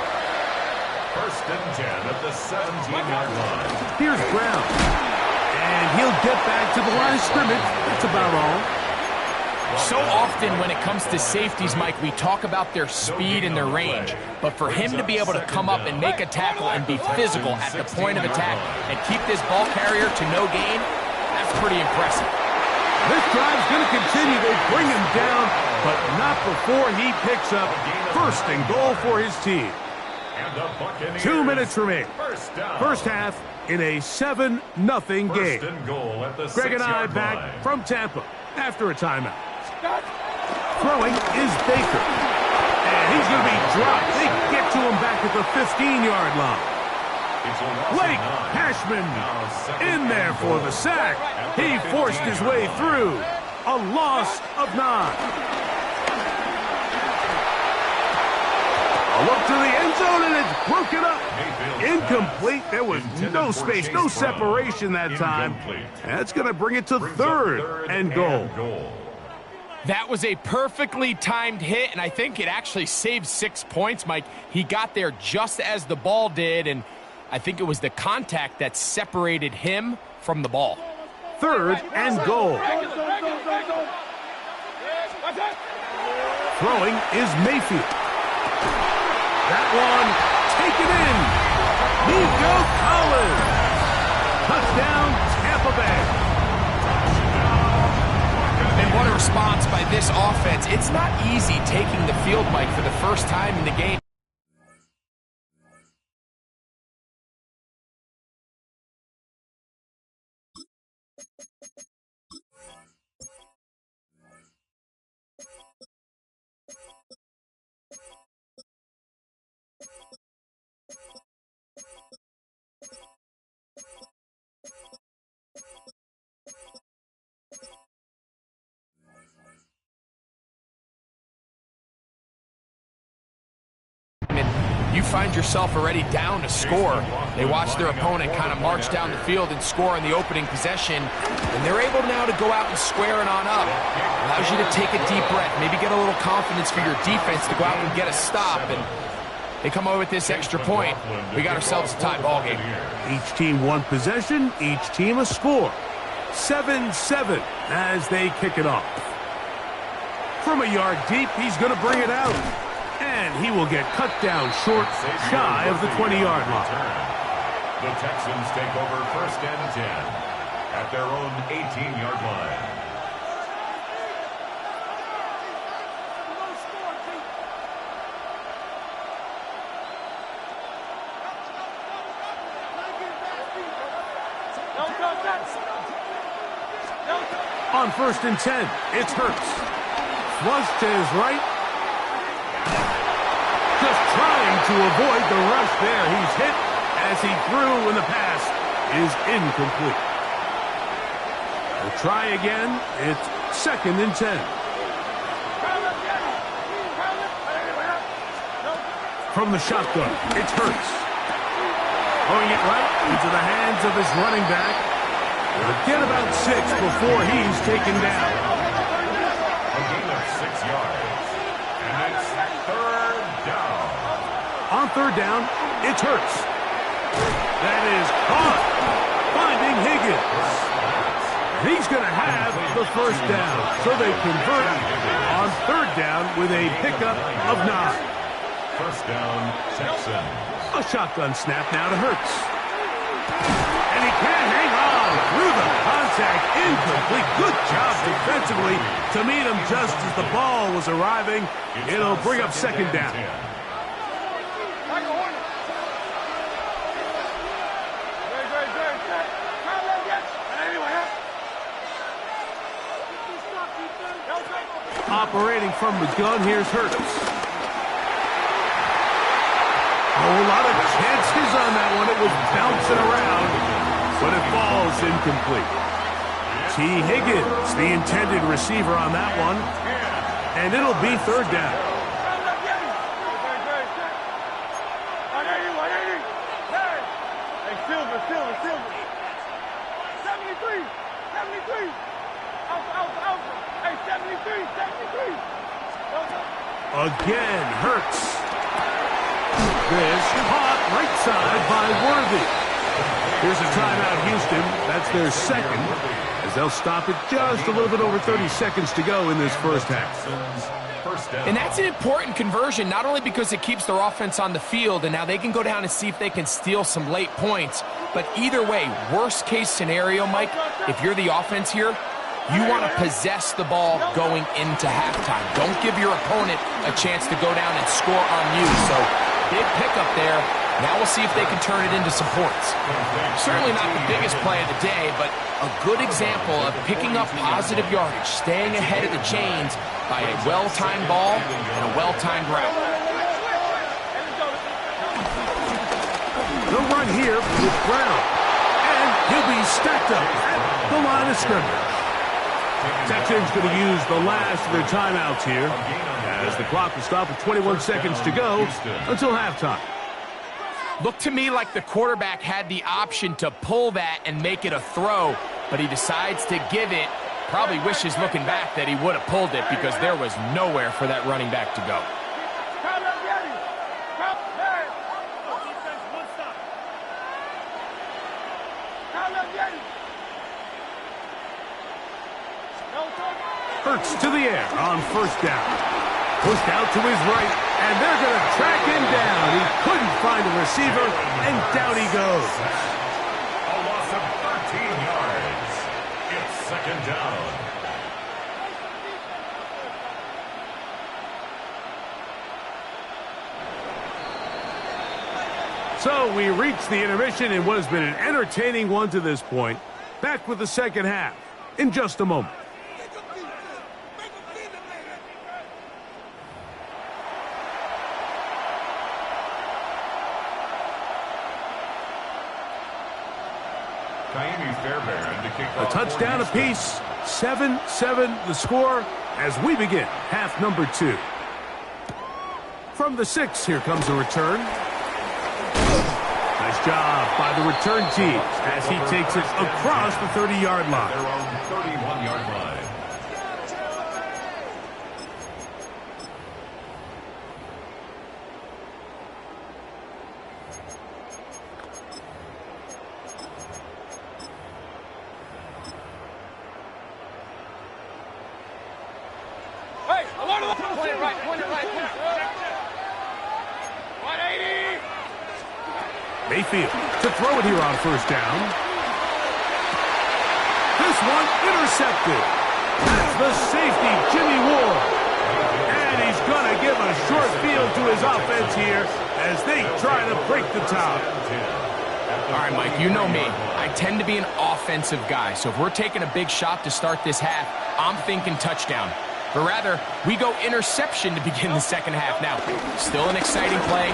1st and 10 at the 17-yard line. Here's Brown. And he'll get back to the line of scrimmage. That's about all. So often when it comes to safeties, Mike, we talk about their speed and their range. But for him to be able to come up and make a tackle and be physical at the point of attack and keep this ball carrier to no gain, that's pretty impressive. This drive's going to continue. They bring him down, but not before he picks up first and goal for his team. 2 minutes remain. First half in a 7-0 game. Greg and I back from Tampa after a timeout. Throwing is Baker. And he's going to be dropped. They get to him back at the 15-yard line. Blake Cashman in there for the sack. He forced his way through. A loss of 9. A look to the end zone, and it's broken up. Incomplete. There was no space, no separation that time. That's going to bring it to third and goal. That was a perfectly timed hit, and I think it actually saved 6 points, Mike. He got there just as the ball did, and I think it was the contact that separated him from the ball. Third and goal. Throwing is Mayfield. That one taken in. Nico Collins. Touchdown, Tampa Bay. And what a response by this offense. It's not easy taking the field, Mike, for the first time in the game. You find yourself already down to score. They watch their opponent kind of march down the field and score in the opening possession, and they're able now to go out and square it on up. Allows you to take a deep breath, maybe get a little confidence for your defense to go out and get a stop, and they come away with this extra point. We got ourselves a tie ball game. Each team one possession, each team a score. 7-7 as they kick it off. From a yard deep, he's going to bring it out. And he will get cut down short, shy of the 20-yard line. The Texans take over first and 10 at their own 18-yard line. On first and 10, it's Hurts. Flush to his right. Just trying to avoid the rush there. He's hit as he threw, and the pass is incomplete. We'll try again. It's second and 10. From the shotgun, it's Hurts. Throwing it right into the hands of his running back. We'll get about 6 before he's taken down. A gain of 6 yards. And it's third down. On third down, it's Hurts. That is caught. Finding Higgins. He's going to have the first down. So they convert on third down with a pickup of 9. First down, Texans. A shotgun snap now to Hurts. And he can't hang on through the contact. Incomplete. Good job defensively to meet him just as the ball was arriving. It'll bring up second down. Operating from the gun, here's Hurts. A whole lot of chances on that one. It was bouncing around, but it falls incomplete. T. Higgins, the intended receiver on that one, and it'll be third down. Again, Hurts. This caught right side by Worthy. Here's a timeout, Houston. That's their second, as they'll stop it just a little bit over 30 seconds to go in this first half. And that's an important conversion, not only because it keeps their offense on the field, and now they can go down and see if they can steal some late points, but either way, worst case scenario, Mike, if you're the offense here, You want to possess the ball going into halftime. Don't give your opponent a chance to go down and score on you. So, big pickup there. Now we'll see if they can turn it into some points. Certainly not the biggest play of the day, but a good example of picking up positive yardage, staying ahead of the chains by a well-timed ball and a well-timed route. The run here with Brown. And he'll be stacked up at the line of scrimmage. Texans going to use the last of their timeouts here as the clock will stop with 21 seconds to go until halftime. Looked to me like the quarterback had the option to pull that and make it a throw, but he decides to give it. Probably wishes looking back that he would have pulled it because there was nowhere for that running back to go. Hurts to the air on first down. Pushed out to his right, and they're going to track him down. He couldn't find a receiver, and down he goes. A loss of 13 yards. It's second down. So we reach the intermission in what has been an entertaining one to this point. Back with the second half in just a moment. A touchdown apiece, 7-7 the score as we begin half number 2. From the 6, here comes a return. Nice job by the return team as he takes it across the 30-yard line. Their own 31-yard line. Mayfield to throw it here on first down. This one intercepted. That's the safety, Jimmy Ward. And he's going to give a short field to his offense here as they try to break the tie. All right, Mike, you know me. I tend to be an offensive guy, so if we're taking a big shot to start this half, I'm thinking touchdown. But rather, we go interception to begin the second half. Now, still an exciting play.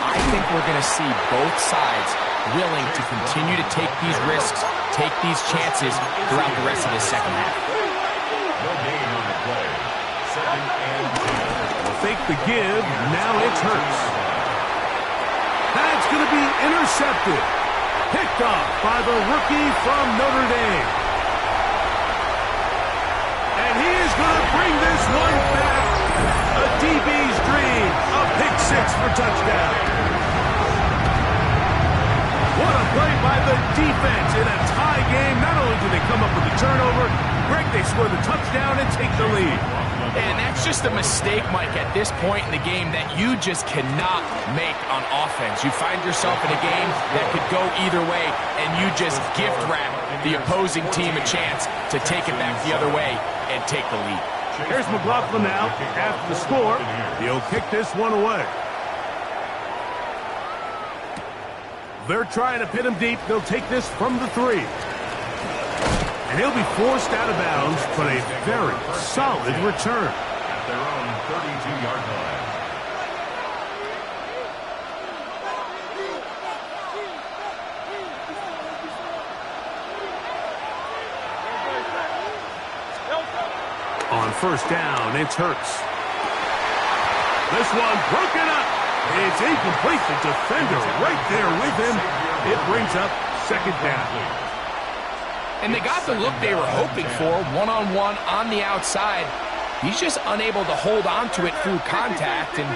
I think we're going to see both sides willing to continue to take these risks, take these chances throughout the rest of this second half. No gain on the play. Second and 10. Will fake the give. Now it's Hurts. That's going to be intercepted. Picked off by the rookie from Notre Dame. And he is going to bring this one back. A DB's dream. A pick 6 for touchdown. What a play by the defense in a tie game. Not only do they come up with the turnover, Greg, they score the touchdown and take the lead. And that's just a mistake, Mike, at this point in the game that you just cannot make on offense. You find yourself in a game that could go either way, and you just gift wrap the opposing team a chance to take it back the other way and take the lead. Here's McLaughlin now. After the score, he'll kick this one away. They're trying to pin him deep. They'll take this from the 3. And he'll be forced out of bounds, but a very solid return. At their own 32-yard line. On first down, it's Hurts. This one broken up. It's incomplete. The defender right there with him. It brings up second down. And they got the look they were hoping for, one-on-one on the outside. He's just unable to hold on to it through contact, and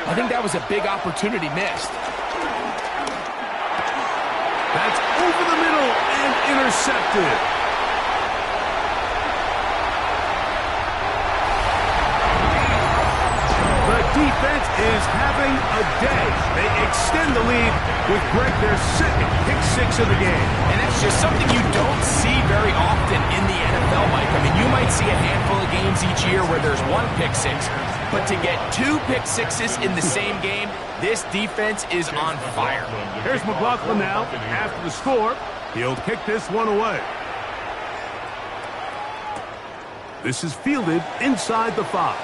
I think that was a big opportunity missed. That's over the middle and intercepted. The defense is having a day. They extend the lead with Greg their second pick six of the game. And that's just something you don't see very often in the NFL, Mike. I mean, you might see a handful of games each year where there's one pick six, but to get two pick sixes in the same game, this defense is on fire. Here's McLaughlin now. After the score, he'll kick this one away. This is fielded inside the 5.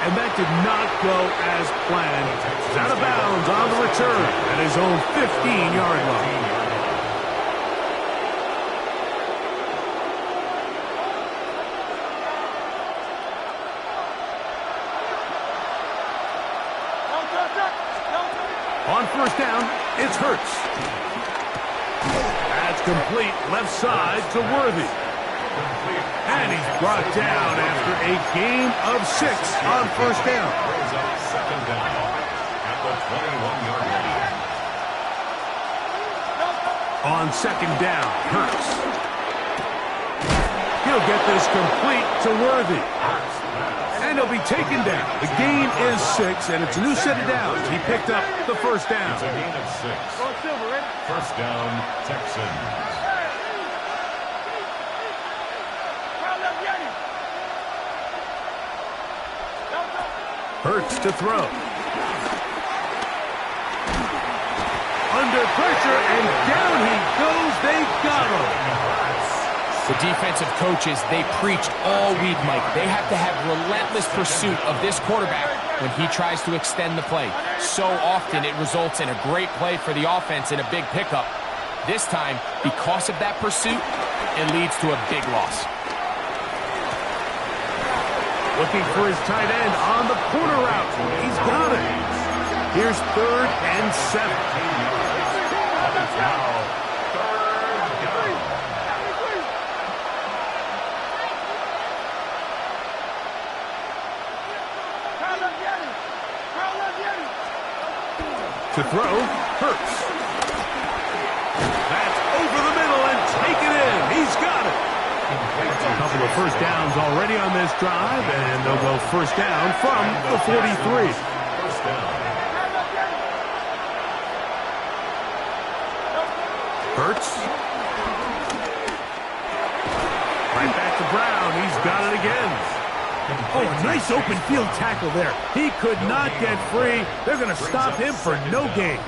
And that did not go as planned. It's out of bounds on the return at his own 15-yard line. On first down, it's Hurts. That's complete left side to Worthy. And he's brought down after a gain of 6 on first down. Throws up second down at the 21-yard line. On second down, Hurts. He'll get this complete to Worthy. And he'll be taken down. The gain is 6, and it's a new set of downs. He picked up the first down. It's a gain of 6. First down, Texans. Hurts to throw. Under pressure, and down he goes. They got him. The defensive coaches, they preached all week, Mike. They have to have relentless pursuit of this quarterback when he tries to extend the play. So often it results in a great play for the offense and a big pickup. This time, because of that pursuit, it leads to a big loss. Looking for his tight end on the corner route. He's got it. Here's 3rd and 7. To throw, Hurts. That's over the middle and taken in. He's got it. A couple of first downs already on this drive, and they'll go first down from the 43. First down. Hurts. Right back to Brown. He's got it again. Oh, a nice open field tackle there. He could not get free. They're going to stop him for no gain.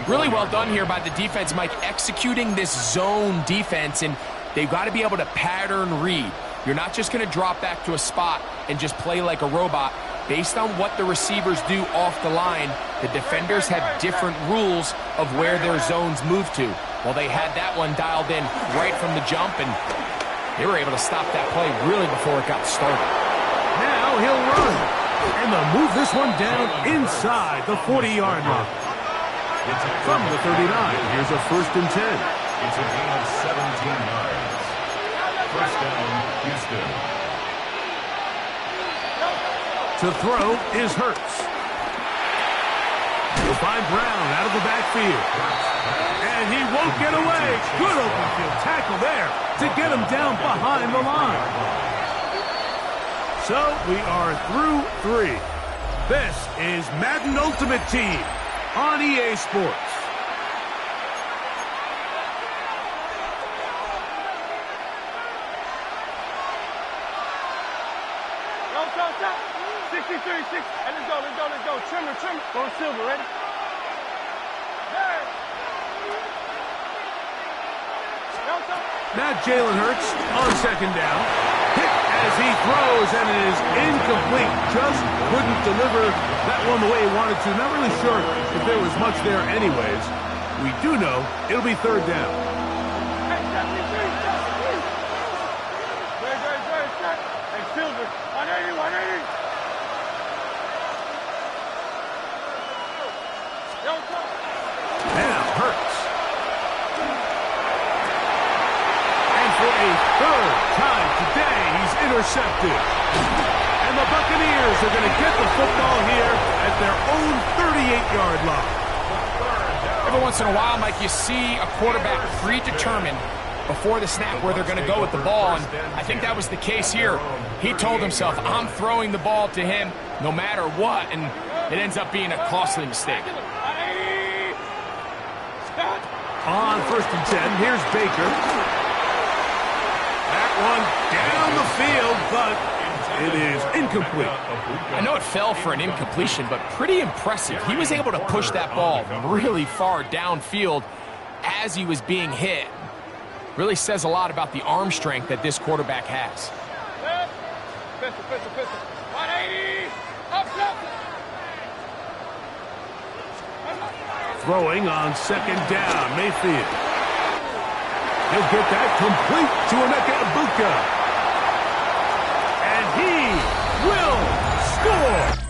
Really well done here by the defense, Mike, executing this zone defense, and they've got to be able to pattern read. You're not just going to drop back to a spot and just play like a robot. Based on what the receivers do off the line, the defenders have different rules of where their zones move to. Well, they had that one dialed in right from the jump, and they were able to stop that play really before it got started. Now he'll run. And they'll move this one down inside the 40-yard line. From the 39, here's a 1st and 10. It's a gain of 17 yards. First down, Houston. To throw is Hurts. He'll find Brown out of the backfield. And he won't get away. Good open field tackle there to get him down behind the line. So we are through 3. This is Madden Ultimate Team on EA Sports. Stop. 63, 6. Hey, let's go. Trimmer. Going silver, ready? Now Jalen Hurts on second down. Hit as he throws, and it is incomplete. Just couldn't deliver that one the way he wanted to. Not really sure if there was much there anyways. We do know it'll be 3rd down. Hey, 73. Hey, silver. 180. Now Hurts. And for a 3rd time today, he's intercepted. And the Buccaneers are going to get the football here at their own 38-yard line. Every once in a while, Mike, you see a quarterback predetermine before the snap where they're going to go with the ball, and I think that was the case here. He told himself, I'm throwing the ball to him no matter what, and it ends up being a costly mistake. On 1st and 10, here's Baker. That one down the field, but it is incomplete. I know it fell for an incompletion, but pretty impressive. He was able to push that ball really far downfield as he was being hit. Really says a lot about the arm strength that this quarterback has. Pistol. 180. Up, left. Throwing on 2nd down, Mayfield. He'll get that complete to Emeka Egbuka. And he will score.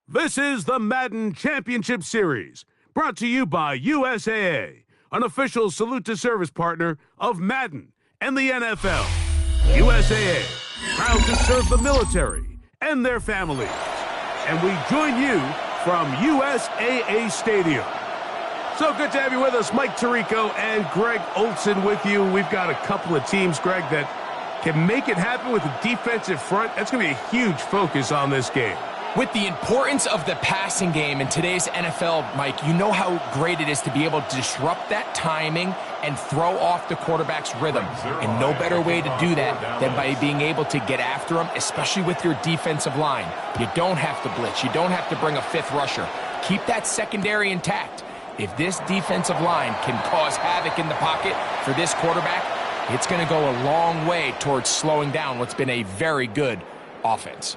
This is the Madden Championship Series, brought to you by USAA, an official salute-to-service partner of Madden and the NFL. USAA, proud to serve the military and their families. And we join you from USAA Stadium. So good to have you with us, Mike Tirico and Greg Olson with you. We've got a couple of teams, Greg, that can make it happen with a defensive front. That's going to be a huge focus on this game. With the importance of the passing game in today's NFL, Mike, you know how great it is to be able to disrupt that timing and throw off the quarterback's rhythm. And no better way to do that than by being able to get after them, especially with your defensive line. You don't have to blitz. You don't have to bring a fifth rusher. Keep that secondary intact. If this defensive line can cause havoc in the pocket for this quarterback, it's going to go a long way towards slowing down what's been a very good offense.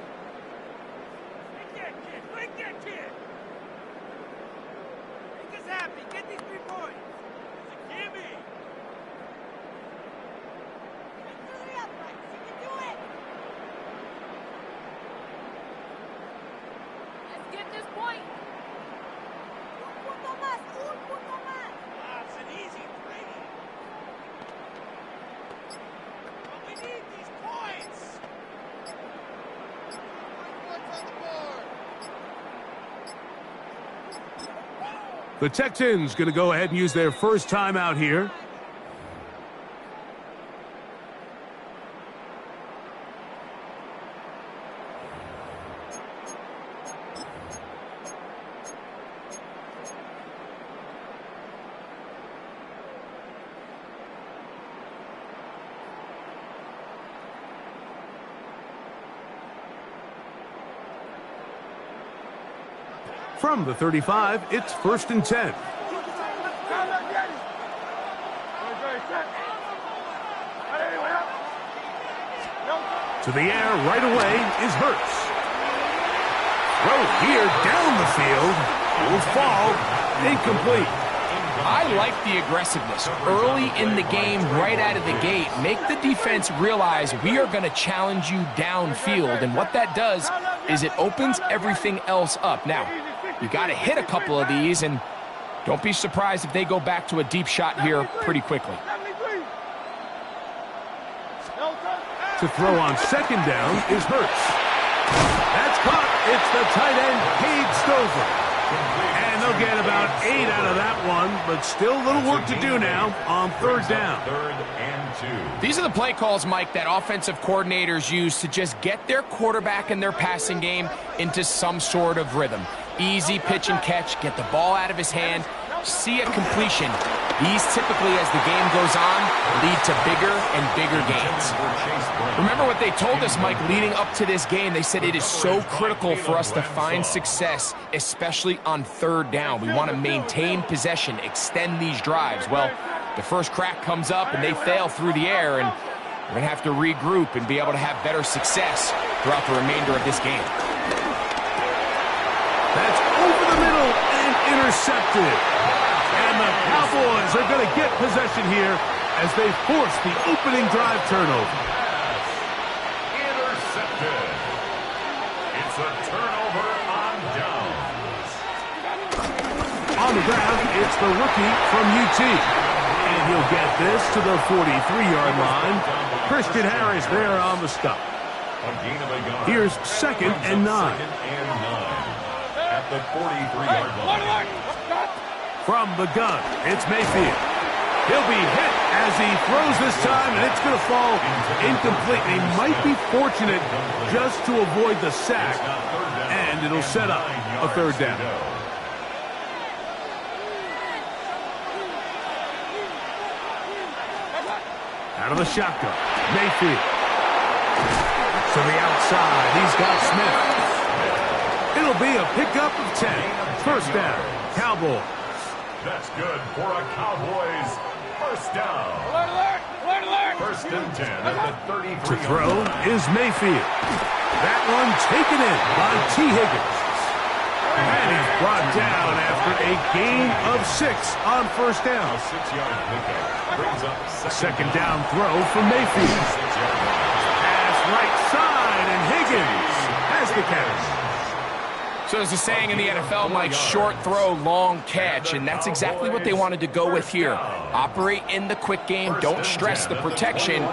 The Texans going to go ahead and use their first timeout here. From the 35, it's 1st and 10. To the air right away is Hurts. Throw here down the field. Will fall. Incomplete. I like the aggressiveness early in the game, right out of the gate. Make the defense realize we are going to challenge you downfield, and what that does is it opens everything else up. Now, you got to hit a couple of these, and don't be surprised if they go back to a deep shot here pretty quickly. To throw on 2nd down is Hurts. That's caught. It's the tight end, Cade Stover. And they'll get about 8 out of that one, but still a little work to do now on 3rd down. 3rd and 2. These are the play calls, Mike, that offensive coordinators use to just get their quarterback and their passing game into some sort of rhythm. Easy pitch and catch, get the ball out of his hand, see a completion. These typically, as the game goes on, lead to bigger and bigger gains. Remember what they told us, Mike, leading up to this game. They said it is so critical for us to find success, especially on 3rd down. We want to maintain possession, extend these drives. Well, the first crack comes up and they fail through the air, and we're going to have to regroup and be able to have better success throughout the remainder of this game. That's over the middle and intercepted. And the Cowboys are going to get possession here as they force the opening drive turnover. Intercepted. It's a turnover on downs. On the ground, it's the rookie from UT. And he'll get this to the 43-yard line. Christian Harris there on the stop. Here's 2nd and 9. At the 43-yard line. From the gun, it's Mayfield. He'll be hit as he throws this time, and it's going to fall incomplete. He might be fortunate just to avoid the sack, and it'll set up a 3rd down. Out of the shotgun, Mayfield. To the outside, he's got Smith. It'll be a pickup of 10. 1st down, Cowboys. That's good for a Cowboys 1st down. Alert, alert, alert, alert. 1st and 10 at the 33. To throw is Mayfield. That one taken in by T. Higgins. And he's brought down after a gain of 6 on 1st down. 6-yard pickup brings up 2nd down throw from Mayfield. Pass right side, and Higgins has the catch. So there's a saying in the NFL, Mike, short throw, long catch, and that's exactly what they wanted to go with here. Operate in the quick game, don't stress the protection,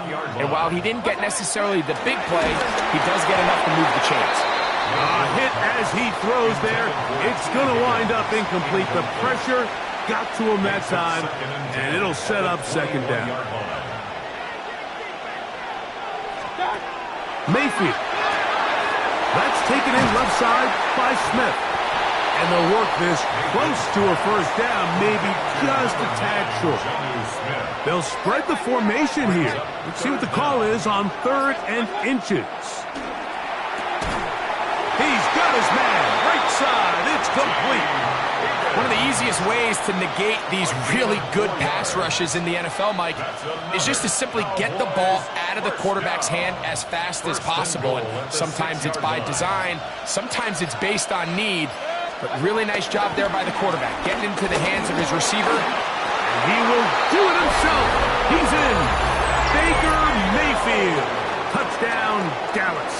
and while he didn't get necessarily the big play, he does get enough to move the chains. Hit as he throws there. It's going to wind up incomplete. The pressure got to him that time, and it'll set up second down. Mayfield. That's taken in left side by Smith. And they'll work this close to a first down, maybe just a tad short. They'll spread the formation here. Let's see what the call is on 3rd and inches. He's got his man, right side, it's complete. One of the easiest ways to negate these really good pass rushes in the NFL, Mike, is just to simply get the ball out of the quarterback's hand as fast as possible. And sometimes it's by design, sometimes it's based on need, but really nice job there by the quarterback, getting into the hands of his receiver. And he will do it himself. He's in. Baker Mayfield. Touchdown, Dallas.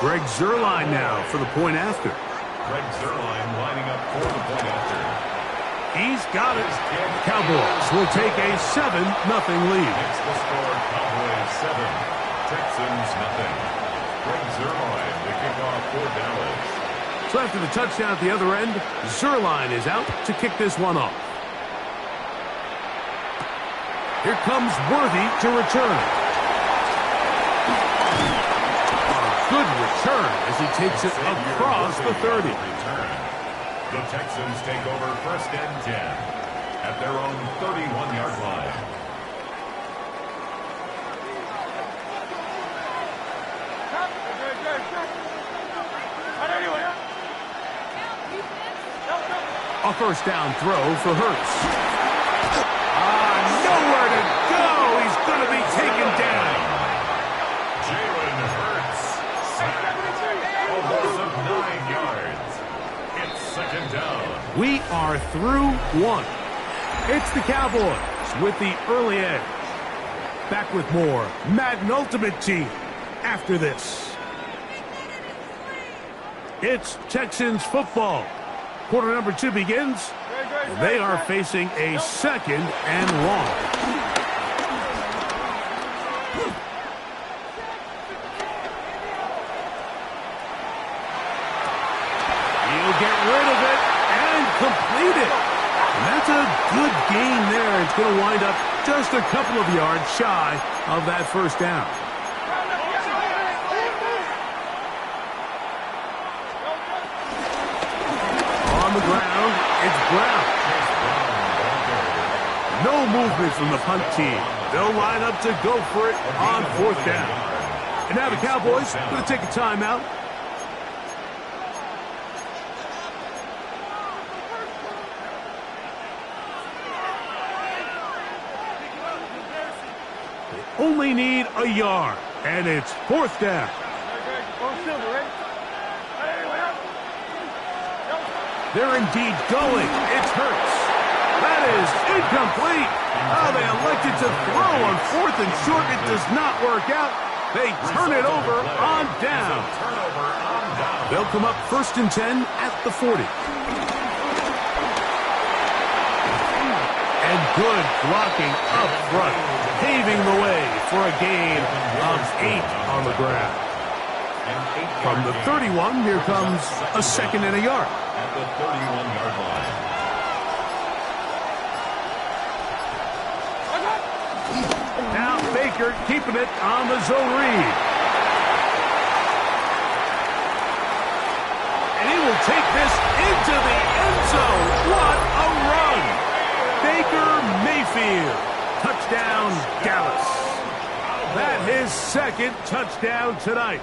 Greg Zuerlein now for the point after. Greg Zuerlein lining up for the point after. He's got it. Cowboys will take a 7-0 lead. It's the score, Cowboys 7, Texans nothing. Greg Zuerlein to kick off for Dallas. So after the touchdown at the other end, Zuerlein is out to kick this one off. Here comes Worthy to return. Good return as he takes it across the 30. The Texans take over 1st and 10 at their own 31-yard line. A first down throw for Hurts. Nowhere to go. He's going to be taken down. Jalen Hurts. A loss of 9 yards. It's second down. We are through one. It's the Cowboys with the early edge. Back with more Madden Ultimate Team after this. It's Texans football. Quarter number 2 begins. And they are facing a 2nd and long. He'll get rid of it and complete it. And that's a good gain there. It's going to wind up just a couple of yards shy of that first down. On the ground, it's Brown. No movement from the punt team. They'll line up to go for it on 4th down. And now the Cowboys going to take a timeout. They only need a yard, and it's 4th down. They're indeed going. It's Hurts. That is incomplete. Oh, they elected to throw on 4th and short. It does not work out. They turn it over on down. They'll come up 1st and 10 at the 40. And good blocking up front, paving the way for a gain of 8 on the ground. From the 31, here comes a 2nd and a yard. At the 31-yard line. Now Baker keeping it on the zone read. And he will take this into the end zone. What a run! Baker Mayfield. Touchdown, Dallas. That his 2nd touchdown tonight.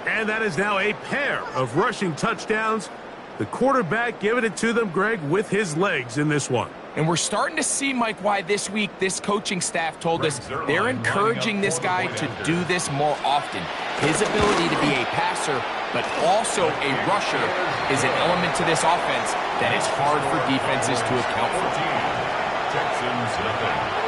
And that is now a pair of rushing touchdowns. The quarterback giving it to them, Greg, with his legs in this one. And we're starting to see, Mike, why this week this coaching staff told us they're encouraging this guy to do this more often. His ability to be a passer, but also a rusher, is an element to this offense that is hard for defenses to account for. Texans nothing.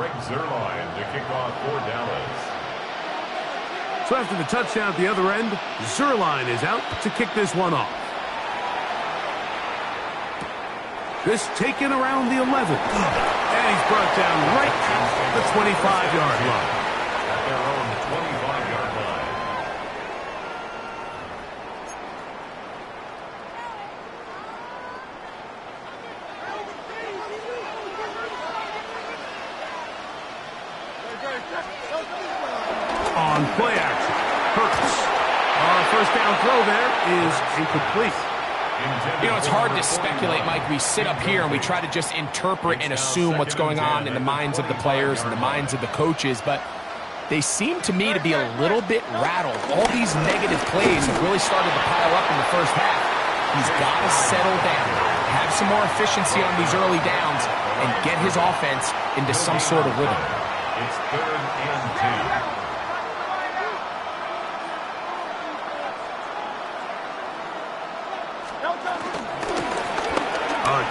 Greg Zuerlein to kick off for Dallas. So after the touchdown at the other end, Zuerlein is out to kick this one off. This taken around the 11. And he's brought down right at the 25-yard line. At their own 25-yard line. On play action, Hurts. First down throw there is incomplete. You know, it's hard to speculate, Mike. We sit up here and we try to just interpret and assume what's going on in the minds of the players and the minds of the coaches, but they seem to me to be a little bit rattled. All these negative plays have really started to pile up in the first half. He's got to settle down, have some more efficiency on these early downs, and get his offense into some sort of rhythm. It's 3rd and 2.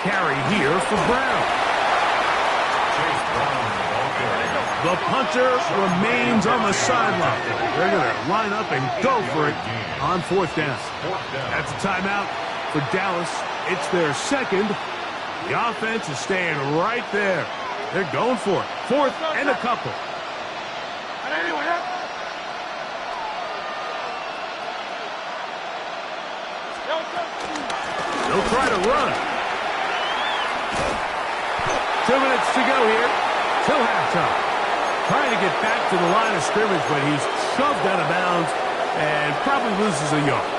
Carry here for Brown. The punter remains on the sideline. They're going to line up and go for it on 4th down. That's a timeout for Dallas. It's their second. The offense is staying right there. They're going for it. 4th and a couple. They'll try to run. 2 minutes to go here till halftime. Trying to get back to the line of scrimmage, but he's shoved out of bounds and probably loses a yard.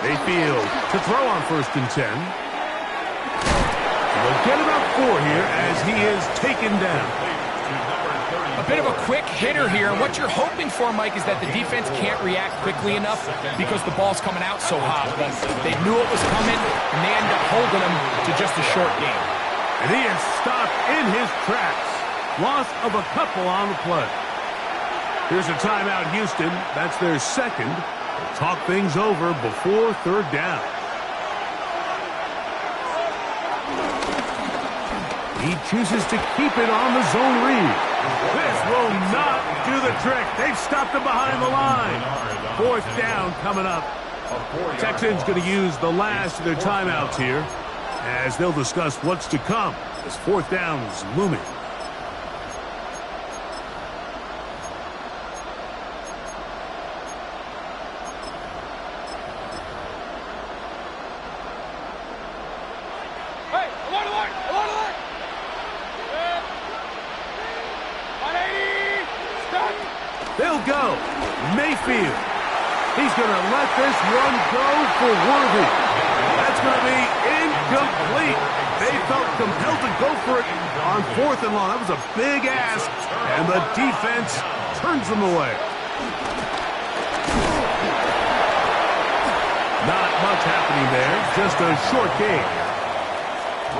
Mayfield to throw on 1st and 10. They'll get about 4 here as he is taken down. A bit of a quick hitter here. What you're hoping for, Mike, is that the defense can't react quickly enough because the ball's coming out so hot. But they knew it was coming, and they end up holding him to just a short game. And he is stopped in his tracks. Loss of a couple on the play. Here's a timeout, Houston. That's their second. They'll talk things over before 3rd down. He chooses to keep it on the zone read. This will not do the trick. They've stopped him behind the line. 4th down coming up. Texans going to use the last of their timeouts here as they'll discuss what's to come as 4th down is looming. They'll go. Mayfield. He's going to let this one go for Worthy. That's going to be incomplete. They felt compelled to go for it on 4th and long. That was a big ask, and the defense turns them away. Not much happening there. Just a short game.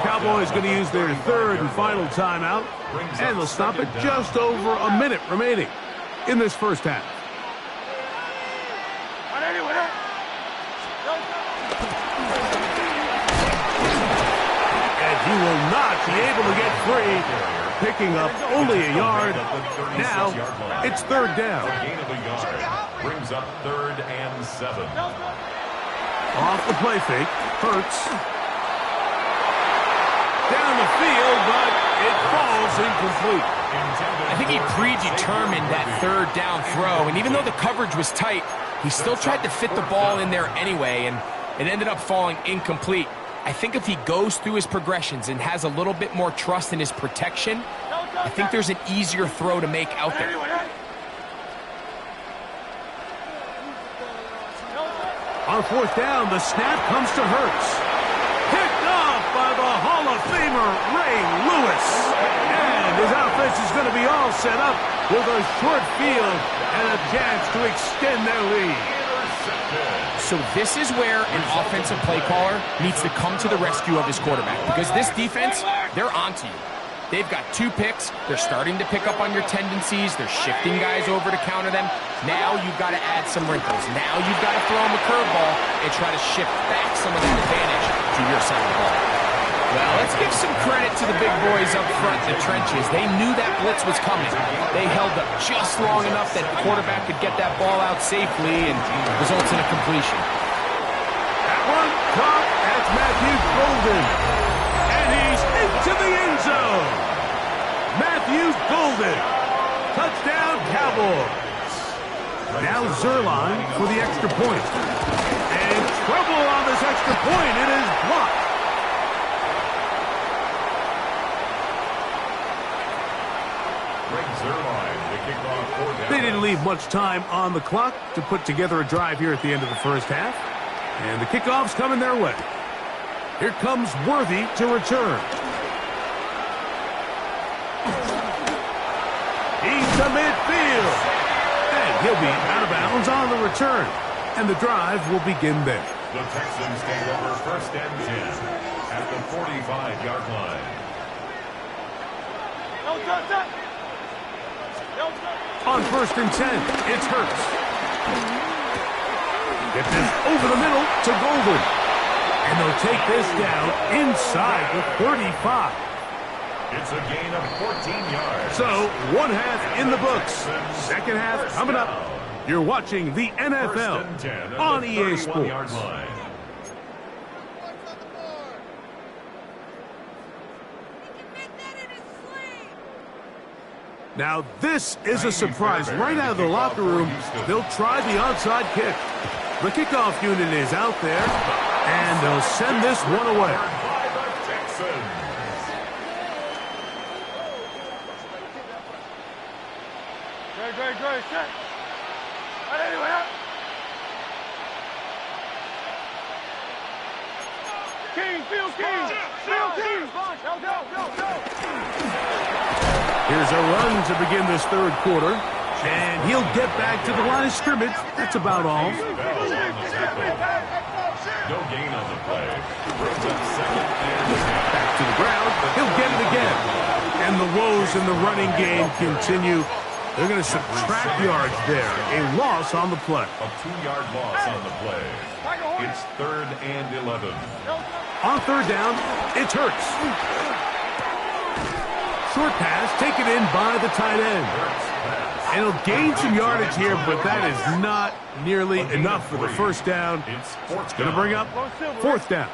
Cowboys going to use their 3rd and final timeout, and they'll stop it just over a minute remaining in this first half. And he will not be able to get free, picking up only a yard. Now it's 3rd down. Gain of a yard brings up 3rd and 7. Off the play fake, Hurts. Down the field, but it falls incomplete. I think he predetermined that 3rd down throw, and even though the coverage was tight, he still tried to fit the ball in there anyway, and it ended up falling incomplete. I think if he goes through his progressions and has a little bit more trust in his protection, I think there's an easier throw to make out there. On 4th down, the snap comes to Hurts. Picked off by the Hall of Famer, Ray Lewis. And his offense is going to be all set up with a short field and a chance to extend their lead. So this is where an offensive play caller needs to come to the rescue of his quarterback, because this defense, they're onto you. They've got 2 picks. They're starting to pick up on your tendencies. They're shifting guys over to counter them. Now you've got to add some wrinkles. Now you've got to throw them a curveball and try to shift back some of that advantage to your side of the ball. Well, let's give some credit to the big boys up front in the trenches. They knew that blitz was coming. They held up just long enough that the quarterback could get that ball out safely and results in a completion. That one caught. That's Matthew Golden. And he's into the end zone. Matthew Golden. Touchdown, Cowboys. Now Zerline for the extra point. And trouble on this extra point. It is blocked. They didn't leave much time on the clock to put together a drive here at the end of the first half. And the kickoff's coming their way. Here comes Worthy to return. He's to midfield. And he'll be out of bounds on the return. And the drive will begin there. The Texans take over 1st and 10 at the 45-yard line. On 1st and 10, it's Hurts. Get this over the middle to Golden. And they'll take this down inside the 35. It's a gain of 14 yards. So, 1 half in the books. Second half coming up. You're watching the NFL on EA Sports. Now, this is a surprise. Right out of the locker room, they'll try the onside kick. The kickoff unit is out there, and they'll send this one away. Great, set. King, Field King. Go. Here's a run to begin this third quarter, and he'll get back to the line of scrimmage. That's about all. No gain on the play. Brings up 2nd and 10. Back to the ground. He'll get it again. And the woes in the running game continue. They're going to subtract yards there. A loss on the play. A 2-yard loss on the play. It's 3rd and 11. On 3rd down, it's Hurts. Short pass taken in by the tight end. And he'll gain some yardage here, but that is not nearly enough for the first down. It's going to bring up 4th down.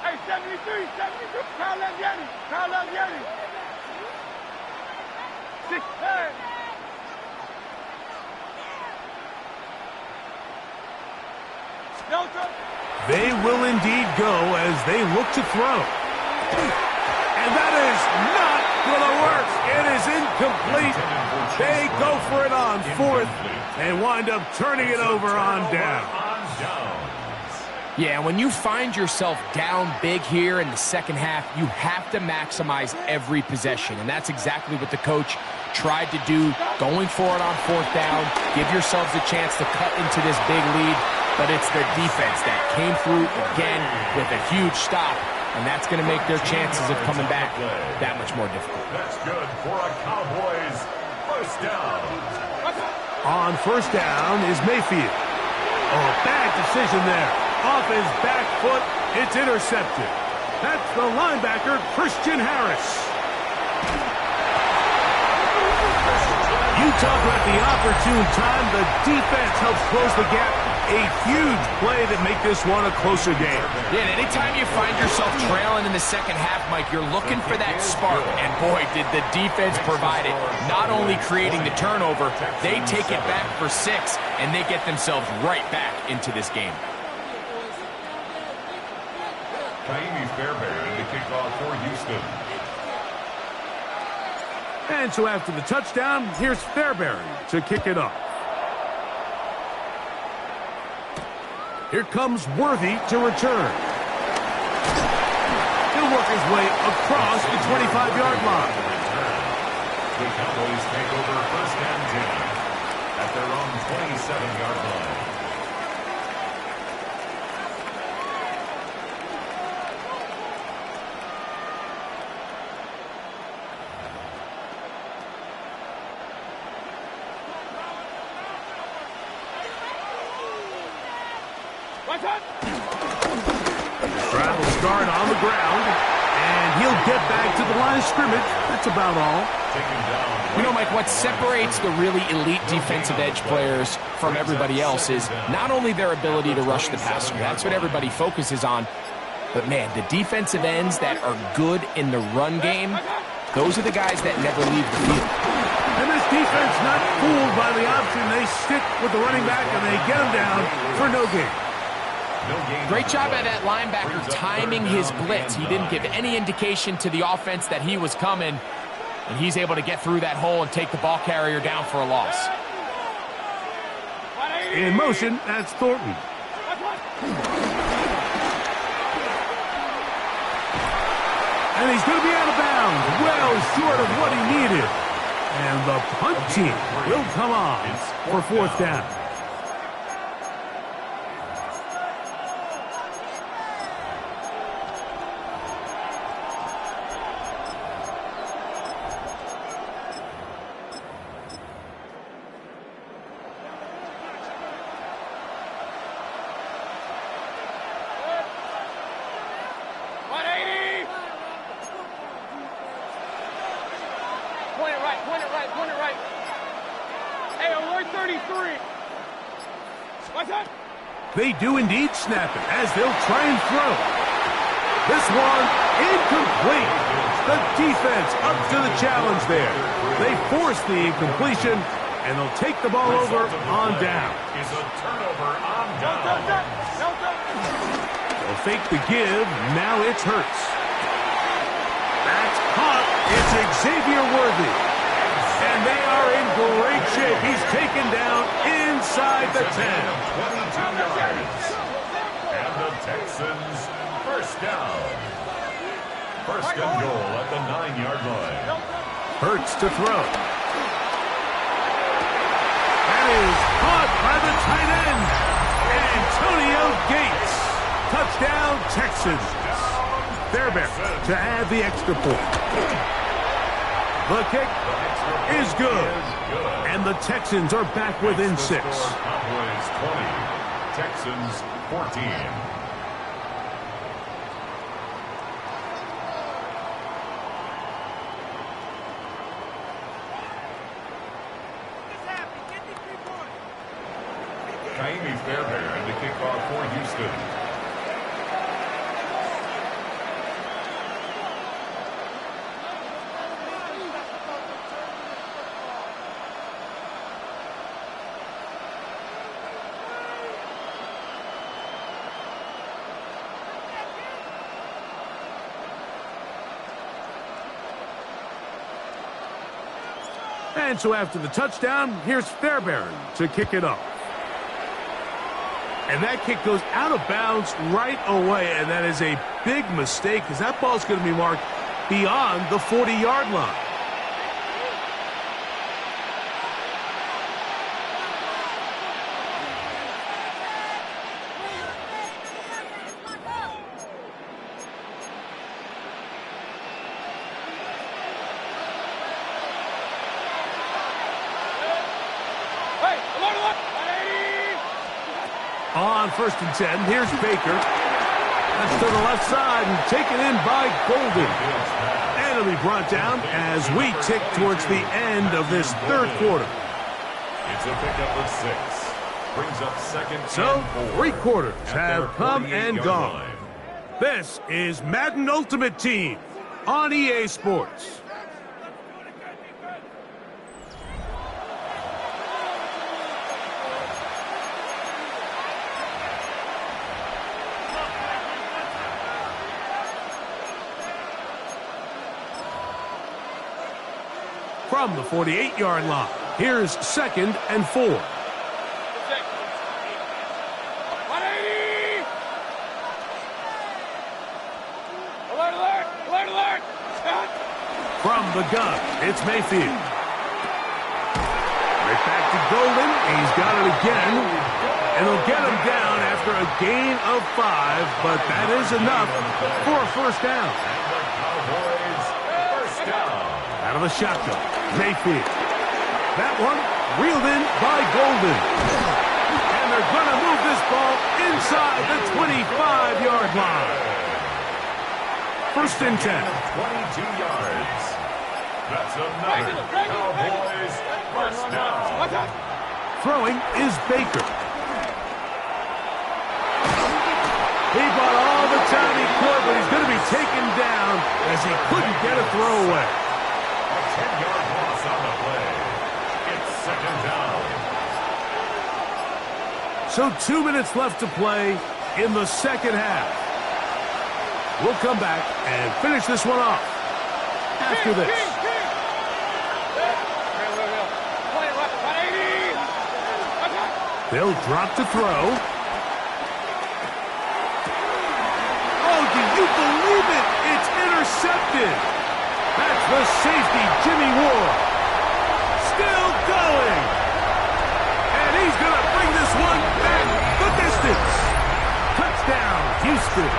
Hey, 73. Kyle Yeti. 6, 10. They will indeed go as they look to throw. And that is not going to work. It is incomplete. They go for it on 4th and wind up turning it over on down. Yeah, when you find yourself down big here in the second half, you have to maximize every possession. And that's exactly what the coach tried to do, going for it on 4th down. Give yourselves a chance to cut into this big lead. But it's the defense that came through again with a huge stop. And that's going to make their chances of coming back that much more difficult. That's good for a Cowboys 1st down. On 1st down is Mayfield. Oh, bad decision there. Off his back foot, it's intercepted. That's the linebacker, Christian Harris. You talk about the opportune time. The defense helps close the gap. A huge play that make this one a closer game. Yeah, and anytime you find yourself trailing in the second half, Mike, you're looking for that spark. And boy, did the defense provide it. Not only creating the turnover, they take it back for 6, and they get themselves right back into this game. Kaimi Fairbairn to kick off for Houston. And so after the touchdown, here's Fairbairn to kick it off. Here comes Worthy to return. He'll work his way across the 25-yard line. The Cowboys take over 1st and 10 at their own 27-yard line. Drive will start on the ground, and he'll get back to the line of scrimmage. That's about all. You know, Mike, what separates the really elite defensive edge players from everybody else is not only their ability to rush the passer. That's what everybody focuses on. But, man, the defensive ends that are good in the run game, those are the guys that never leave the field. And this defense not fooled by the option. They stick with the running back, and they get him down for no gain. Great job by that linebacker timing his blitz. He didn't give any indication to the offense that he was coming, and he's able to get through that hole and take the ball carrier down for a loss. In motion, that's Thornton. And he's going to be out of bounds, well short of what he needed. And the punt team will come on for fourth down. Point it right. Hey, alert 33. What's that? They do indeed snap it as they'll try and throw. This one incomplete. The defense up to the challenge there. They force the incompletion, and they'll take the ball over on down. Is a turnover on down. They'll fake the give. Now it's Hurts. That's caught. It's Xavier Worthy. And they are in great shape. He's taken down inside the 10. 22 yards. And the Texans first down. First and goal at the 9-yard line. Hurts to throw. That is caught by the tight end, Antonio Gates. Touchdown, Texans. Fairbairn to add the extra point. The kick is good. And the Texans are back within 6. Cowboys 20. Texans 14. Fairbairn to kick off for Houston. And so after the touchdown, here's Fairbairn to kick it off. And that kick goes out of bounds right away, and that is a big mistake because that ball's going to be marked beyond the 40-yard line. On 1st and 10, here's Baker. That's to the left side and taken in by Golden. And it'll be brought down as we tick towards the end of this third quarter. It's a pickup of 6. Brings up second So, and 4. 3 quarters have come and gone. Line. This is Madden Ultimate Team on EA Sports. From the 48-yard line, here's 2nd and 4. 180! Alert, alert! Alert, alert! From the gun, it's Mayfield. Right back to Golden. He's got it again. And they'll get him down after a gain of 5, but that is enough for a first down. And the Cowboys first down. Out of the shotgun, Mayfield. That one reeled in by Golden. And they're going to move this ball inside the 25-yard line. First and 10. 22 yards. That's another Cowboys first down. Throwing is Baker. He bought all the time he could, but he's going to be taken down as he couldn't get a throwaway. A 10-yard loss on the play. It's second down. So 2 minutes left to play in the second half. We'll come back and finish this one off after this. They'll drop to throw. Oh, do you believe it? It's intercepted. That's the safety, Jimmy Ward. Still going. And he's going to bring this one back the distance. Touchdown, Houston.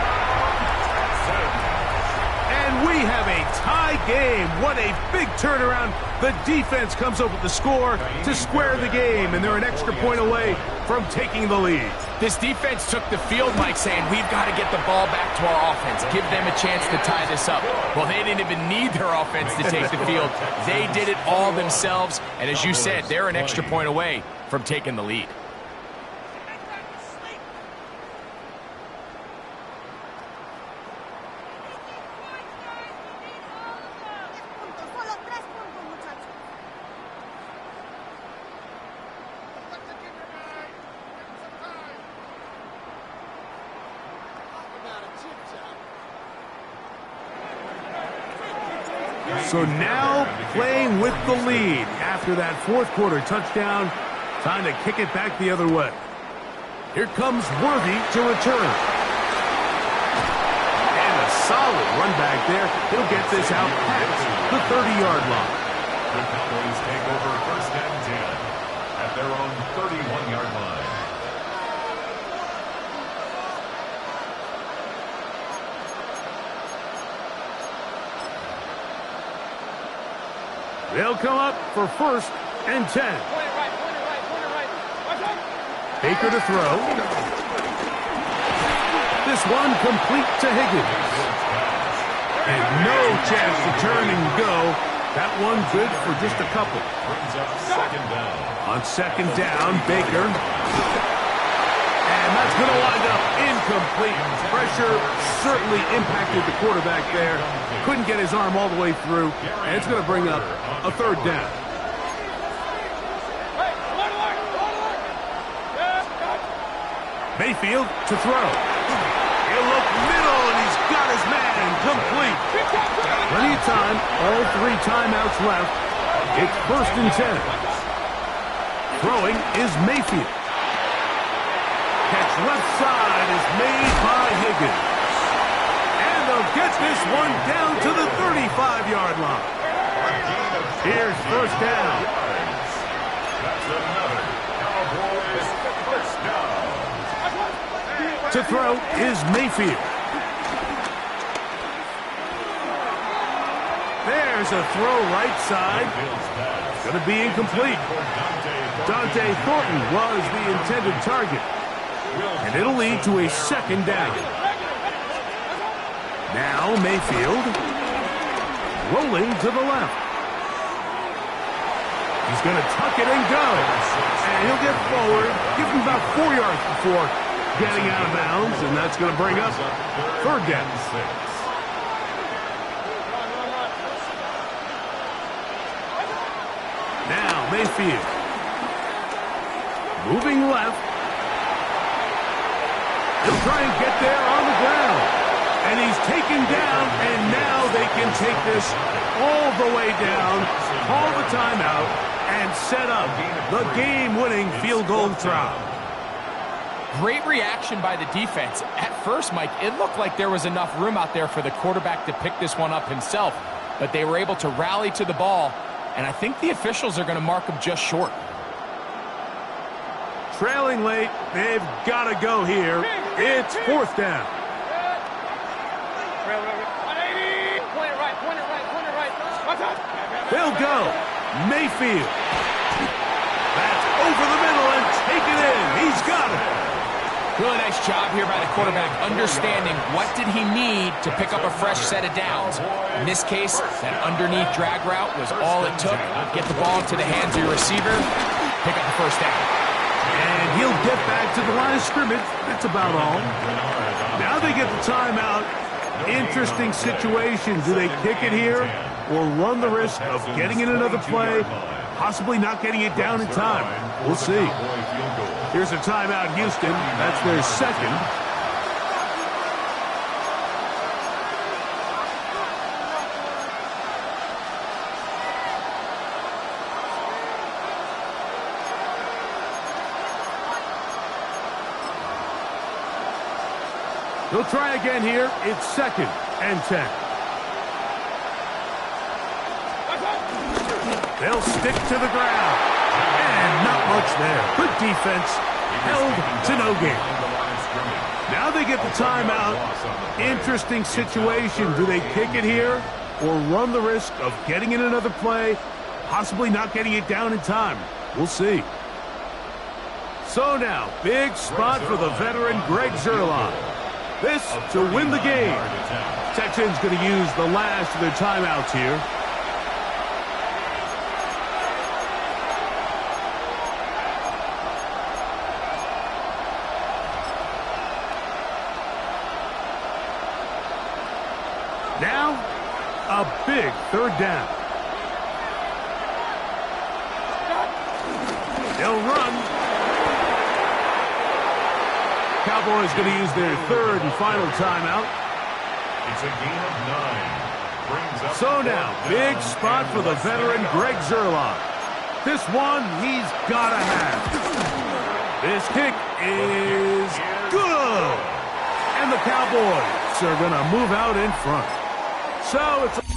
And we have a tie game. What a big turnaround. The defense comes up with the score to square the game, and they're an extra point away from taking the lead. This defense took the field, Mike, saying we've got to get the ball back to our offense, give them a chance to tie this up. Well, they didn't even need their offense to take the field. They did it all themselves, and as you said, they're an extra point away from taking the lead. So now playing with the lead after that fourth quarter touchdown. Time to kick it back the other way. Here comes Worthy to return. And a solid run back there. He'll get this out past the 30-yard line. The Cowboys take over first and 10 at their own 31-yard line. They'll come up for first and 10. Baker to throw. This one complete to Higgins. And no chance to turn and go. That one good for just a couple. Brings up second down. On second down, Baker. And that's going to wind up incomplete. Pressure certainly impacted the quarterback there. Couldn't get his arm all the way through. And it's going to bring up a third down. Mayfield to throw. He'll look middle, and he's got his man complete. Plenty of time. All 3 timeouts left. It's first and 10. Throwing is Mayfield. Catch left side is made by Higgins. And they'll get this one down to the 35-yard line. Here's first down. That's another Cowboys first down. To throw is Mayfield. There's a throw right side. Going to be incomplete. Dante Thornton was the intended target. And it'll lead to a second down. Now Mayfield rolling to the left. He's going to tuck it and go. And he'll get forward. Give him about 4 yards before getting out of bounds. And that's going to bring up third down. Now Mayfield moving left. He'll try and get there on the ground. And he's taken down, and now they can take this all the way down, call the timeout, and set up the game-winning field goal try. Great reaction by the defense. At first, Mike, it looked like there was enough room out there for the quarterback to pick this one up himself, but they were able to rally to the ball, and I think the officials are going to mark him just short. Trailing late, they've got to go here. It's fourth down. They'll go. Mayfield. That's over the middle and taken in. He's got it. Really nice job here by the quarterback, understanding what did he need to pick up a fresh set of downs. In this case, that underneath drag route was all it took. Get the ball into the hands of your receiver, pick up the first down. And he'll get back to the line of scrimmage. That's about all. Now they get the timeout. Interesting situation. Do they kick it here or run the risk of getting in another play, possibly not getting it down in time? We'll see. Here's a timeout, Houston. That's their second. They'll try again here. It's 2nd and 10. They'll stick to the ground. And not much there. Good defense. Held to no gain. Now they get the timeout. Interesting situation. Do they kick it here or run the risk of getting in another play, possibly not getting it down in time? We'll see. So now, big spot for the veteran Greg Zuerlein. This to win the game. Texans going to use the last of their timeouts here. Now, a big 3rd down. They'll run. Cowboys going to use their 3rd and final timeout. It's a gain of 9. Brings up So now, big spot for the veteran Greg Zuerlein. This one he's got to have. This kick is good. And the Cowboys are going to move out in front. So it's